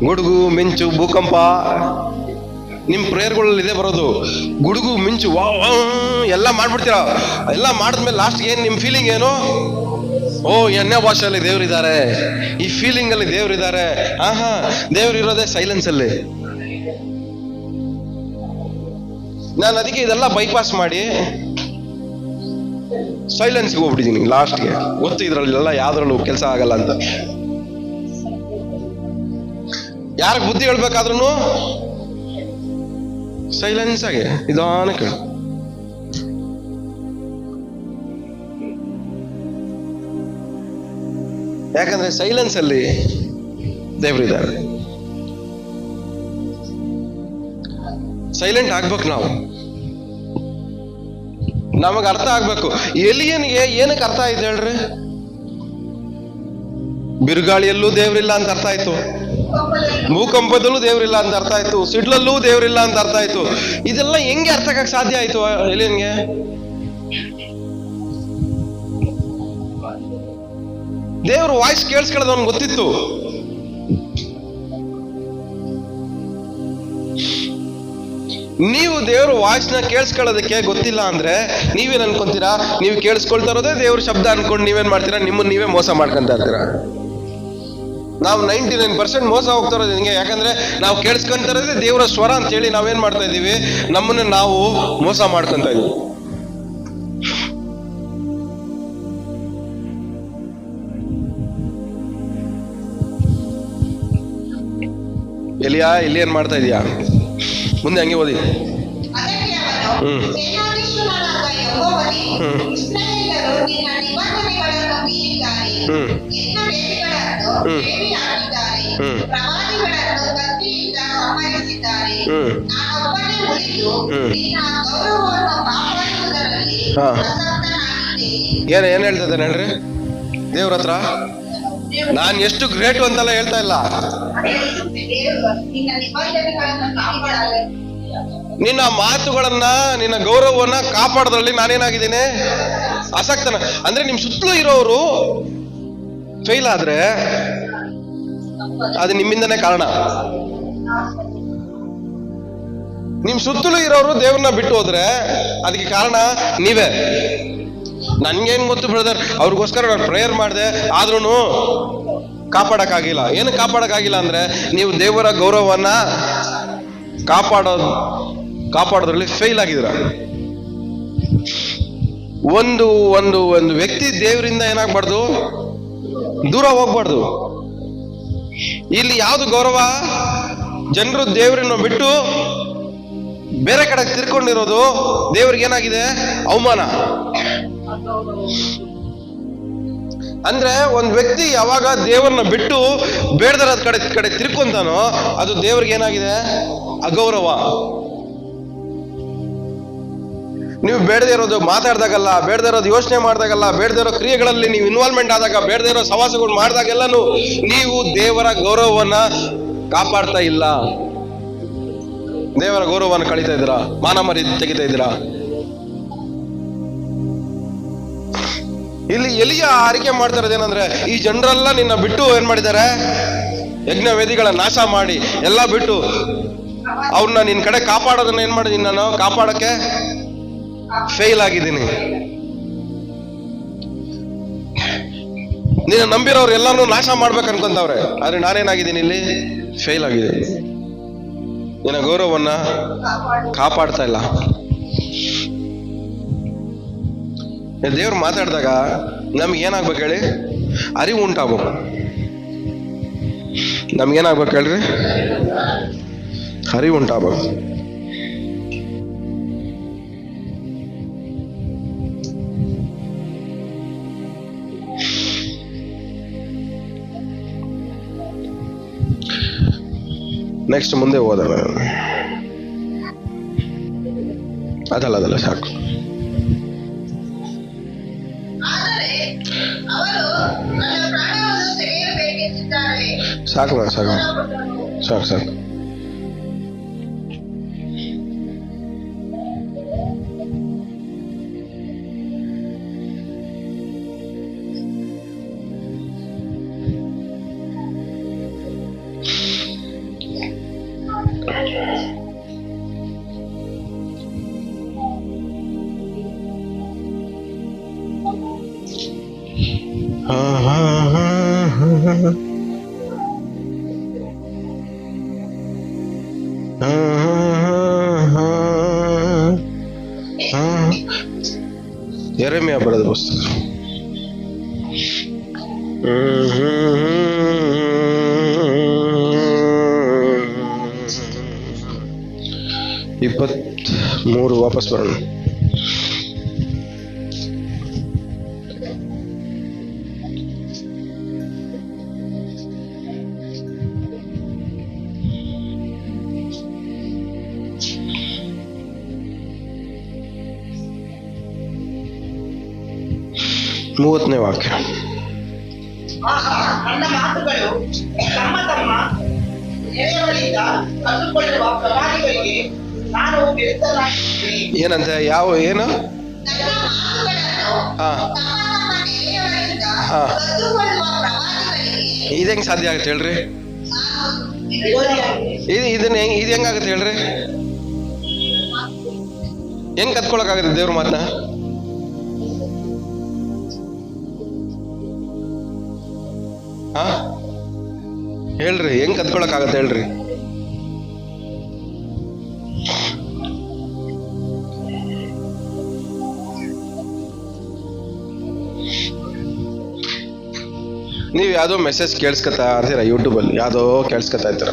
ಗುಡುಗು ಮಿಂಚು ಭೂಕಂಪ. ನಿಮ್ ಪ್ರೇಯರ್ಗಳಲ್ಲಿ ಇದೇ ಬರೋದು, ಗುಡುಗು ಮಿಂಚು ವಾ ಎಲ್ಲ ಮಾಡ್ಬಿಡ್ತೀರ. ಎಲ್ಲ ಮಾಡಿದ್ಮೇಲೆ ಲಾಸ್ಟ್ಗೆ ಏನ್ ನಿಮ್ ಫೀಲಿಂಗ್ ಏನು? ಓ, ಎಣ್ಣೆ ಭಾಷೆಯಲ್ಲಿ ದೇವ್ರಿದ್ದಾರೆ, ಈ ಫೀಲಿಂಗ್ ಅಲ್ಲಿ ದೇವ್ರಿದ್ದಾರೆ. ಆಹಾ, ದೇವ್ರು ಇರೋದೇ ಸೈಲೆನ್ಸ್ ಅಲ್ಲಿ. ನಾನು ಅದಕ್ಕೆ ಇದೆಲ್ಲ ಬೈಪಾಸ್ ಮಾಡಿ ಸೈಲೆನ್ಸ್ಗೆ ಹೋಗ್ಬಿಟ್ಟಿದ್ದೀನಿ ಲಾಸ್ಟ್ಗೆ. ಗೊತ್ತು ಇದ್ರಲ್ಲೆಲ್ಲ ಯಾವ್ದ್ರಲ್ಲೂ ಕೆಲಸ ಆಗಲ್ಲ ಅಂತ. ಯಾರಿಗೆ ಬುದ್ಧಿ ಹೇಳ್ಬೇಕಾದ್ರೂ ಸೈಲೆನ್ಸ್ ಆಗಿ ನಿಧಾನ ಕೇಳು. ಯಾಕಂದ್ರೆ ಸೈಲೆನ್ಸ್ ಅಲ್ಲಿ ದೇವರಿದ್ದಾರೆ. ಸೈಲೆಂಟ್ ಆಗ್ಬೇಕು ನಾವು. ನಮಗ್ ಅರ್ಥ ಆಗ್ಬೇಕು. ಎಲಿಯನ್ಗೆ ಏನಕ್ಕೆ ಅರ್ಥ ಆಯ್ತು ಹೇಳ್ರಿ? ಬಿರುಗಾಳಿಯಲ್ಲೂ ದೇವ್ರಿಲ್ಲ ಅಂತ ಅರ್ಥ ಆಯ್ತು, ಭೂಕಂಪದಲ್ಲೂ ದೇವ್ರಿಲ್ಲ ಅಂತ ಅರ್ಥ ಆಯ್ತು, ಸಿಡ್ಲಲ್ಲೂ ದೇವ್ರಿಲ್ಲ ಅಂತ ಅರ್ಥ ಆಯ್ತು. ಇದೆಲ್ಲ ಹೆಂಗೆ ಅರ್ಥ ಆಗಕ್ ಸಾಧ್ಯ ಆಯ್ತು ಎಲಿಯನ್ಗೆ? ದೇವ್ರ ವಾಯ್ಸ್ ಕೇಳಿಸ್ಕೊಳ್ಳೋದು ಅವ್ನಿಗೆ ಗೊತ್ತಿತ್ತು. ನೀವು ದೇವ್ರ ವಾಯ್ಸ್ನ ಕೇಳಿಸ್ಕೊಳ್ಳೋದಕ್ಕೆ ಗೊತ್ತಿಲ್ಲ ಅಂದ್ರೆ ನೀವೇನ್ ಅನ್ಕೊಂತೀರಾ? ನೀವು ಕೇಳಿಸ್ಕೊಳ್ತಾ ಇರೋದೇ ದೇವ್ರ ಶಬ್ದ ಅನ್ಕೊಂಡು ನೀವೇನ್ ಮಾಡ್ತೀರಾ? ನಿಮ್ಮನ್ನ ನೀವೇ ಮೋಸ ಮಾಡ್ಕೊಂತ ಇರ್ತೀರಾ. ನಾವು 99% ಮೋಸ ಹೋಗ್ತಾ ಇರೋದು ಹಿಂಗೆ. ಯಾಕಂದ್ರೆ ನಾವು ಕೇಳಿಸ್ಕೊಂತ ಇರೋದೇ ದೇವರ ಸ್ವರ ಅಂತ ಹೇಳಿ ನಾವೇನ್ ಮಾಡ್ತಾ ಇದೀವಿ? ನಮ್ಮನ್ನ ನಾವು ಮೋಸ ಮಾಡ್ಕೊಂತ ಇದೀವಿ. ಎಲಿಯಾ, ಇಲ್ಲಿ ಏನ್ ಮಾಡ್ತಾ ಇದೀಯಾ? ಮುಂದೆ ಹಂಗೆ ಓದಿ. ಏನ್ ಹೇಳ್ತದೆ ಹೇಳ್ರಿ ದೇವ್ರ ಹತ್ರ? ನಾನ್ ಎಷ್ಟು ಗ್ರೇಟು ಅಂತೆಲ್ಲ ಹೇಳ್ತಾ ಇಲ್ಲ. ನಿನ್ನ ಮಾತುಗಳನ್ನ, ನಿನ್ನ ಗೌರವವನ್ನ ಕಾಪಾಡೋದ್ರಲ್ಲಿ ನಾನೇನಾಗಿದ್ದೀನಿ? ಆಸಕ್ತನ. ಅಂದ್ರೆ ನಿಮ್ ಸುತ್ತಲೂ ಇರೋರು ಫೇಲ್ ಆದ್ರೆ ಅದು ನಿಮ್ಮಿಂದನೇ ಕಾರಣ. ನಿಮ್ ಸುತ್ತಲೂ ಇರೋರು ದೇವ್ರನ್ನ ಬಿಟ್ಟು ಹೋದ್ರೆ ಅದಕ್ಕೆ ಕಾರಣ ನೀವೇ. ನನ್ಗೇನ್ ಗೊತ್ತು ಬ್ರದರ್, ಅವ್ರಿಗೋಸ್ಕರ ನಾನು ಪ್ರೇಯರ್ ಮಾಡಿದೆ, ಆದ್ರೂ ಕಾಪಾಡಕ್ಕಾಗಿಲ್ಲ. ಏನು ಕಾಪಾಡಕ್ಕಾಗಿಲ್ಲ ಅಂದ್ರೆ ನೀವು ದೇವರ ಗೌರವವನ್ನ ಕಾಪಾಡೋದು ಕಾಪಾಡೋದ್ರಲ್ಲಿ ಫೇಲ್ ಆಗಿದ್ದೀರಾ. ಒಂದು ಒಂದು ಒಂದು ವ್ಯಕ್ತಿ ದೇವರಿಂದ ಏನಾಗ್ಬಾರ್ದು, ದೂರ ಹೋಗ್ಬಾರ್ದು. ಇಲ್ಲಿ ಯಾವ್ದು ಗೌರವ? ಜನರು ದೇವರನ್ನು ಬಿಟ್ಟು ಬೇರೆ ಕಡೆ ತಿರ್ಕೊಂಡಿರೋದು ದೇವ್ರಿಗೆ ಏನಾಗಿದೆ? ಅವಮಾನ. ಅಂದ್ರೆ ಒಂದ್ ವ್ಯಕ್ತಿ ಯಾವಾಗ ದೇವರನ್ನ ಬಿಟ್ಟು ಬೇಡದರ ಕಡೆ ತಿರ್ಕೊಂತಾನೋ ಅದು ದೇವ್ರಿಗೆ ಏನಾಗಿದೆ? ಅಗೌರವ. ನೀವು ಬೇಡದೇ ಇರೋದು ಮಾತಾಡ್ದಾಗಲ್ಲ, ಬೇಡದೇ ಇರೋದು ಯೋಚನೆ ಮಾಡಿದಾಗಲ್ಲ, ಬೇಡದೇ ಇರೋ ಕ್ರಿಯೆಗಳಲ್ಲಿ ನೀವು ಇನ್ವಾಲ್ವ್ಮೆಂಟ್ ಆದಾಗ, ಬೇಡದೇ ಇರೋ ಸವಾಸಗಳು ಮಾಡಿದಾಗೆಲ್ಲನೂ ನೀವು ದೇವರ ಗೌರವವನ್ನ ಕಾಪಾಡ್ತಾ ಇಲ್ಲ. ದೇವರ ಗೌರವವನ್ನು ಕಳೀತಾ ಇದ್ದೀರಾ, ಮಾನ ಮರ್ಯಾದೆ ತೆಗಿತಾ ಇದ್ದೀರಾ. ಇಲ್ಲಿ ಎಲಿಯ ಆರಿಕೆ ಮಾಡ್ತಾ ಇರೋದೇನಂದ್ರೆ, ಈ ಜನರೆಲ್ಲ ನಿನ್ನ ಬಿಟ್ಟು ಏನ್ ಮಾಡಿದ್ದಾರೆ? ಯಜ್ಞ ವೇದಿಗಳ ನಾಶ ಮಾಡಿ ಎಲ್ಲ ಬಿಟ್ಟು ಅವ್ರನ್ನ ನಿನ್ ಕಡೆ ಕಾಪಾಡೋದನ್ನ ಏನ್ ಮಾಡಿದೀನಿ ನಾನು? ಕಾಪಾಡಕ್ಕೆ ಫೇಲ್ ಆಗಿದ್ದೀನಿ. ನೀನು ನಂಬಿರೋರು ಎಲ್ಲಾನು ನಾಶ ಮಾಡ್ಬೇಕು ಅನ್ಕೊಂತವ್ರೆ, ಆದ್ರೆ ನಾನೇನಾಗಿದ್ದೀನಿ? ಇಲ್ಲಿ ಫೇಲ್ ಆಗಿದ್ದೀನಿ. ನಿನ್ನ ಗೌರವವನ್ನ ಕಾಪಾಡ್ತಾ ಇಲ್ಲ. ದೇವ್ರು ಮಾತಾಡಿದಾಗ ನಮ್ಗೆ ಏನಾಗ್ಬೇಕು ಹೇಳಿ? ಅರಿವು ಉಂಟಾಗ್ಬೇಕು. ನಮ್ಗೇನಾಗ್ಬೇಕು ಹೇಳ್ರಿ? ಅರಿವು ಉಂಟಾಗ್ಬೇಕು. ನೆಕ್ಸ್ಟ್ ಮುಂದೆ ಹೋದಣ. ಅದಲ್ಲ ಸಾಕು. ಸಾಕು ಸಾಕು ಸಾಕು ಸಾಕು. ಯೆರೆಮೀಯ ಬರೆದ ಪುಸ್ತಕ 23 ವಾಪಸ್ ಬರೋಣ. ಮೂವತ್ತನೇ ವಾಕ್ಯ. ನನ್ನ ಮಾತುಗಳು ತಮ್ಮ ತಮ್ಮ ನೆರೆಯವರಿಂದ ಕದ್ದುಕೊಳ್ಳುವ ಪ್ರವಾದಿಗಳಿಗೆ ನಾನು ವಿರುದ್ಧನಾಗಿದ್ದೇನೆ. ಏನಂತ? ಯಾವ ಏನು? ನನ್ನ ಮಾತುಗಳನ್ನು ಹಾ ತಮ್ಮ ನೆರೆಯವರಿಂದ ಹಾ. ಕದ್ದುಕೊಳ್ಳುವ ಪ್ರವಾದಿಗಳಿಗೆ ಇದು ಹೆಂಗ್ ಸಾಧ್ಯ ಆಗುತ್ತೆ ಹೇಳ್ರಿ? ಇದು ಹೆಂಗಾಗುತ್ತೆ ಹೇಳ್ರಿ? ಹೆಂಗ್ ಕತ್ಕೊಳಕಾಗುತ್ತೆ ದೇವ್ರ ಮಾತನ್ನ? ಹಾ ಹೇಳ್ರಿ, ಹೆಂಗ್ ಕತ್ಕೊಳಕಾಗತ್ತೆ ಹೇಳ್ರಿ? ನೀವು ಯಾವ್ದೋ ಮೆಸೇಜ್ ಕೇಳಿಸ್ಕೊತಾ ಇರ್ತೀರ, ಯೂಟ್ಯೂಬಲ್ಲಿ ಯಾವ್ದೋ ಕೇಳಿಸ್ಕೊತಾ ಇರ್ತೀರ.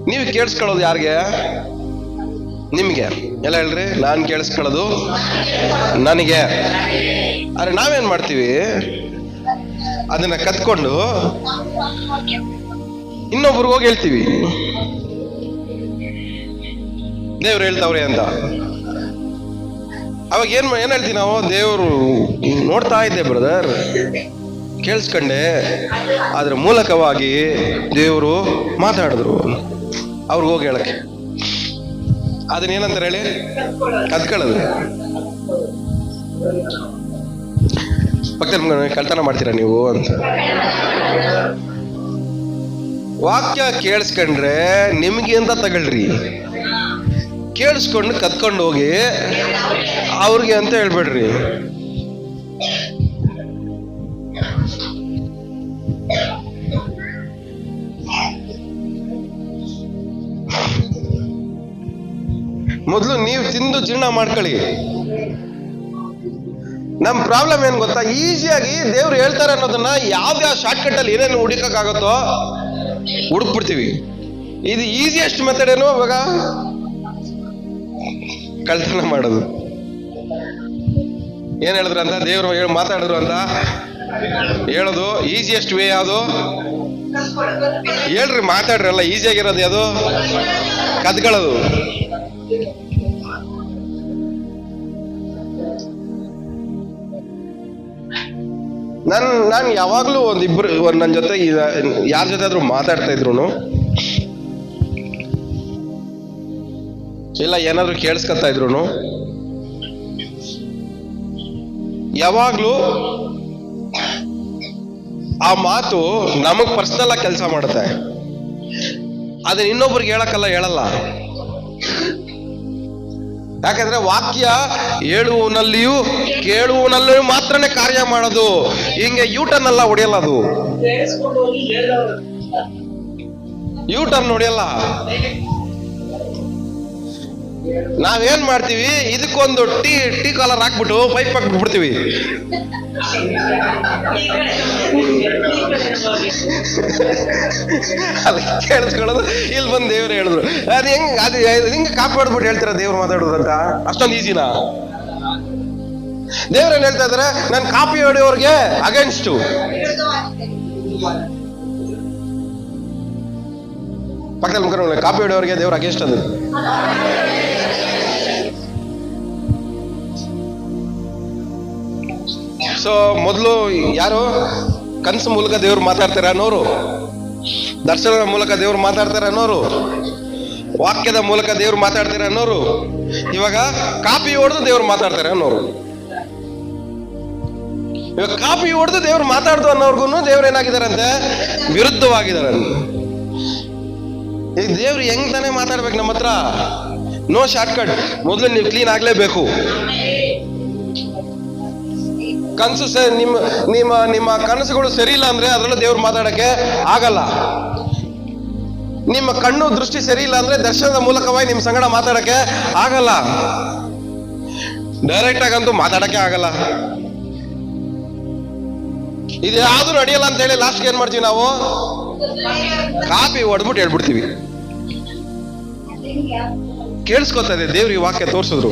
ನೀವು ಕೇಳಿಸ್ಕೊಳ್ಳೋದು ಯಾರಿಗೆ? ನಿಮ್ಗೆ ಎಲ್ಲ ಹೇಳ್ರಿ. ನಾನು ಕೇಳಿಸ್ಕೊಳ್ಳೋದು ನನಗೆ. ಆದ್ರೆ ನಾವೇನ್ ಮಾಡ್ತೀವಿ? ಅದನ್ನ ಕತ್ಕೊಂಡು ಇನ್ನೊಬ್ರಿಗೆ ಹೋಗಿ ಹೇಳ್ತೀವಿ, ದೇವ್ರು ಹೇಳ್ತಾವ್ರಿ ಅಂತ. ಅವಾಗ ಏನ್ ಹೇಳ್ತೀವಿ ನಾವು? ದೇವ್ರು ನೋಡ್ತಾ ಇದ್ದೆ ಬ್ರದರ್, ಕೇಳಿಸ್ಕೊಂಡೆ, ಅದ್ರ ಮೂಲಕವಾಗಿ ದೇವರು ಮಾತಾಡಿದ್ರು. ಅವ್ರಿಗೆ ಹೋಗಿ ಹೇಳಕ್ಕೆ ಅದನ್ನ ಏನಂತಾರೆ ಹೇಳಿ? ಕತ್ಕೊಳ್ಳೋದು. ಪಕ್ಕದ ಕಳ್ತನ ಮಾಡ್ತೀರಾ ನೀವು ಅಂತ. ವಾಕ್ಯ ಕೇಳಿಸ್ಕೊಂಡ್ರೆ ನಿಮ್ಗೆ ಅಂತ ತಗೊಳ್ರಿ, ಕೇಳಿಸ್ಕೊಂಡು ಕತ್ಕೊಂಡು ಹೋಗಿ ಅವ್ರಿಗೆ ಅಂತ ಹೇಳ್ಬೇಡ್ರಿ. ಮೊದಲು ನೀವು ತಿಂದು ಜೀರ್ಣ ಮಾಡ್ಕೊಳ್ಳಿ. ನಮ್ ಪ್ರಾಬ್ಲಮ್ ಏನ್ ಗೊತ್ತಾ, ಈಸಿಯಾಗಿ ದೇವ್ರು ಹೇಳ್ತಾರೆ ಅನ್ನೋದನ್ನ ಯಾವ್ಯಾವ ಶಾರ್ಟ್ ಕಟ್ ಅಲ್ಲಿ ಏನೇನು ಹುಡುಕಕ್ಕಾಗತ್ತೋ ಹುಡುಕ್ಬಿಡ್ತೀವಿ. ಇದು ಈಸಿಯೆಸ್ಟ್ ಮೆಥಡ್ ಏನು ಇವಾಗ? ಕಳ್ತನ ಮಾಡೋದು. ಏನ್ ಹೇಳಿದ್ರು ಅಂತ ದೇವ್ರು ಮಾತಾಡಿದ್ರು ಅಂತ ಹೇಳೋದು ಈಸಿಯೆಸ್ಟ್ ವೇ ಯಾವುದು ಹೇಳ್ರಿ, ಮಾತಾಡ್ರಲ್ಲ. ಈಸಿಯಾಗಿರೋದು ಯಾವುದು? ಕದ್ಕೊಳ್ಳೋದು. ನಾನು ಯಾವಾಗ್ಲೂ ಒಂದಿಬ್ರು ನನ್ನ ಜೊತೆ ಯಾರ ಜೊತೆ ಆದ್ರೂ ಮಾತಾಡ್ತಾ ಇದ್ರು ಇಲ್ಲ ಏನಾದ್ರು ಕೇಳಿಸ್ಕೊತಾ ಇದ್ರು, ಯಾವಾಗ್ಲೂ ಆ ಮಾತು ನಮಗ್ ಪರ್ಸನಲ್ ಆಗಿ ಕೆಲಸ ಮಾಡುತ್ತೆ. ಅದನ್ನ ಇನ್ನೊಬ್ರಿಗೆ ಹೇಳಲ್ಲ. ಯಾಕಂದ್ರೆ ವಾಕ್ಯ ಹೇಳುವನಲ್ಲಿಯೂ ಕೇಳುವನಲ್ಲಿಯೂ ಮಾತ್ರನೇ ಕಾರ್ಯ ಮಾಡೋದು. ಹಿಂಗೆ ಯೂಟರ್ನ್ ಎಲ್ಲ ಹೊಡೆಯಲ್ಲ, ಅದು ಯೂಟರ್ನ್ ಹೊಡೆಯಲ್ಲ. ನಾವೇನ್ ಮಾಡ್ತೀವಿ, ಇದಕ್ಕೊಂದು ಟೀ ಕಾಲರ್ ಹಾಕ್ಬಿಟ್ಟು ಪೈಪ್ ಹಾಕ್ಬಿಟ್ಬಿಡ್ತೀವಿ. ಅದು ಕೇಳಿಸ್ಕೊಳ್ಳೋದು. ಇಲ್ಲಿ ಬಂದು ದೇವ್ರು ಹೇಳಿದ್ರು, ಅದು ಹಿಂಗೆ ಕಾಪಿ ಹೊಡ್ಬಿಟ್ಟು ಹೇಳ್ತೀರ ದೇವ್ರು ಮಾತಾಡೋದು ಅಂತ? ಅಷ್ಟೊಂದು ಈಸಿನಾ? ದೇವ್ರೇನ್ ಹೇಳ್ತಾ ಇದಾರೆ, ನಾನು ಕಾಪಿ ಹೊಡೆಯೋರ್ಗೆ ಅಗೇನ್ಸ್ಟು. ಪಕ್ಕದಲ್ಲಿ ಮುಖ ಕಾಪಿ ಹೊಡೆಯೋರ್ಗೆ ದೇವ್ರ ಅಗೇನ್ಸ್ಟ್ ಅದು. ಸೊ ಮೊದಲು ಯಾರು ಕನಸು ಮೂಲಕ ದೇವ್ರು ಮಾತಾಡ್ತಾರೆ ಅನ್ನೋರು, ದರ್ಶನದ ಮೂಲಕ ದೇವ್ರು ಮಾತಾಡ್ತಾರೆ ಅನ್ನೋರು, ವಾಕ್ಯದ ಮೂಲಕ ದೇವ್ರು ಮಾತಾಡ್ತಾರೆ ಅನ್ನೋರು, ಇವಾಗ ಕಾಪಿ ಹೊಡೆದು ದೇವ್ರು ಮಾತಾಡ್ತಾರೆ ಅನ್ನೋರು. ಇವಾಗ ಕಾಪಿ ಹೊಡೆದು ದೇವ್ರು ಮಾತಾಡ್ದು ಅನ್ನೋರ್ಗು ದೇವ್ರು ಏನಾಗಿದಾರಂತೆ? ವಿರುದ್ಧವಾಗಿದ್ದಾರೆ. ಈಗ ದೇವ್ರು ಹೆಂಗ್ ತಾನೇ ಮಾತಾಡ್ಬೇಕು ನಮ್ಮ ಹತ್ರ? No shortcut. ಮೊದಲು ನೀವು ಕ್ಲೀನ್ ಆಗ್ಲೇಬೇಕು. ಕನಸು ನಿಮ್ಮ ಕನಸುಗಳು ಸರಿ ಇಲ್ಲ ಅಂದ್ರೆ ಅದರಲ್ಲೂ ದೇವ್ರು ಮಾತಾಡಕ್ಕೆ ಆಗಲ್ಲ. ನಿಮ್ಮ ಕಣ್ಣು ದೃಷ್ಟಿ ಸರಿ ಇಲ್ಲ ಅಂದ್ರೆ ದರ್ಶನದ ಮೂಲಕವಾಗಿ ನಿಮ್ಮ ಸಂಗಡ ಮಾತಾಡಕ್ಕೆ ಆಗಲ್ಲ. ಡೈರೆಕ್ಟ್ ಆಗಂತೂ ಮಾತಾಡಕ್ಕೆ ಆಗಲ್ಲ. ಇದು ಯಾವ್ದು ನಡೆಯಲ್ಲ ಅಂತ ಹೇಳಿ ಲಾಸ್ಟ್ ಏನ್ ಮಾಡ್ತೀವಿ ನಾವು? ಕಾಪಿ ಹೊಡ್ಬಿಟ್ಟು ಹೇಳ್ಬಿಡ್ತೀವಿ. ಕೇಳಿಸ್ಕೊತಾ ಇದೆ ದೇವ್ರು ಈ ವಾಕ್ಯ ತೋರ್ಸಿದ್ರು,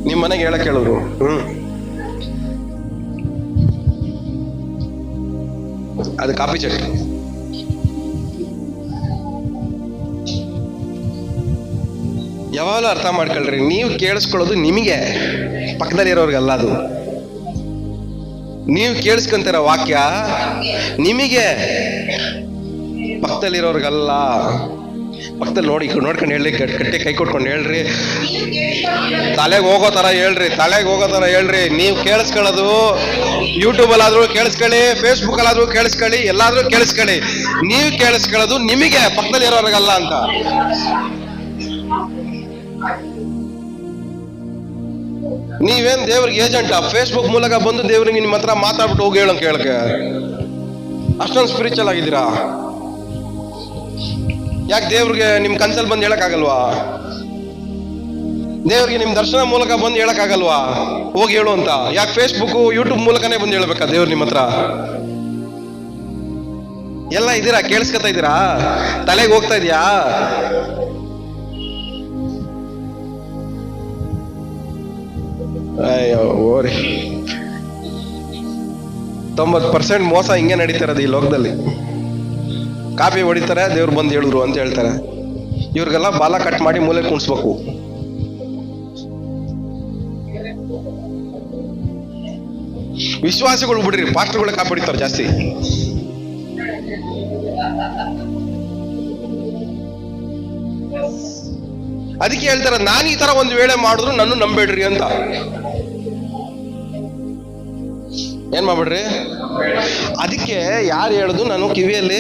ನಿಮ್ ಮನೆಗೆ ಹೇಳಕ್ ಹೇಳಿದ್ರು. ಅದು ಕಾಪಿ ಚಟ್. ಯಾವಾಗಲೂ ಅರ್ಥ ಮಾಡ್ಕೊಳ್ರಿ, ನೀವು ಕೇಳಿಸ್ಕೊಳ್ಳೋದು ನಿಮಗೆ, ಪಕ್ಕದಲ್ಲಿರೋರ್ಗಲ್ಲ. ಅದು ನೀವು ಕೇಳಿಸ್ಕೊಂತೀರ ವಾಕ್ಯ ನಿಮಗೆ, ಪಕ್ಕದಲ್ಲಿರೋರ್ಗಲ್ಲ. ಪಕ್ಕದಲ್ಲಿ ನೋಡ್ಕೊಂಡು ಹೇಳ್ರಿ, ಕಟ್ಟಿ ಕೈ ಕೊಟ್ಕೊಂಡು ಹೇಳ್ರಿ, ತಲೆಗೆ ಹೋಗೋ ತರ ಹೇಳ್ರಿ. ನೀವು ಕೇಳಿಸ್ಕೊಳ್ಳೋದು ಯೂಟ್ಯೂಬ್ ಅಲ್ಲಾದ್ರೂ ಕೇಳಿಸ್ಕೊಳ್ಳಿ, ಫೇಸ್ಬುಕ್ ಅಲ್ಲಾದ್ರೂ ಕೇಳಿಸ್ಕೊಳ್ಳಿ, ಎಲ್ಲಾದ್ರೂ ಕೇಳಿಸ್ಕೊಳ್ಳಿ. ನೀವು ಕೇಳಿಸ್ಕೊಳ್ಳೋದು ನಿಮಗೆ, ಪಕ್ಕದಲ್ಲಿ ಇರೋರ್ಗಲ್ಲ ಅಂತ. ನೀವೇನ್ ದೇವ್ರಿಗೆ ಏಜೆಂಟಾ? ಫೇಸ್ಬುಕ್ ಮೂಲಕ ಬಂದು ದೇವ್ರಿಗೆ ನಿಮ್ಮ ಹತ್ರ ಮಾತಾಡ್ಬಿಟ್ಟು ಹೋಗಿ ಹೇಳೋಂಗ ಕೇಳಕ್ಕೆ ಅಷ್ಟೊಂದು ಸ್ಪಿರಿಚುವಲ್ ಆಗಿದ್ದೀರಾ? ಯಾಕೆ ದೇವ್ರಿಗೆ ನಿಮ್ ಕನ್ಸಲ್ಲಿ ಬಂದು ಹೇಳಕ್ಕಾಗಲ್ವಾ? ದೇವ್ರಿಗೆ ನಿಮ್ ದರ್ಶನ ಮೂಲಕ ಬಂದು ಹೇಳಕ್ಕಾಗಲ್ವಾ ಹೋಗಿ ಹೇಳು ಅಂತ? ಯಾಕೆ ಫೇಸ್ಬುಕ್ ಯೂಟ್ಯೂಬ್ ಮೂಲಕನೇ ಬಂದು ಹೇಳ್ಬೇಕಾ ದೇವ್ರು ನಿಮ್ಮ ಹತ್ರ? ಎಲ್ಲ ಇದ್ದೀರಾ, ಕೇಳಿಸ್ಕೊತಾ ಇದ್ದೀರಾ? ತಲೆಗೆ ಹೋಗ್ತಾ ಇದೆಯಾ? ಅಯ್ಯೋ ಓರಿ, 90% ಮೋಸ ಹಿಂಗೆ ನಡೀತಿರೋದು ಈ ಲೋಕದಲ್ಲಿ. ಕಾಪಿ ಹೊಡಿತಾರೆ, ದೇವ್ರು ಬಂದು ಹೇಳಿದ್ರು ಅಂತ ಹೇಳ್ತಾರೆ. ಇವ್ರಿಗೆಲ್ಲ ಬಾಲ ಕಟ್ ಮಾಡಿ ಮೂಲೆ ಕುಣಿಸ್ಬೇಕು. ವಿಶ್ವಾಸಿಗಳು ಬಿಡ್ರಿ, ಪಾಸ್ಟರ್ಗಳೇ ಕಾಪಿ ಹೊಡಿತಾರೆ ಜಾಸ್ತಿ. ಅದಕ್ಕೆ ಹೇಳ್ತಾರೆ, ನಾನು ಈ ತರ ಒಂದು ವೇಳೆ ಮಾಡಿದ್ರು ನನ್ನ ನಂಬೇಡ್ರಿ ಅಂತ. ಏನ್ ಮಾಡ್ಬಿಡ್ರಿ? ಅದಕ್ಕೆ ಯಾರು ಹೇಳುದು ನಾನು ಕಿವಿಯಲ್ಲಿ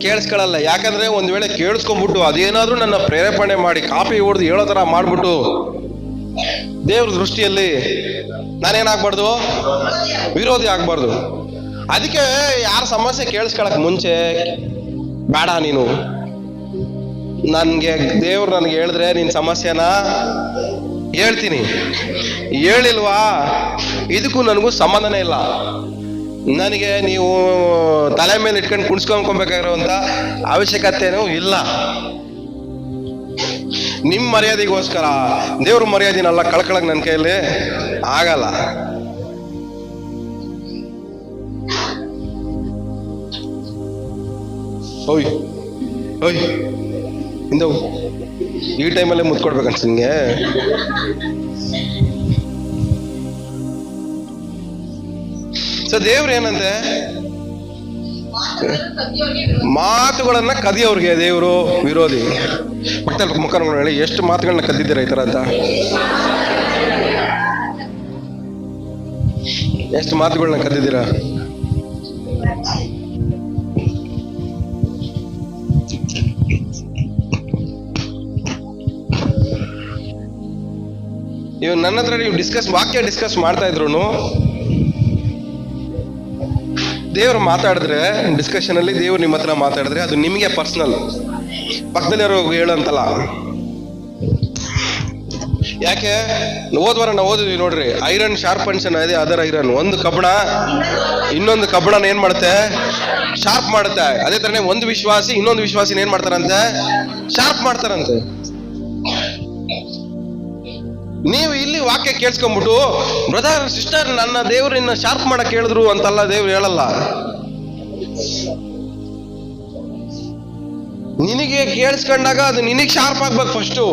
ಕೇಳಿಸ್ಕೊಳ್ಳಲ್ಲ. ಯಾಕಂದ್ರೆ ಒಂದ್ ವೇಳೆ ಕೇಳಿಸ್ಕೊಂಡ್ಬಿಟ್ಟು ಅದೇನಾದ್ರೂ ನನ್ನ ಪ್ರೇರೇಪಣೆ ಮಾಡಿ ಕಾಪಿ ಹೊಡೆದು ಹೇಳೋ ತರ ಮಾಡ್ಬಿಟ್ಟು ದೇವ್ರ ದೃಷ್ಟಿಯಲ್ಲಿ ನಾನೇನಾಗ್ಬಾರ್ದು? ವಿರೋಧಿ ಆಗ್ಬಾರ್ದು. ಅದಕ್ಕೆ ಯಾರ ಸಮಸ್ಯೆ ಕೇಳಿಸ್ಕೊಳಕ್ ಮುಂಚೆ ಬೇಡ, ನೀನು ದೇವ್ರು ನನಗೆ ಹೇಳಿದ್ರೆ ನಿನ್ನ ಸಮಸ್ಯೆನ ಹೇಳ್ತೀನಿ, ಹೇಳಿಲ್ವಾ ಇದಕ್ಕೂ ನನಗೂ ಸಂಬಂಧನೇ ಇಲ್ಲ. ನನಗೆ ನೀವು ತಲೆ ಮೇಲೆ ಇಟ್ಕೊಂಡು ಕುಣಿಸ್ಕೊಂಡ್ಕೊಬೇಕಾಗಿರುವಂತ ಅವಶ್ಯಕತೆನೂ ಇಲ್ಲ. ನಿಮ್ಮ ಮರ್ಯಾದೆಗೋಸ್ಕರ ದೇವ್ರ ಮರ್ಯಾದೆನೆಲ್ಲ ಕಳ್ಕೊಳಕ್ ನನ್ನ ಕೈಯಲ್ಲಿ ಆಗಲ್ಲ. ಓಯ್ ಓಯ್ ಇಂದ ಈ ಟೈಮಲ್ಲೇ ಮುತ್ಕೊಡ್ಬೇಕನ್ಸ ನಿಂಗೆ. ಸೊ ದೇವ್ರು ಏನಂತೆ, ಮಾತುಗಳನ್ನ ಕದಿಯೋರ್ಗೆ ದೇವರು ವಿರೋಧಿ. ಪಕ್ಕದಲ್ಲಿ ಮುಖ ಹೇಳಿ, ಎಷ್ಟು ಮಾತುಗಳನ್ನ ಕದ್ದಿದ್ದೀರಾ ಈ ತರ ಅಂತ? ಎಷ್ಟು ಮಾತುಗಳನ್ನ ಕದ್ದಿದ್ದೀರಾ? ಇವ್ ನನ್ನ ಹತ್ರ ನೀವು ವಾಕ್ಯ ಡಿಸ್ಕಸ್ ಮಾಡ್ತಾ ಇದ್ರು, ದೇವ್ರು ಮಾತಾಡಿದ್ರೆ ಡಿಸ್ಕಷನ್ ಅಲ್ಲಿ ದೇವ್ರು ನಿಮ್ಮ ಹತ್ರ ಮಾತಾಡಿದ್ರೆ ಅದು ನಿಮಗೆ ಪರ್ಸನಲ್, ಪಕ್ಕದಲ್ಲಿ ಯಾರು ಹೇಳಂತಲ್ಲ. ಯಾಕೆ ಹೋದ್ವಾರ ನಾವು ಓದಿದ್ವಿ ನೋಡ್ರಿ, ಐರನ್ ಶಾರ್ಪನ್ಸ್ ಇದೆ ಅದರ್ ಐರನ್. ಒಂದು ಕಬ್ಬಣ ಇನ್ನೊಂದು ಕಬ್ಬಣನ ಏನ್ ಮಾಡುತ್ತೆ, ಶಾರ್ಪ್ ಮಾಡುತ್ತೆ. ಅದೇ ತರನೇ ಒಂದು ವಿಶ್ವಾಸಿ ಇನ್ನೊಂದು ವಿಶ್ವಾಸಿನ ಏನ್ ಮಾಡ್ತಾರಂತೆ, ಶಾರ್ಪ್ ಮಾಡ್ತಾರಂತೆ. ನೀವು ಇಲ್ಲಿ ವಾಕ್ಯ ಕೇಳಿಸ್ಕೊಂಡ್ಬಿಟ್ಟು ಬ್ರದರ್ ಸಿಸ್ಟರ್ ನನ್ನ ದೇವ್ರನ್ನ ಶಾರ್ಪ್ ಮಾಡಕ್ ಹೇಳಿದ್ರು ಅಂತಲ್ಲ ದೇವ್ರು ಹೇಳಲ್ಲ. ನಿನಗೆ ಕೇಳಿಸ್ಕೊಂಡಾಗ ಅದು ನಿನಗೆ ಶಾರ್ಪ್ ಆಗ್ಬೇಕು ಫಸ್ಟು.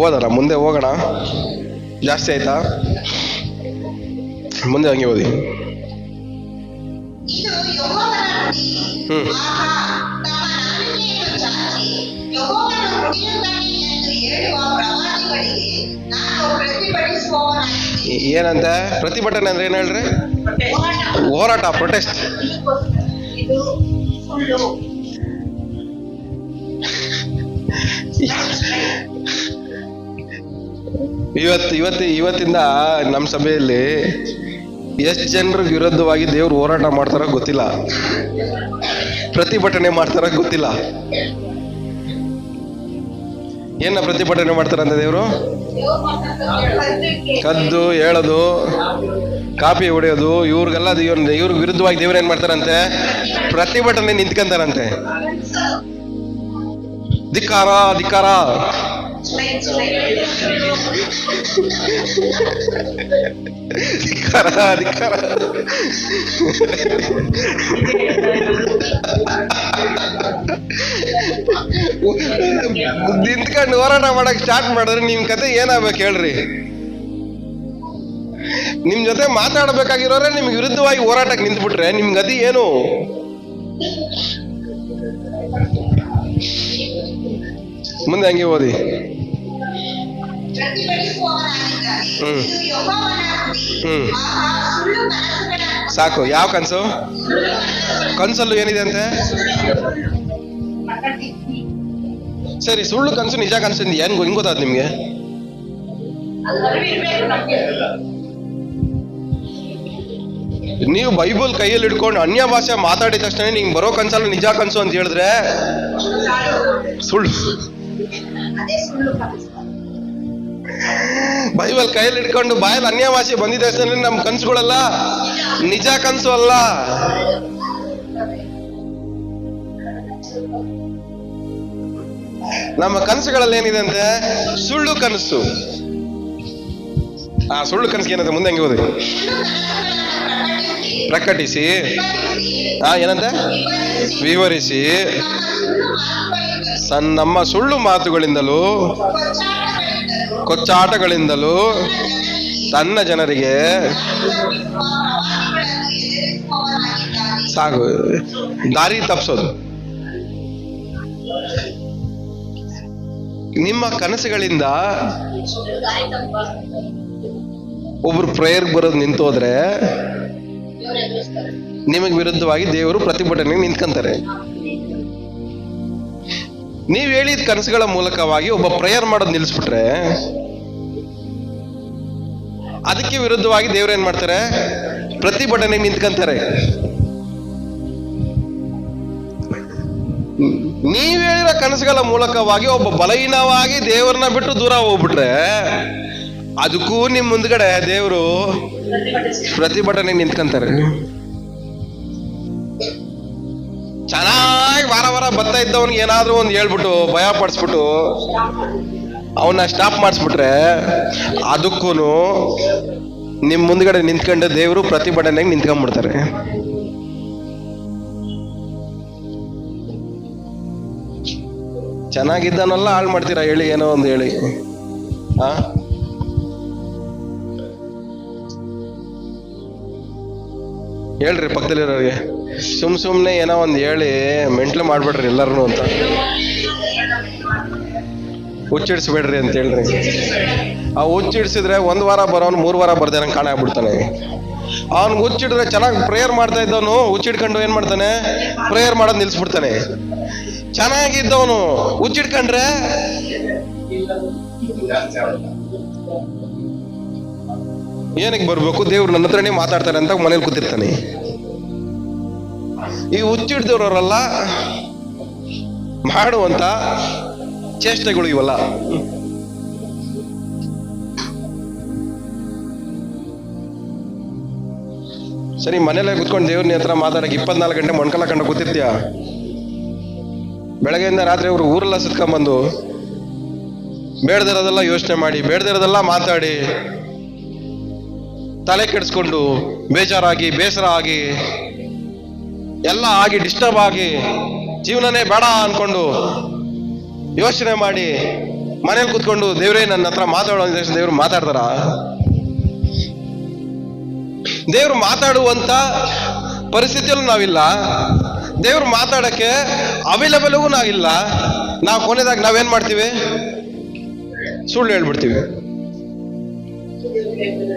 ಓದಲ್ಲ, ಮುಂದೆ ಹೋಗೋಣ. ಜಾಸ್ತಿ ಆಯ್ತಾ? ಮುಂದೆ ಹಂಗೆ ಓದಿ. ಇದು ಯೆಹೋವನ ನುಡಿ. ಆಹಾ, ತಮ್ಮ ನಾಲಿಗೆಯನ್ನು ಚಾಚಿ ಯೆಹೋವನು ನುಡಿಯುತ್ತಾನೆ ಎಂದು ಹೇಳುವ ಪ್ರವಾದಿಗಳಿಗೆ ನಾನು ಪ್ರತಿಭಟಿಸುವವನಾಗಿದ್ದೇನೆ. ಏನಂತ ಪ್ರತಿಭಟನೆ ಅಂದ್ರೆ ಏನ್ ಹೇಳ್ರಿ? ಹೋರಾಟ, ಪ್ರೊಟೆಸ್ಟ್. ಇದು ಸುಳ್ಳು. ಇವತ್ತಿಂದ ನಮ್ಮ ಸಭೆಯಲ್ಲಿ ಎಷ್ಟು ಜನರಿಗೆ ವಿರುದ್ಧವಾಗಿ ದೇವ್ರು ಹೋರಾಟ ಮಾಡ್ತಾರ ಗೊತ್ತಿಲ್ಲ, ಪ್ರತಿಭಟನೆ ಮಾಡ್ತಾರ ಗೊತ್ತಿಲ್ಲ. ಏನ ಪ್ರತಿಭಟನೆ ಮಾಡ್ತಾರಂತ ದೇವ್ರು? ಕದ್ದು ಹೇಳೋದು, ಕಾಪಿ ಹೊಡೆಯೋದು, ಇವ್ರಿಗೆಲ್ಲ ಇವ್ರಿಗೆ ವಿರುದ್ಧವಾಗಿ ದೇವ್ರು ಏನ್ ಮಾಡ್ತಾರಂತೆ, ಪ್ರತಿಭಟನೆ ನಿಂತ್ಕೊಂತಾರಂತೆ. ಧಿಕ್ಕಾರ ಧಿಕ್ಕಾರ. ಧಿಕ್ಕಾರ. ನಿಂತ್ಕೊಂಡು ಹೋರಾಟ ಮಾಡಕ್ ಸ್ಟಾರ್ಟ್ ಮಾಡಿದ್ರೆ ನಿಮ್ ಕತೆ ಏನಾಗ್ಬೇಕು ಹೇಳ್ರಿ? ನಿಮ್ ಜೊತೆ ಮಾತಾಡ್ಬೇಕಾಗಿರೋರೆ ನಿಮ್ಗೆ ವಿರುದ್ಧವಾಗಿ ಹೋರಾಟಕ್ಕೆ ನಿಂತ್ಬಿಟ್ರೆ ನಿಮ್ ಗತಿ ಏನು? ಮುಂದೆ ಹಂಗೆ ಓದಿ. ಸಾಕು. ಯಾವ ಕನ್ಸು? ಕನ್ಸಲ್ಲೂ ಏನಿದೆ ಅಂತೆ? ಸರಿ, ಸುಳ್ಳು ಕನ್ಸು ನಿಜ ಕನ್ಸು ಏನ್ ಹಿಂಗ್ ಗೊತ್ತಾದ ನಿಮ್ಗೆ? ನೀವು ಬೈಬಲ್ ಕೈಯಲ್ಲಿ ಇಟ್ಕೊಂಡು ಅನ್ಯ ಭಾಷೆ ಮಾತಾಡಿದ ತಕ್ಷಣ ನಿಂಗೆ ಬರೋ ಕನ್ಸಲ್ಲ ನಿಜ ಕನ್ಸು ಅಂತ ಹೇಳಿದ್ರೆ ಸುಳ್ಳು. ಬೈಬಲ್ ಕೈಯಲ್ಲಿ ಇಟ್ಕೊಂಡು ಬಾಯಲ್ಲಿ ಅನ್ಯ ಭಾಷೆ ಬಂದಿದ ತಕ್ಷಣ ನಮ್ ಕನ್ಸುಗಳೆಲ್ಲ ನಿಜ ಕನ್ಸು ಅಲ್ಲ. ನಮ್ಮ ಕನಸುಗಳಲ್ಲಿ ಏನಿದೆ ಅಂತೆ? ಸುಳ್ಳು ಕನಸು. ಆ ಸುಳ್ಳು ಕನಸಿಗೆ ಏನಂತೆ? ಮುಂದೆ ಹಂಗೆ ಓದಿ. ಪ್ರಕಟಿಸಿ, ಏನಂತ? ವಿವರಿಸಿ, ನಮ್ಮ ಸುಳ್ಳು ಮಾತುಗಳಿಂದಲೂ ಕೊಚ್ಚಾಟಗಳಿಂದಲೂ ತನ್ನ ಜನರಿಗೆ ಸಾಕು ದಾರಿ ತಪ್ಪಿಸೋದು. ನಿಮ್ಮ ಕನಸುಗಳಿಂದ ಒಬ್ರು ಪ್ರೇಯರ್ ಬರೋದು ನಿಂತೋದ್ರೆ ನಿಮಗೆ ವಿರುದ್ಧವಾಗಿ ದೇವರು ಪ್ರತಿಭಟನೆಗೆ ನಿಂತ್ಕೊಂತಾರೆ. ನೀವ್ ಹೇಳಿದ ಕನಸುಗಳ ಮೂಲಕವಾಗಿ ಒಬ್ಬ ಪ್ರೇಯರ್ ಮಾಡೋದು ನಿಲ್ಲಿಸ್ಬಿಟ್ರೆ ಅದಕ್ಕೆ ವಿರುದ್ಧವಾಗಿ ದೇವ್ರು ಏನ್ ಮಾಡ್ತಾರೆ? ಪ್ರತಿಭಟನೆಗೆ ನಿಂತ್ಕೊಂತಾರೆ. ನೀವ್ ಹೇಳಿರೋ ಕನಸುಗಳ ಮೂಲಕವಾಗಿ ಒಬ್ಬ ಬಲಹೀನವಾಗಿ ದೇವರನ್ನ ಬಿಟ್ಟು ದೂರ ಹೋಗ್ಬಿಟ್ರೆ ಅದಕ್ಕೂ ನಿಮ್ ಮುಂದ್ಗಡೆ ದೇವರು ಪ್ರತಿಭಟನೆ ನಿಂತ್ಕೊಂತಾರೆ. ಚೆನ್ನಾಗಿ ವಾರ ವಾರ ಬರ್ತಾ ಇದ್ದವನ್ಗೆ ಏನಾದ್ರೂ ಒಂದು ಹೇಳ್ಬಿಟ್ಟು ಭಯ ಪಡಿಸ್ಬಿಟ್ಟು ಅವನ್ನ ಸ್ಟಾಪ್ ಮಾಡಿಸ್ಬಿಟ್ರೆ ಅದಕ್ಕೂ ನಿಮ್ ಮುಂದ್ಗಡೆ ನಿಂತ್ಕೊಂಡು ದೇವರು ಪ್ರತಿಭಟನೆಗೆ ನಿಂತ್ಕೊಂಡ್ಬಿಡ್ತಾರೆ. ಚೆನ್ನಾಗಿದ್ದಾನಲ್ಲ ಹಾಳು ಮಾಡ್ತೀರಾ ಹೇಳಿ, ಏನೋ ಒಂದು ಹೇಳಿ. ಹಾ, ಹೇಳ್ರಿ ಪಕ್ಕದಲ್ಲಿರೋರಿಗೆ, ಸುಮ್ನೆ ಏನೋ ಒಂದು ಹೇಳಿ ಮೆಂಟ್ಲು ಮಾಡ್ಬಿಡ್ರಿ ಎಲ್ಲಾರು ಅಂತ, ಹುಚ್ಚಿಡ್ಸ್ಬೇಡ್ರಿ ಅಂತ ಹೇಳ್ರಿ. ಆ ಹುಚ್ಚಿಡ್ಸಿದ್ರೆ 1 ವಾರ ಬರೋನು 3 ವಾರ ಬರ್ದೆ ನಂಗೆ ಕಾಣಾಗ್ಬಿಡ್ತಾನೆ. ಅವ್ನಿಗೆ ಹುಚ್ಚಿಡಿದ್ರೆ ಚೆನ್ನಾಗಿ ಪ್ರೇಯರ್ ಮಾಡ್ತಾ ಇದ್ದವನು ಹುಚ್ಚಿಡ್ಕೊಂಡು ಏನ್ ಮಾಡ್ತಾನೆ, ಪ್ರೇಯರ್ ಮಾಡೋದು ನಿಲ್ಸ್ಬಿಡ್ತಾನೆ. ಚೆನ್ನಾಗಿದ್ದವನು ಹುಚ್ಚಿಡ್ಕೊಂಡ್ರೆ ಏನಕ್ಕೆ ಬರ್ಬೇಕು, ದೇವ್ರು ನನ್ನ ಹತ್ರನೇ ಮಾತಾಡ್ತಾರೆ ಅಂತ ಮನೇಲಿ ಕೂತಿರ್ತಾನೆ. ಈ ಹುಚ್ಚಿಡ್ದವ್ರವರೆಲ್ಲ ಮಾಡುವಂತ ಚೇಷ್ಟೆಗಳು ಇವಲ್ಲ. ಸರಿ, ಮನೇಲೆ ಕುತ್ಕೊಂಡು ದೇವ್ರನ್ನ ಹತ್ರ ಮಾತಾಡಕ್ಕೆ 24 ಗಂಟೆ ಮೊಣ್ಕಲ ಕಂಡು ಕೂತಿರ್ತೀಯ. ಬೆಳಗ್ಗೆಯಿಂದ ರಾತ್ರಿ ಅವರು ಊರೆಲ್ಲ ಸುತ್ಕೊಂಡ್ಬಂದು ಬೇಡದಿರೋದೆಲ್ಲ ಯೋಚನೆ ಮಾಡಿ, ಬೇಡದಿರೋದೆಲ್ಲ ಮಾತಾಡಿ, ತಲೆ ಕೆಡಿಸ್ಕೊಂಡು ಬೇಜಾರಾಗಿ ಬೇಸರ ಆಗಿ ಎಲ್ಲ ಆಗಿ ಡಿಸ್ಟರ್ಬ್ ಆಗಿ ಜೀವನನೇ ಬೇಡ ಅನ್ಕೊಂಡು ಯೋಚನೆ ಮಾಡಿ ಮನೇಲಿ ಕೂತ್ಕೊಂಡು ದೇವ್ರೇ ನನ್ನ ಹತ್ರ ಮಾತಾಡೋ ದೇವ್ರು ಮಾತಾಡ್ತಾರ? ದೇವ್ರು ಮಾತಾಡುವಂತ ಪರಿಸ್ಥಿತಿಯಲ್ಲೂ ನಾವಿಲ್ಲ, ದೇವ್ರು ಮಾತಾಡಕ್ಕೆ ಅವೈಲಬಲ್ಗೂ ನಾವಿಲ್ಲ. ನಾವು ಕೊನೆದಾಗ ನಾವೇನ್ ಮಾಡ್ತೀವಿ, ಸುಳ್ಳು ಹೇಳ್ಬಿಡ್ತೀವಿ.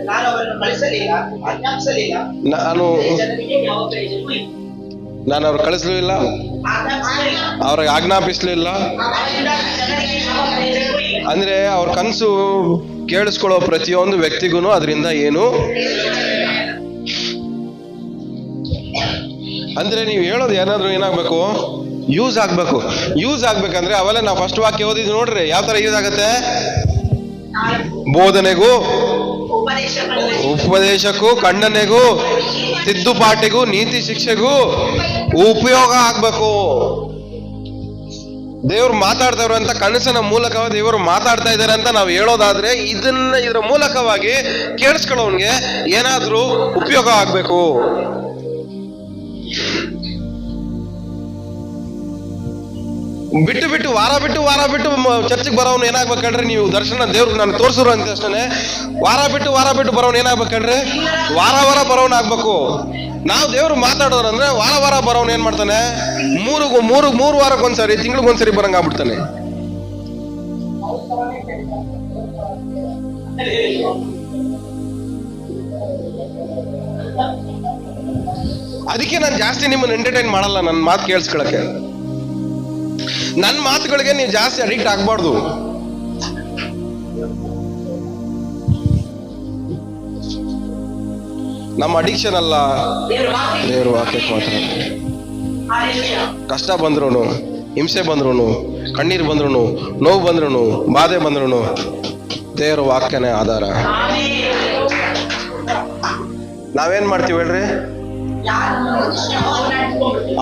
ನಾನು ಅವರನ್ನು ಕಳಿಸಲಿಲ್ಲ, ಆಜ್ಞಾಪಿಸಲಿಲ್ಲ, ನಾನು ಅವ್ರು ಕಳಿಸ್ಲೂ ಇಲ್ಲ, ಅವ್ರಿಗೆ ಆಜ್ಞಾಪಿಸ್ಲೂ ಇಲ್ಲ. ಅಂದ್ರೆ ಅವ್ರ ಕನಸು ಕೇಳಿಸ್ಕೊಳ್ಳೋ ಪ್ರತಿಯೊಂದು ವ್ಯಕ್ತಿಗೂ ಅದರಿಂದ ಏನು ಅಂದ್ರೆ ನೀವು ಹೇಳೋದು ಏನಾದ್ರು ಏನಾಗ್ಬೇಕು, ಯೂಸ್ ಆಗ್ಬೇಕು. ಯೂಸ್ ಆಗ್ಬೇಕಂದ್ರೆ ಅವೆಲ್ಲ ನಾವು ಫಸ್ಟ್ ವಾಕ್ಯ ಓದಿದ್ವಿ ನೋಡ್ರಿ, ಯಾವ ತರ ಯೂಸ್ ಆಗತ್ತೆ. ಬೋಧನೆಗೂ, ಉಪದೇಶಕ್ಕೂ, ಖಂಡನೆಗೂ, ತಿದ್ದುಪಾಟಿಗೂ, ನೀತಿ ಶಿಕ್ಷೆಗೂ ಉಪಯೋಗ ಆಗ್ಬೇಕು. ದೇವ್ರು ಮಾತಾಡ್ತವ್ರು ಅಂತ ಕನಸಿನ ಮೂಲಕ ದೇವರು ಮಾತಾಡ್ತಾ ಇದ್ದಾರೆ ಅಂತ ನಾವು ಹೇಳೋದಾದ್ರೆ ಇದರ ಮೂಲಕವಾಗಿ ಕೇಳಿಸ್ಕೊಳ್ಳೋನ್ಗೆ ಏನಾದ್ರೂ ಉಪಯೋಗ ಆಗ್ಬೇಕು. ಬಿಟ್ಟು ವಾರ ಬಿಟ್ಟು ಚರ್ಚಿಗೆ ಬರೋನು ಏನಾಗ್ಬೇಕಂಡ್ರೆ, ನೀವು ದರ್ಶನ ದೇವ್ರಿಗೆ ನಾನು ತೋರಿಸಿರು ಅಂತ ಅಷ್ಟೇ ವಾರ ಬಿಟ್ಟು ಬರೋನು ಏನಾಗ್ಬೇಕಂಡ್ರೆ, ವಾರ ಬರೋನ್ ಆಗ್ಬೇಕು. ನಾವು ದೇವ್ರು ಮಾತಾಡೋರಂದ್ರೆ ವಾರ ಬರೋನು ಏನ್ ಮಾಡ್ತಾನೆ, ಮೂರು ವಾರಕ್ಕೊಂದ್ಸರಿ, ತಿಂಗಳಿಗೊಂದ್ಸರಿ ಬರಂಗ ಆಗ್ಬಿಡ್ತಾನೆ. ಅದಕ್ಕೆ ನಾನು ಜಾಸ್ತಿ ನಿಮ್ಮನ್ನ ಎಂಟರ್ಟೈನ್ ಮಾಡಲ್ಲ, ನನ್ನ ಮಾತು ಕೇಳಿಸ್ಕೊಳಕ್ಕೆ. ನನ್ನ ಮಾತುಗಳಿಗೆ ನೀವು ಜಾಸ್ತಿ ಅಡಿಕ್ಟ್ ಆಗ್ಬಾರ್ದು. ನಮ್ಮ ಅಡಿಕ್ಷನ್ ಅಲ್ಲ, ದೇವ್ರ ವಾಕ್ಯಕ್ಕೆ ಮಾತ್ರ. ಕಷ್ಟ ಬಂದ್ರು, ಹಿಂಸೆ ಬಂದ್ರು, ಕಣ್ಣೀರು ಬಂದ್ರು, ನೋವು ಬಂದ್ರು, ಬಾಧೆ ಬಂದ್ರು ದೇವ್ರ ವಾಕ್ಯನೇ ಆಧಾರ. ನಾವೇನ್ ಮಾಡ್ತೀವಿ ಹೇಳ್ರಿ,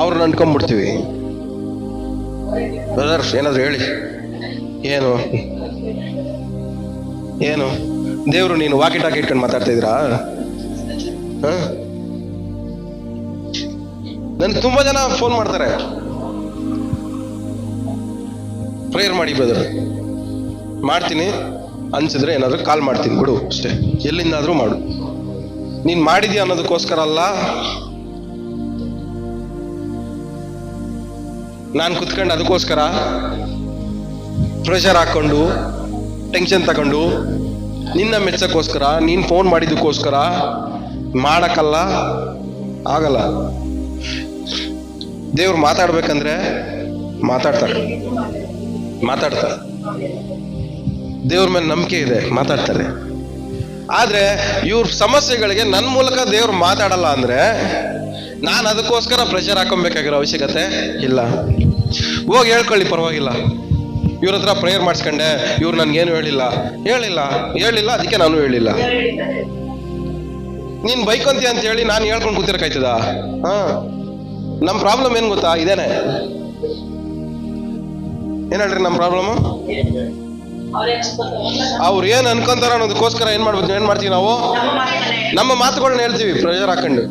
ಅವ್ರನ್ನ ಅನ್ಕೊಂಡ್ಬಿಡ್ತೀವಿ. ಬ್ರದರ್ ಏನಾದ್ರು ಹೇಳಿ, ಏನು ದೇವ್ರು ನೀನು ವಾಕಿ ಟಾಕಿ ಇಟ್ಕೊಂಡು ಮಾತಾಡ್ತಾ ಇದ್ದೀರಾ? ನನ್ಗೆ ತುಂಬಾ ಜನ ಫೋನ್ ಮಾಡ್ತಾರೆ, ಪ್ರೇಯರ್ ಮಾಡಿ ಬ್ರದರ್. ಮಾಡ್ತೀನಿ ಅನ್ಸಿದ್ರೆ ಏನಾದ್ರು ಕಾಲ್ ಮಾಡ್ತೀನಿ ಬಿಡು ಅಷ್ಟೇ, ಎಲ್ಲಿಂದಾದ್ರೂ ಮಾಡು. ನೀನ್ ಮಾಡಿದ್ಯಾ ಅನ್ನೋದಕ್ಕೋಸ್ಕರ ಅಲ್ಲ ನಾನು ಕುತ್ಕೊಂಡು ಅದಕ್ಕೋಸ್ಕರ ಪ್ರೆಷರ್ ಹಾಕೊಂಡು ಟೆನ್ಷನ್ ತಗೊಂಡು ನಿನ್ನ ಮೆಚ್ಚಕ್ಕೋಸ್ಕರ ನೀನ್ ಫೋನ್ ಮಾಡಿದ್ದಕ್ಕೋಸ್ಕರ ಮಾಡಕ್ಕಲ್ಲ, ಆಗಲ್ಲ. ದೇವ್ರು ಮಾತಾಡ್ಬೇಕಂದ್ರೆ ಮಾತಾಡ್ತಾರೆ. ದೇವ್ರ ಮೇಲೆ ನಂಬಿಕೆ ಇದೆ, ಮಾತಾಡ್ತಾರೆ. ಆದ್ರೆ ಇವ್ರ ಸಮಸ್ಯೆಗಳಿಗೆ ನನ್ನ ಮೂಲಕ ದೇವ್ರು ಮಾತಾಡಲ್ಲ ಅಂದ್ರೆ ನಾನು ಅದಕ್ಕೋಸ್ಕರ ಪ್ರೆಷರ್ ಹಾಕೊಬೇಕಾಗಿರೋ ಅವಶ್ಯಕತೆ ಇಲ್ಲ. ಹೋಗಿ ಹೇಳ್ಕೊಳ್ಳಿ, ಪರವಾಗಿಲ್ಲ. ಇವ್ರ ಹತ್ರ ಪ್ರೇಯರ್ ಮಾಡಿಸ್ಕೊಂಡೆ, ಇವ್ರು ನನ್ಗೇನು ಹೇಳಿಲ್ಲ, ಅದಕ್ಕೆ ನಾನು ಹೇಳಿಲ್ಲ. ನೀನ್ ಬೈಕೊಂತೀಯ ಅಂತ ಹೇಳಿ ನಾನು ಹೇಳ್ಕೊಂಡು ಕೂತಿರಕಾಯ್ತದ? ನಮ್ಮ ಪ್ರಾಬ್ಲಮ್ ಏನ್ ಗೊತ್ತಾ? ಇದೇನೆ. ಏನ್ ಹೇಳ್ರಿ ನಮ್ಮ ಪ್ರಾಬ್ಲಮ್? ಅವ್ರು ಏನ್ ಅನ್ಕೊಂತಾರ ಅನ್ನೋದಕ್ಕೋಸ್ಕರ ಏನ್ ಮಾಡ್ತೀವಿ ನಾವು? ನಮ್ಮ ಮಾತುಗಳನ್ನ ಹೇಳ್ತೀವಿ ಪ್ರೆಷರ್ ಹಾಕೊಂಡು.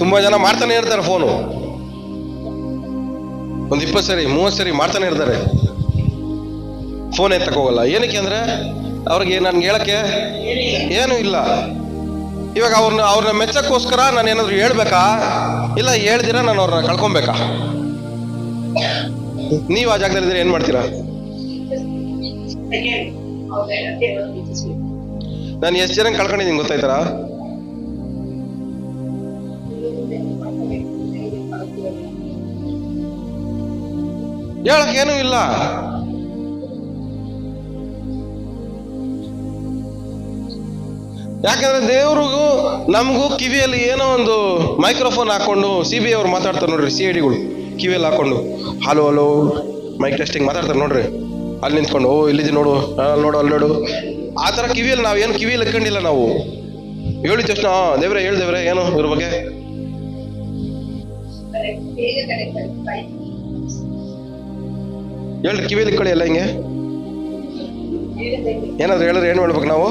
ತುಂಬಾ ಜನ ಮಾಡ್ತಾನೆ ಇರ್ತಾರೆ ಫೋನು, ಒಂದು 20 ಸರಿ 30 ಸರಿ ಮಾಡ್ತಾನೆ ಇರ್ತಾರೆ, ಫೋನ್ ಎತ್ತಕೋಗಲ್ಲ. ಏನಕ್ಕೆ ಅಂದ್ರೆ ಅವ್ರಿಗೆ ನನ್ಗೆ ಹೇಳಕ್ಕೆ ಏನೂ ಇಲ್ಲ. ಇವಾಗ ಅವ್ರನ್ನ ಮೆಚ್ಚಕ್ಕೋಸ್ಕರ ನಾನು ಏನಾದ್ರು ಹೇಳ್ಬೇಕಾ? ಇಲ್ಲ ಹೇಳ್ದಿರ ನಾನು ಅವ್ರನ್ನ ಕಳ್ಕೊಬೇಕಾ? ನೀವು ಆ ಜಾಗದಲ್ಲಿದ್ರೆ ಏನ್ ಮಾಡ್ತೀರಾ? ನಾನು ಎಷ್ಟು ಜನ ಕಳ್ಕೊಂಡಿದ್ದೀನಿ ಗೊತ್ತಾಯ್ತಾರ? ಹೇಳಕ್ ಏನೂ ಇಲ್ಲ. ಯಾಕಂದ್ರೆ ದೇವ್ರಿಗೂ ನಮಗೂ ಕಿವಿಯಲ್ಲಿ ಏನೋ ಒಂದು ಮೈಕ್ರೋಫೋನ್ ಹಾಕೊಂಡು, CBI ಅವ್ರು ಮಾತಾಡ್ತಾರೆ ನೋಡ್ರಿ, CIDಗಳು ಕಿವಿಯಲ್ಲಿ ಹಾಕೊಂಡು ಹಲೋ ಮೈಕ್ ಟೆಸ್ಟಿಂಗ್ ಮಾತಾಡ್ತಾರೆ ನೋಡ್ರಿ, ಅಲ್ಲಿ ನಿಂತ್ಕೊಂಡು ಓ ಇಲ್ಲಿದೆ ನೋಡು, ಅಲ್ಲಿ ನೋಡು, ಆ ಥರ ಕಿವಿಯಲ್ಲಿ ನಾವೇನು ಕಿವಿಯಲ್ಲಿ ಇಟ್ಕೊಂಡಿಲ್ಲ ನಾವು. ಹೇಳಿದ ತಕ್ಷಣ ದೇವ್ರೆ ಏನು ಇವ್ರ ಬಗ್ಗೆ ಹೇಳ್ರಿ, ಕಿವಿಯಲ್ಲಿ ಇಟ್ಕೊಳ್ಳಿ ಎಲ್ಲ ಹಿಂಗೆ. ಏನಾದ್ರು ಹೇಳಿದ್ರೆ ಏನ್ ಮಾಡ್ಬೇಕು ನಾವು?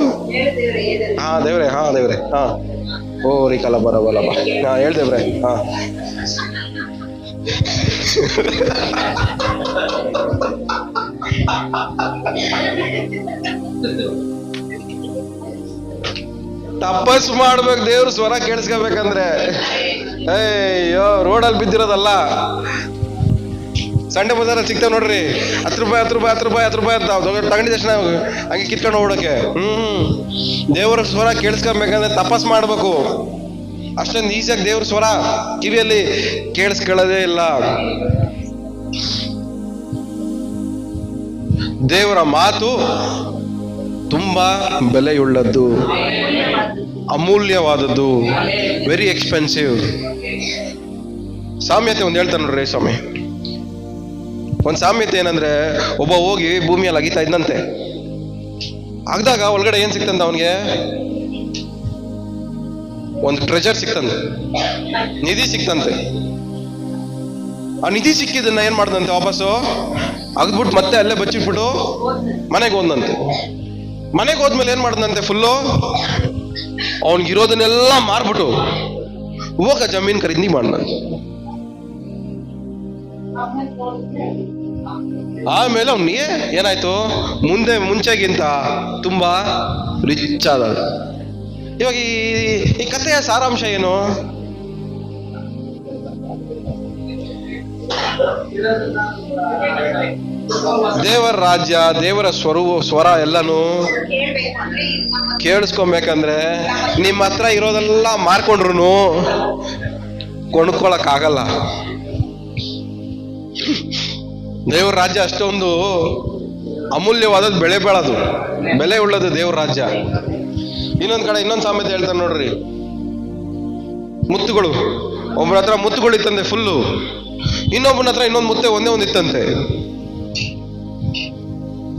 ದೇವ್ರೆ ಓ ರೀ ಕಲ ಬರಬಲ್ಲ ಹೇಳ್ದೇವ್ರೆ. ತಪಸ್ ಮಾಡ್ಬೇಕು ದೇವ್ರ ಸ್ವರ ಕೇಳಿಸ್ಕೋಬೇಕಂದ್ರೆ. ಅಯ್ಯೋ ರೋಡಲ್ಲಿ ಬಿದ್ದಿರೋದಲ್ಲ, ಸಂಡೆ ಬಜಾರಲ್ಲಿ ಸಿಗ್ತಾವ ನೋಡ್ರಿ, 10 ರೂಪಾಯಿ ಅಂತ ತಗೊಂಡಿದ ತಕ್ಷಣ ಹಂಗೆ ಕಿತ್ಕೊಂಡು ಹೋಗ್ಬಿಡಕ್ಕೆ. ದೇವ್ರ ಸ್ವರ ಕೇಳಿಸ್ಕೊಬೇಕಂದ್ರೆ ತಪಸ್ ಮಾಡ್ಬೇಕು. ಅಷ್ಟೊಂದು ಈಸಿಯಾಗಿ ದೇವ್ರ ಸ್ವರ ಕಿವಿಯಲ್ಲಿ ಕೇಳಿಸ್ಕೊಳ್ಳೋದೇ ಇಲ್ಲ. ದೇವರ ಮಾತು ತುಂಬಾ ಬೆಲೆಯುಳ್ಳದ್ದು, ಅಮೂಲ್ಯವಾದದ್ದು, ವೆರಿ ಎಕ್ಸ್ಪೆನ್ಸಿವ್. ಸಾಮ್ಯತೆ ಒಂದು ಹೇಳ್ತಾನೆ ನೋಡ್ರಿ ಸ್ವಾಮಿ. ಒಂದು ಸಾಮ್ಯತೆ ಏನಂದ್ರೆ, ಒಬ್ಬ ಹೋಗಿ ಭೂಮಿಯಲ್ಲಿ ಅಗಿತಾ ಇದ್ದಂತೆ. ಆಗದಾಗ ಒಳಗಡೆ ಏನ್ ಸಿಕ್ತಂತ ಅವನಿಗೆ? ಒಂದು ಟ್ರೆಜರ್ ಸಿಕ್ತಂತೆ, ನಿಧಿ ಸಿಕ್ತಂತೆ. ಆ ನಿಧಿ ಸಿಕ್ಕಿದ್ದನ್ನ ಏನ್ ಮಾಡ್ದಂತೆ? ವಾಪಸ್ಸು ಅಗ್ದ್ಬಿಟ್ಟು ಮತ್ತೆ ಅಲ್ಲೇ ಬಚ್ಚಿಟ್ಬಿಟ್ಟು ಮನೆಗೆ ಹೋದಂತೆ. ಮನೆಗೆ ಹೋದ್ಮೇಲೆ ಏನ್ ಮಾಡ್ದಂತೆ? ಫುಲ್ಲು ಅವನಿಗಿರೋದನ್ನೆಲ್ಲ ಮಾರ್ಬಿಟ್ಟು ಹೋಗ ಜಮೀನ್ ಖರೀದಿ ಮಾಡ್ದಂತೆ. ಆಮೇಲೆ ಅವನಿಗೆ ಏನಾಯ್ತು? ಮುಂಚೆಗಿಂತ ತುಂಬಾ ರಿಚ್ ಆದ. ಇವಾಗ ಈ ಕಥೆಯ ಸಾರಾಂಶ ಏನು? ದೇವರ ರಾಜ್ಯ, ದೇವರ ಸ್ವರ ಎಲ್ಲಾನು ಕೇಳಿಸ್ಕೊಬೇಕಂದ್ರೆ ನಿಮ್ಮ ಹತ್ರ ಇರೋದೆಲ್ಲ ಮಾರ್ಕೊಂಡ್ರು ಕೊಂಡ್ಕೊಳಕ್ ಆಗಲ್ಲ. ದೇವ್ರ ರಾಜ್ಯ ಅಷ್ಟೊಂದು ಅಮೂಲ್ಯವಾದದ್ದು, ಬೆಲೆ ಉಳ್ಳದು ದೇವ್ರ ರಾಜ್ಯ. ಇನ್ನೊಂದ್ ಕಡೆ ಇನ್ನೊಂದು ಸಾಮ್ಯತೆ ಹೇಳ್ತಾರೆ ನೋಡ್ರಿ, ಮುತ್ತುಗಳು. ಒಬ್ಬರ ಹತ್ರ ಮುತ್ತುಗಳು ಇತ್ತಂತೆ ಫುಲ್ಲು, ಇನ್ನೊಬ್ಬನ ಹತ್ರ ಇನ್ನೊಂದು ಮುತ್ತೆ ಒಂದೇ ಇತ್ತಂತೆ.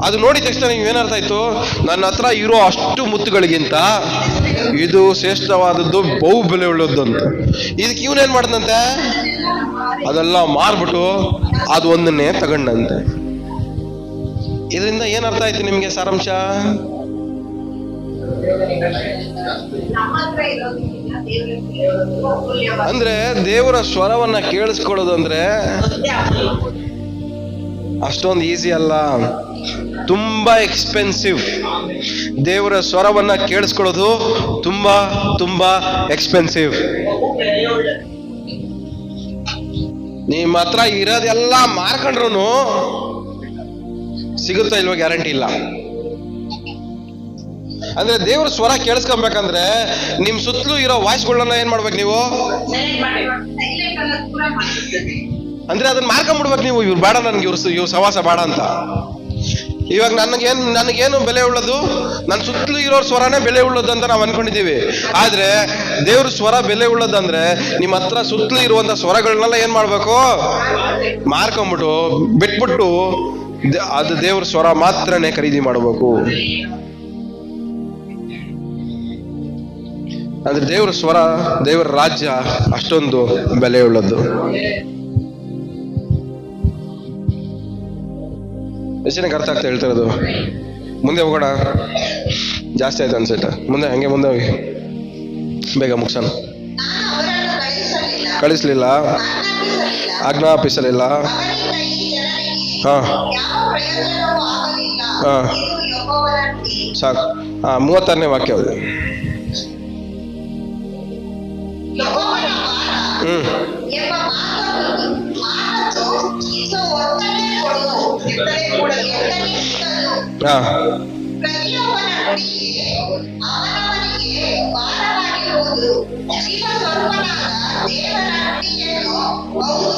ಅದು ನೋಡಿದ ತಕ್ಷಣ ನೀವು ಏನರ್ಥ ಆಯ್ತು? ನನ್ನ ಹತ್ರ ಇರೋ ಅಷ್ಟು ಮುತ್ತುಗಳಿಗಿಂತ ಇದು ಶ್ರೇಷ್ಠವಾದದ್ದು, ಬಹು ಬೆಲೆ ಉಳ್ಳದ್ದು ಅಂತ. ಇದಕ್ಕೆ ಇವನೇನ್ ಮಾಡ್ದಂತೆ? ಅದೆಲ್ಲ ಮಾರ್ಬಿಟ್ಟು ಅದು ಒಂದನ್ನೇ ತಗೊಂಡಂತೆ. ಇದರಿಂದ ಏನ್ ಅರ್ಥ ಆಯ್ತು ನಿಮ್ಗೆ ಸಾರಾಂಶ? ಅಂದ್ರೆ ದೇವರ ಸ್ವರವನ್ನ ಕೇಳಿಸ್ಕೊಳ್ಳೋದು ಅಂದ್ರೆ ಅಷ್ಟೊಂದು ಈಸಿ ಅಲ್ಲ, ತುಂಬಾ ಎಕ್ಸ್ಪೆನ್ಸಿವ್. ದೇವರ ಸ್ವರವನ್ನ ಕೇಳಿಸ್ಕೊಳ್ಳೋದು ತುಂಬಾ ತುಂಬಾ ಎಕ್ಸ್ಪೆನ್ಸಿವ್. ನಿಮ್ಮ ಹತ್ರ ಇರೋದೆಲ್ಲ ಮಾರ್ಕೊಂಡ್ರು ಸಿಗುತ್ತಾ ಇಲ್ವೋ ಗ್ಯಾರಂಟಿ ಇಲ್ಲ. ಅಂದ್ರೆ ದೇವ್ರ ಸ್ವರ ಕೇಳಿಸ್ಕೊಬೇಕಂದ್ರೆ ನಿಮ್ ಸುತ್ತಲೂ ಇರೋ ವಾಯ್ಸ್ಗಳನ್ನ ಏನ್ ಮಾಡ್ಬೇಕು ನೀವು? ಅಂದ್ರೆ ಅದನ್ನ ಮಾರ್ಕೊಂಡ್ಬಿಡ್ಬೇಕು ನೀವು. ಇವ್ರು ಬೇಡ ನನ್ಗೆ, ಇವ್ರು ಸವಾಸ ಬೇಡ ಅಂತ. ಇವಾಗ ನನಗೇನು ಬೆಲೆ ಉಳ್ಳದು? ನನ್ನ ಸುತ್ತಲೂ ಇರೋರ್ ಸ್ವರನೇ ಬೆಲೆ ಉಳ್ಳದು ಅಂತ ನಾವು ಅನ್ಕೊಂಡಿದ್ದೀವಿ. ಆದ್ರೆ ದೇವ್ರ ಸ್ವರ ಬೆಲೆ ಉಳ್ಳದಂದ್ರೆ ನಿಮ್ಮ ಹತ್ರ ಸುತ್ತಲೂ ಇರುವಂತ ಸ್ವರಗಳನ್ನೆಲ್ಲ ಏನ್ ಮಾಡ್ಬೇಕು? ಮಾರ್ಕೊಂಡ್ಬಿಟ್ಟು ಬಿಟ್ಬಿಟ್ಟು ಅದು ದೇವ್ರ ಸ್ವರ ಮಾತ್ರನೇ ಖರೀದಿ ಮಾಡಬೇಕು. ಅಂದ್ರೆ ದೇವ್ರ ಸ್ವರ, ದೇವರ ರಾಜ್ಯ ಅಷ್ಟೊಂದು ಬೆಲೆ ಉಳ್ಳದ್ದು. ಎಷ್ಟೇನಕ್ಕೆ ಅರ್ಥ ಆಗ್ತಾ ಹೇಳ್ತಿರೋದು? ಮುಂದೆ ಹೋಗೋಣ, ಜಾಸ್ತಿ ಆಯ್ತು ಅನ್ಸುತ್ತೆ. ಮುಂದೆ ಹೋಗಿ ಬೇಗ ಮುಗ್ಸೋಣ. ನಾನು ಅವರನ್ನು ಕಳಿಸ್ಲಿಲ್ಲ, ಆಜ್ಞಾಪಿಸಲಿಲ್ಲ. ಅವರಿಂದ ಈ ಜನರಿಗೆ ಹಾ ಯಾವ ಪ್ರಯೋಜನವೂ ಆಗಲಿಲ್ಲ. ಹಾ. ಇದು ಯೆಹೋವನ ನುಡಿ. ಸಾಕು. 36ನೇ ವಾಕ್ಯ ಅದು. ಯೆಹೋವನ ವಾರ ಎಂಬ ಮಾತನ್ನು ಇದು ಒತ್ತನೆ ಕೊಡು. ಹಾ ಪ್ರತಿಯೊಬ್ಬನ ನುಡಿಗೆ ಅವನವನಿಗೆ ಭಾರವಾಗಿರುವುದು. ಜೀವ ಸ್ವರೂಪನಾದ ದೇವರ ನುಡಿಯನ್ನು, ಹೌದು,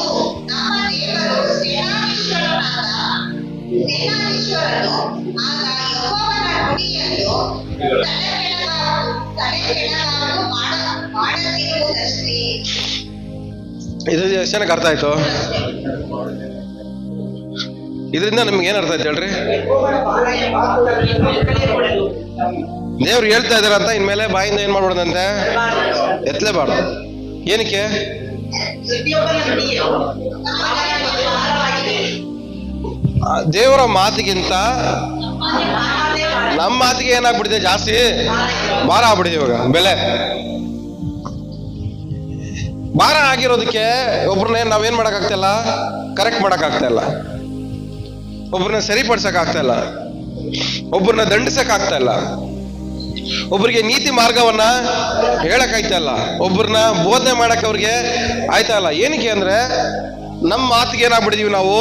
ನಮ್ಮ ದೇವರು ಸೇನಾಧೀಶ್ವರನು ಆಗ ಯೆಹೋವನ ನುಡಿಯನ್ನು ತಲೆಕೆಳಗಾಗು ಮಾಡದಿರುವುದಷ್ಟೇ. ಇದು ಎಷ್ಟು ಜನಕ್ಕೆ ಅರ್ಥ ಆಯ್ತು? ಇದರಿಂದ ನಿಮ್ಗೆ ಏನ್ ಅರ್ಥ ಆಯ್ತು ಹೇಳ್ರಿ? ದೇವ್ರು ಹೇಳ್ತಾ ಇದಾರೆ ಅಂತ ಇನ್ಮೇಲೆ ಬಾಯಿಂದ ಏನ್ ಮಾಡ್ಬಿಡೋದಂತೆ? ಎತ್ತಲೇಬಾರ್ದು. ಏನಕ್ಕೆ? ದೇವರ ಮಾತಿಗಿಂತ ನಮ್ಮ ಮಾತಿಗೆ ಏನಾಗ್ಬಿಟ್ಟಿದೆ? ಜಾಸ್ತಿ ಭಾರ ಆಗ್ಬಿಟ್ಟಿದೆ. ಇವಾಗ ಬೆಲೆ ಭಾರ ಆಗಿರೋದಕ್ಕೆ ಒಬ್ರನ್ನ ನಾವೇನ್ ಮಾಡಕ್ ಆಗ್ತಾ ಇಲ್ಲ, ಕರೆಕ್ಟ್ ಮಾಡಕ್ ಆಗ್ತಾ ಇಲ್ಲ. ಒಬ್ರನ್ನ ಸರಿಪಡ್ಸಕ್ ಆಗ್ತಾ ಇಲ್ಲ, ಒಬ್ರನ್ನ ದಂಡಿಸಕ್ ಆಗ್ತಾ ಇಲ್ಲ, ಒಬ್ರಿಗೆ ನೀತಿ ಮಾರ್ಗವನ್ನ ಹೇಳಕ್ ಆಯ್ತಾ ಇಲ್ಲ, ಒಬ್ರನ್ನ ಬೋಧನೆ ಮಾಡಕ್ ಅವ್ರಿಗೆ ಆಯ್ತಾ ಇಲ್ಲ. ಏನಕ್ಕೆ ಅಂದ್ರೆ ನಮ್ಮ ಮಾತಿಗೆ ಏನಾಗ್ಬಿಟ್ಟಿದೀವಿ ನಾವು?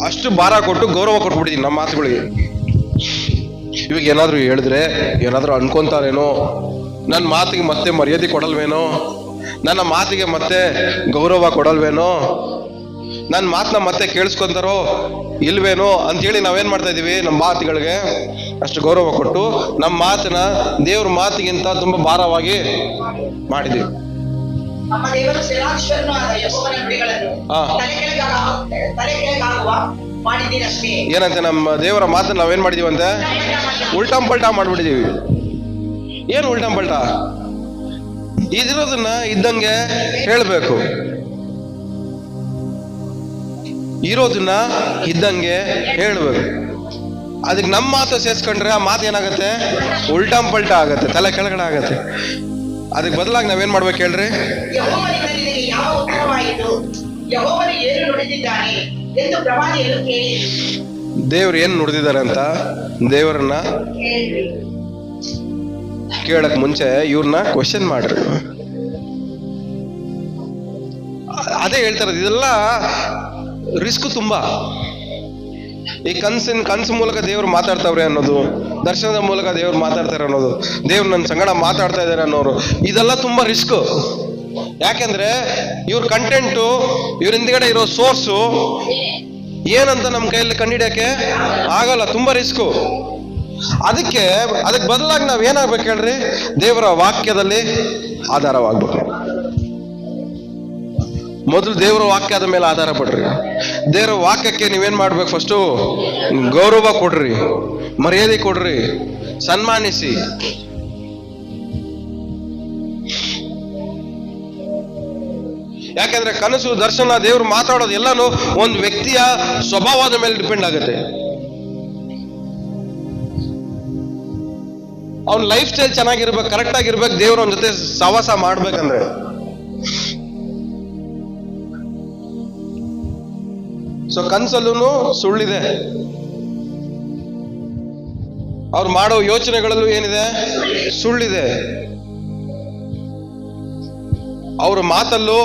ಅಷ್ಟು ಭಾರ ಕೊಟ್ಟು ಗೌರವ ಕೊಟ್ಬಿಟ್ಟಿದೀವಿ ನಮ್ಮ ಮಾತುಗಳಿಗೆ. ಇವಾಗ ಏನಾದ್ರು ಹೇಳಿದ್ರೆ ಏನಾದ್ರು ಅನ್ಕೊಂತಾರೇನೋ, ನನ್ನ ಮಾತಿಗೆ ಮತ್ತೆ ಮರ್ಯಾದೆ ಕೊಡಲ್ವೇನೋ, ನನ್ನ ಮಾತಿಗೆ ಮತ್ತೆ ಗೌರವ ಕೊಡಲ್ವೇನೋ, ನನ್ನ ಮಾತನ್ನ ಮತ್ತೆ ಕೇಳಿಸ್ಕೊಂತಾರೋ ಇಲ್ವೇನೋ ಅಂತೇಳಿ ನಾವೇನ್ ಮಾಡ್ತಾ ಇದೀವಿ? ನಮ್ಮ ಮಾತುಗಳಿಗೆ ಅಷ್ಟು ಗೌರವ ಕೊಟ್ಟು ನಮ್ಮ ಮಾತನ್ನ ದೇವ್ರ ಮಾತಿಗಿಂತ ತುಂಬಾ ಭಾರವಾಗಿ ಮಾಡಿದೀವಿ. ನಮ್ಮ ದೇವರು ಸೇನಾಧೀಶ್ವರನು ಆದ ಯೆಹೋವನ ನುಡಿಗಳನ್ನು ತಲೆಕೆಳಗಾಗುವ ಮಾಡಿದ್ದೀರಷ್ಟೇ. ಏನಂತೆ? ನಮ್ಮ ದೇವರ ಮಾತನ್ನ ನಾವೇನ್ ಮಾಡಿದೀವಂತೆ? ಉಲ್ಟಂ ಪಲ್ಟಾ ಮಾಡ್ಬಿಟ್ಟಿದೀವಿ. ಏನು ಉಲ್ಟಂ ಪಲ್ಟಾ? ಇದಿರೋದನ್ನ ಇದ್ದಂಗೆ ಹೇಳ್ಬೇಕು, ಇರೋದನ್ನ ಇದ್ದಂಗೆ ಹೇಳ್ಬೇಕು. ಅದಕ್ಕೆ ನಮ್ಮ ಮಾತು ಸೇರ್ಸ್ಕೊಂಡ್ರೆ ಆ ಮಾತು ಏನಾಗತ್ತೆ? ಉಲ್ಟಂ ಪಲ್ಟಾ ಆಗತ್ತೆ, ತಲೆ ಕೆಳಗಡೆ ಆಗತ್ತೆ. ಅದಕ್ಕೆ ಬದಲಾಗಿ ನಾವೇನ್ ಮಾಡ್ಬೇಕು ಹೇಳ್ರಿ? ಯೆಹೋವನಿಂದ ನಿನಗೆ ಯಾವ ಉತ್ತರವಾಯಿತು? ಯೆಹೋವನು ಏನು ನುಡಿದಿದ್ದಾನೆ ಎಂದು ಪ್ರವಾದಿಯನ್ನು ಕೇಳಿ. ದೇವ್ರು ಏನ್ ನುಡಿದಿದ್ದಾರೆ ಅಂತ ದೇವರನ್ನ ಕೇಳಕ್ ಮುಂಚೆ ಇವ್ರನ್ನ ಕ್ವಶನ್ ಮಾಡ್ರಿ. ಅದೇ ಹೇಳ್ತಾರದು. ಇದೆಲ್ಲ ರಿಸ್ಕ್ ತುಂಬಾ. ಈ ಕನ್ಸು ಮೂಲಕ ದೇವ್ರು ಮಾತಾಡ್ತಾವ್ರೆ ಅನ್ನೋದು, ದರ್ಶನದ ಮೂಲಕ ದೇವ್ರು ಮಾತಾಡ್ತಾರೆ ಅನ್ನೋದು, ದೇವ್ರು ನನ್ನ ಸಂಗಡ ಮಾತಾಡ್ತಾ ಇದಾರೆ ಅನ್ನೋರು, ಇದೆಲ್ಲ ತುಂಬಾ ರಿಸ್ಕ್. ಯಾಕೆಂದ್ರೆ ಇವ್ರ ಕಂಟೆಂಟು, ಇವ್ರ ಹಿಂದ್ಗಡೆ ಇರೋ ಸೋರ್ಸು ಏನಂತ ನಮ್ಮ ಕೈಯಲ್ಲಿ ಕಂಡಿಡಿಯಕ್ಕೆ ಆಗಲ್ಲ. ತುಂಬಾ ರಿಸ್ಕು. ಅದಕ್ಕೆ ಬದಲಾಗಿ ನಾವ್ ಏನಾಗ್ಬೇಕು ಹೇಳ್ರಿ? ದೇವರ ವಾಕ್ಯದಲ್ಲಿ ಆಧಾರವಾಗ್ಬೇಕು. ಮೊದಲು ದೇವರ ವಾಕ್ಯದ ಮೇಲೆ ಆಧಾರ ಪಡ್ರಿ. ದೇವರ ವಾಕ್ಯಕ್ಕೆ ನೀವೇನ್ ಮಾಡ್ಬೇಕು? ಫಸ್ಟು ಗೌರವ ಕೊಡ್ರಿ, ಮರ್ಯಾದೆ ಕೊಡ್ರಿ, ಸನ್ಮಾನಿಸಿ. ಯಾಕೆಂದ್ರೆ ಕನಸು, ದರ್ಶನ, ದೇವ್ರು ಮಾತಾಡೋದು ಎಲ್ಲಾನು ಒಂದು ವ್ಯಕ್ತಿಯ ಸ್ವಭಾವದ ಮೇಲೆ ಡಿಪೆಂಡ್ ಆಗುತ್ತೆ. ಅವ್ನ ಲೈಫ್ ಸ್ಟೈಲ್ ಚೆನ್ನಾಗಿರ್ಬೇಕು, ಕರೆಕ್ಟ್ ಆಗಿರ್ಬೇಕು, ದೇವ್ರ ಅವನ ಜೊತೆ ಸಹವಾಸ ಮಾಡ್ಬೇಕಂದ್ರೆ. ಸೊ ಕನ್ಸಲ್ಲೂ ಸುಳ್ಳಿದೆ, ಅವ್ರು ಮಾಡೋ ಯೋಚನೆಗಳಲ್ಲೂ ಏನಿದೆ? ಸುಳ್ಳಿದೆ. ಅವ್ರ ಮಾತಲ್ಲೂ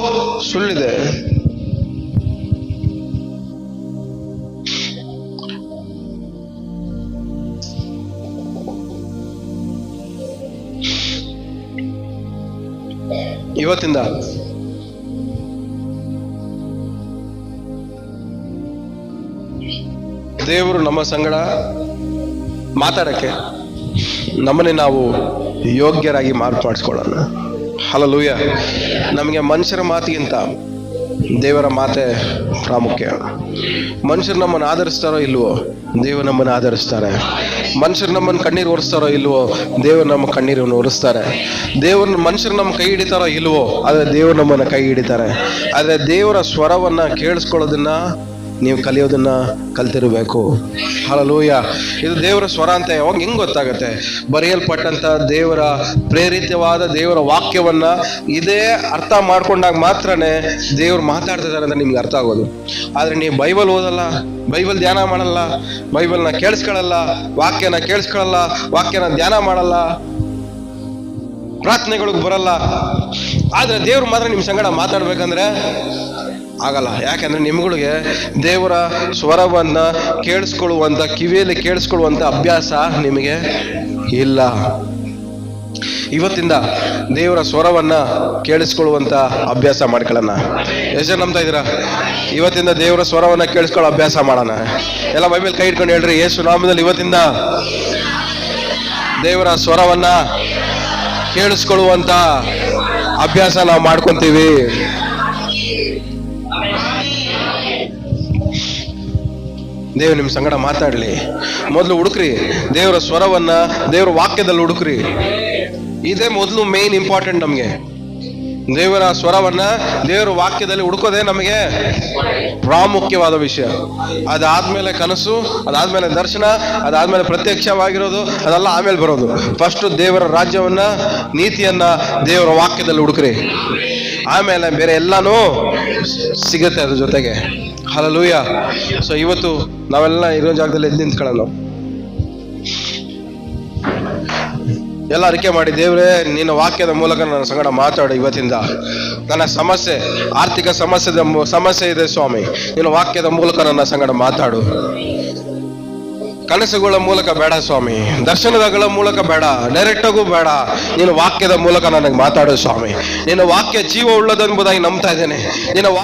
ಸುಳ್ಳಿದೆ. ಇವತ್ತಿಂದ ದೇವರು ನಮ್ಮ ಸಂಗಡ ಮಾತಾಡಕ್ಕೆ ನಮ್ಮನ್ನೇ ನಾವು ಯೋಗ್ಯರಾಗಿ ಮಾರ್ಪಾಡಿಸ್ಕೊಳ್ಳೋಣ. ಹಲ್ಲೆಲೂಯಾ. ನಮಗೆ ಮನುಷ್ಯರ ಮಾತಿಗಿಂತ ದೇವರ ಮಾತೆ ಪ್ರಾಮುಖ್ಯ. ಮನುಷ್ಯರು ನಮ್ಮನ್ನು ಆಧರಿಸ್ತಾರೋ ಇಲ್ವೋ, ದೇವರು ನಮ್ಮನ್ನು ಆಧರಿಸ್ತಾರೆ. ಮನುಷ್ಯರು ನಮ್ಮನ್ನು ಕಣ್ಣೀರು ಒರೆಸ್ತಾರೋ ಇಲ್ವೋ, ದೇವರು ನಮ್ಮ ಕಣ್ಣೀರನ್ನು ಒರೆಸ್ತಾರೆ. ಮನುಷ್ಯರು ನಮ್ಮ ಕೈ ಹಿಡಿತಾರೋ ಇಲ್ವೋ, ಆದರೆ ದೇವರು ನಮ್ಮನ್ನು ಕೈ ಹಿಡಿತಾರೆ. ಆದರೆ ದೇವರ ಸ್ವರವನ್ನು ಕೇಳಿಸ್ಕೊಳ್ಳೋದನ್ನ ನೀವು ಕಲಿಯೋದನ್ನ ಕಲ್ತಿರಬೇಕು. ಹಲ್ಲೆಲೂಯಾ. ಇದು ದೇವರ ಸ್ವರ ಅಂತ ಯಾವಾಗ ಹೆಂಗ್ ಗೊತ್ತಾಗತ್ತೆ? ಬರೆಯಲ್ಪಟ್ಟಂತ ದೇವರ ಪ್ರೇರಿತವಾದ ದೇವರ ವಾಕ್ಯವನ್ನ ಇದೇ ಅರ್ಥ ಮಾಡ್ಕೊಂಡಾಗ ಮಾತ್ರನೇ ದೇವ್ರು ಮಾತಾಡ್ತಿದ್ದಾರೆ ಅಂತ ನಿಮ್ಗೆ ಅರ್ಥ ಆಗೋದು. ಆದ್ರೆ ನೀವು ಬೈಬಲ್ ಓದಲ್ಲ, ಬೈಬಲ್ ಧ್ಯಾನ ಮಾಡಲ್ಲ, ಬೈಬಲ್ನ ಕೇಳಿಸ್ಕೊಳ್ಳಲ್ಲ, ವಾಕ್ಯನ ಕೇಳಿಸ್ಕೊಳ್ಳಲ್ಲ, ವಾಕ್ಯನ ಧ್ಯಾನ ಮಾಡಲ್ಲ, ಪ್ರಾರ್ಥನೆಗಳಿಗೆ ಬರಲ್ಲ, ಆದ್ರೆ ದೇವ್ರು ಮಾತ್ರ ನಿಮ್ ಸಂಗಡ ಮಾತಾಡ್ಬೇಕಂದ್ರೆ ಆಗಲ್ಲ. ಯಾಕಂದ್ರೆ ನಿಮ್ಗಳಿಗೆ ದೇವರ ಸ್ವರವನ್ನ ಕೇಳಿಸ್ಕೊಳ್ಳುವಂತ, ಕಿವಿಯಲ್ಲಿ ಕೇಳಿಸ್ಕೊಳ್ಳುವಂತ ಅಭ್ಯಾಸ ನಿಮಗೆ ಇಲ್ಲ. ಇವತ್ತಿಂದ ದೇವರ ಸ್ವರವನ್ನ ಕೇಳಿಸ್ಕೊಳ್ಳುವಂತ ಅಭ್ಯಾಸ ಮಾಡ್ಕೊಳ್ಳೋಣ. ಎಷ್ಟು ಜನ ನಂಬ್ತಾ ಇದ್ದೀರಾ? ಇವತ್ತಿಂದ ದೇವರ ಸ್ವರವನ್ನ ಕೇಳಿಸ್ಕೊಳ್ಳೋ ಅಭ್ಯಾಸ ಮಾಡೋಣ. ಎಲ್ಲ ಬೈಬಲ್ ಕೈ ಇಟ್ಕೊಂಡು ಹೇಳ್ರಿ, ಯೇಸು ನಾಮದಲ್ಲಿ ಇವತ್ತಿಂದ ದೇವರ ಸ್ವರವನ್ನ ಕೇಳಿಸ್ಕೊಳ್ಳುವಂತ ಅಭ್ಯಾಸ ನಾವು ಮಾಡ್ಕೊಂತೀವಿ. ದೇವ್ರು ನಿಮ್ಮ ಸಂಗಡ ಮಾತಾಡ್ಲಿ. ಮೊದಲು ಹುಡುಕ್ರಿ ದೇವರ ಸ್ವರವನ್ನ, ದೇವರ ವಾಕ್ಯದಲ್ಲಿ ಹುಡುಕ್ರಿ. ಇದೇ ಮೊದಲು ಮೇನ್ ಇಂಪಾರ್ಟೆಂಟ್ ನಮಗೆ. ದೇವರ ಸ್ವರವನ್ನ ದೇವರ ವಾಕ್ಯದಲ್ಲಿ ಹುಡುಕೋದೇ ನಮಗೆ ಪ್ರಾಮುಖ್ಯವಾದ ವಿಷಯ. ಅದಾದ್ಮೇಲೆ ಕನಸು, ಅದಾದ್ಮೇಲೆ ದರ್ಶನ, ಅದಾದ್ಮೇಲೆ ಪ್ರತ್ಯಕ್ಷವಾಗಿರೋದು, ಅದೆಲ್ಲ ಆಮೇಲೆ ಬರೋದು. ಫಸ್ಟ್ ದೇವರ ರಾಜ್ಯವನ್ನ, ನೀತಿಯನ್ನ ದೇವರ ವಾಕ್ಯದಲ್ಲಿ ಹುಡುಕ್ರಿ. ಆಮೇಲೆ ಬೇರೆ ಎಲ್ಲಾನು ಸಿಗುತ್ತೆ ಅದ್ರ ಜೊತೆಗೆ. ಹಲ್ಲೆಲೂಯಾ. ಸೊ ಇವತ್ತು ನಾವೆಲ್ಲ ಇರೋ ಜಾಗದಲ್ಲಿ ಎದ್ದು ನಿಂತ್ಕೊಳ್ಳೋಣ. ಎಲ್ಲ ಅರಿಕೆ ಮಾಡಿ, ದೇವರೇ ನಿನ್ನ ವಾಕ್ಯದ ಮೂಲಕ ನನ್ನ ಸಂಗಡ ಮಾತಾಡು. ಇವತ್ತಿಂದ ನನ್ನ ಸಮಸ್ಯೆ, ಆರ್ಥಿಕ ಸಮಸ್ಯೆ ಇದೆ ಸ್ವಾಮಿ, ನಿನ್ನ ವಾಕ್ಯದ ಮೂಲಕ ನನ್ನ ಸಂಗಡ ಮಾತಾಡು. ಕನಸುಗಳ ಮೂಲಕ ಬೇಡ ಸ್ವಾಮಿ, ದರ್ಶನಗಳ ಮೂಲಕ ಬೇಡ, ಡೈರೆಕ್ಟಾಗೂ ಬೇಡ, ನಿನ್ನ ವಾಕ್ಯದ ಮೂಲಕ ನನಗೆ ಮಾತಾಡು ಸ್ವಾಮಿ. ನಿನ್ನ ವಾಕ್ಯ ಜೀವ ಉಳ್ಳದೆಂಬುದಾಗಿ ನಂಬ್ತಾ ಇದ್ದೇನೆ. ನಿನ್ನ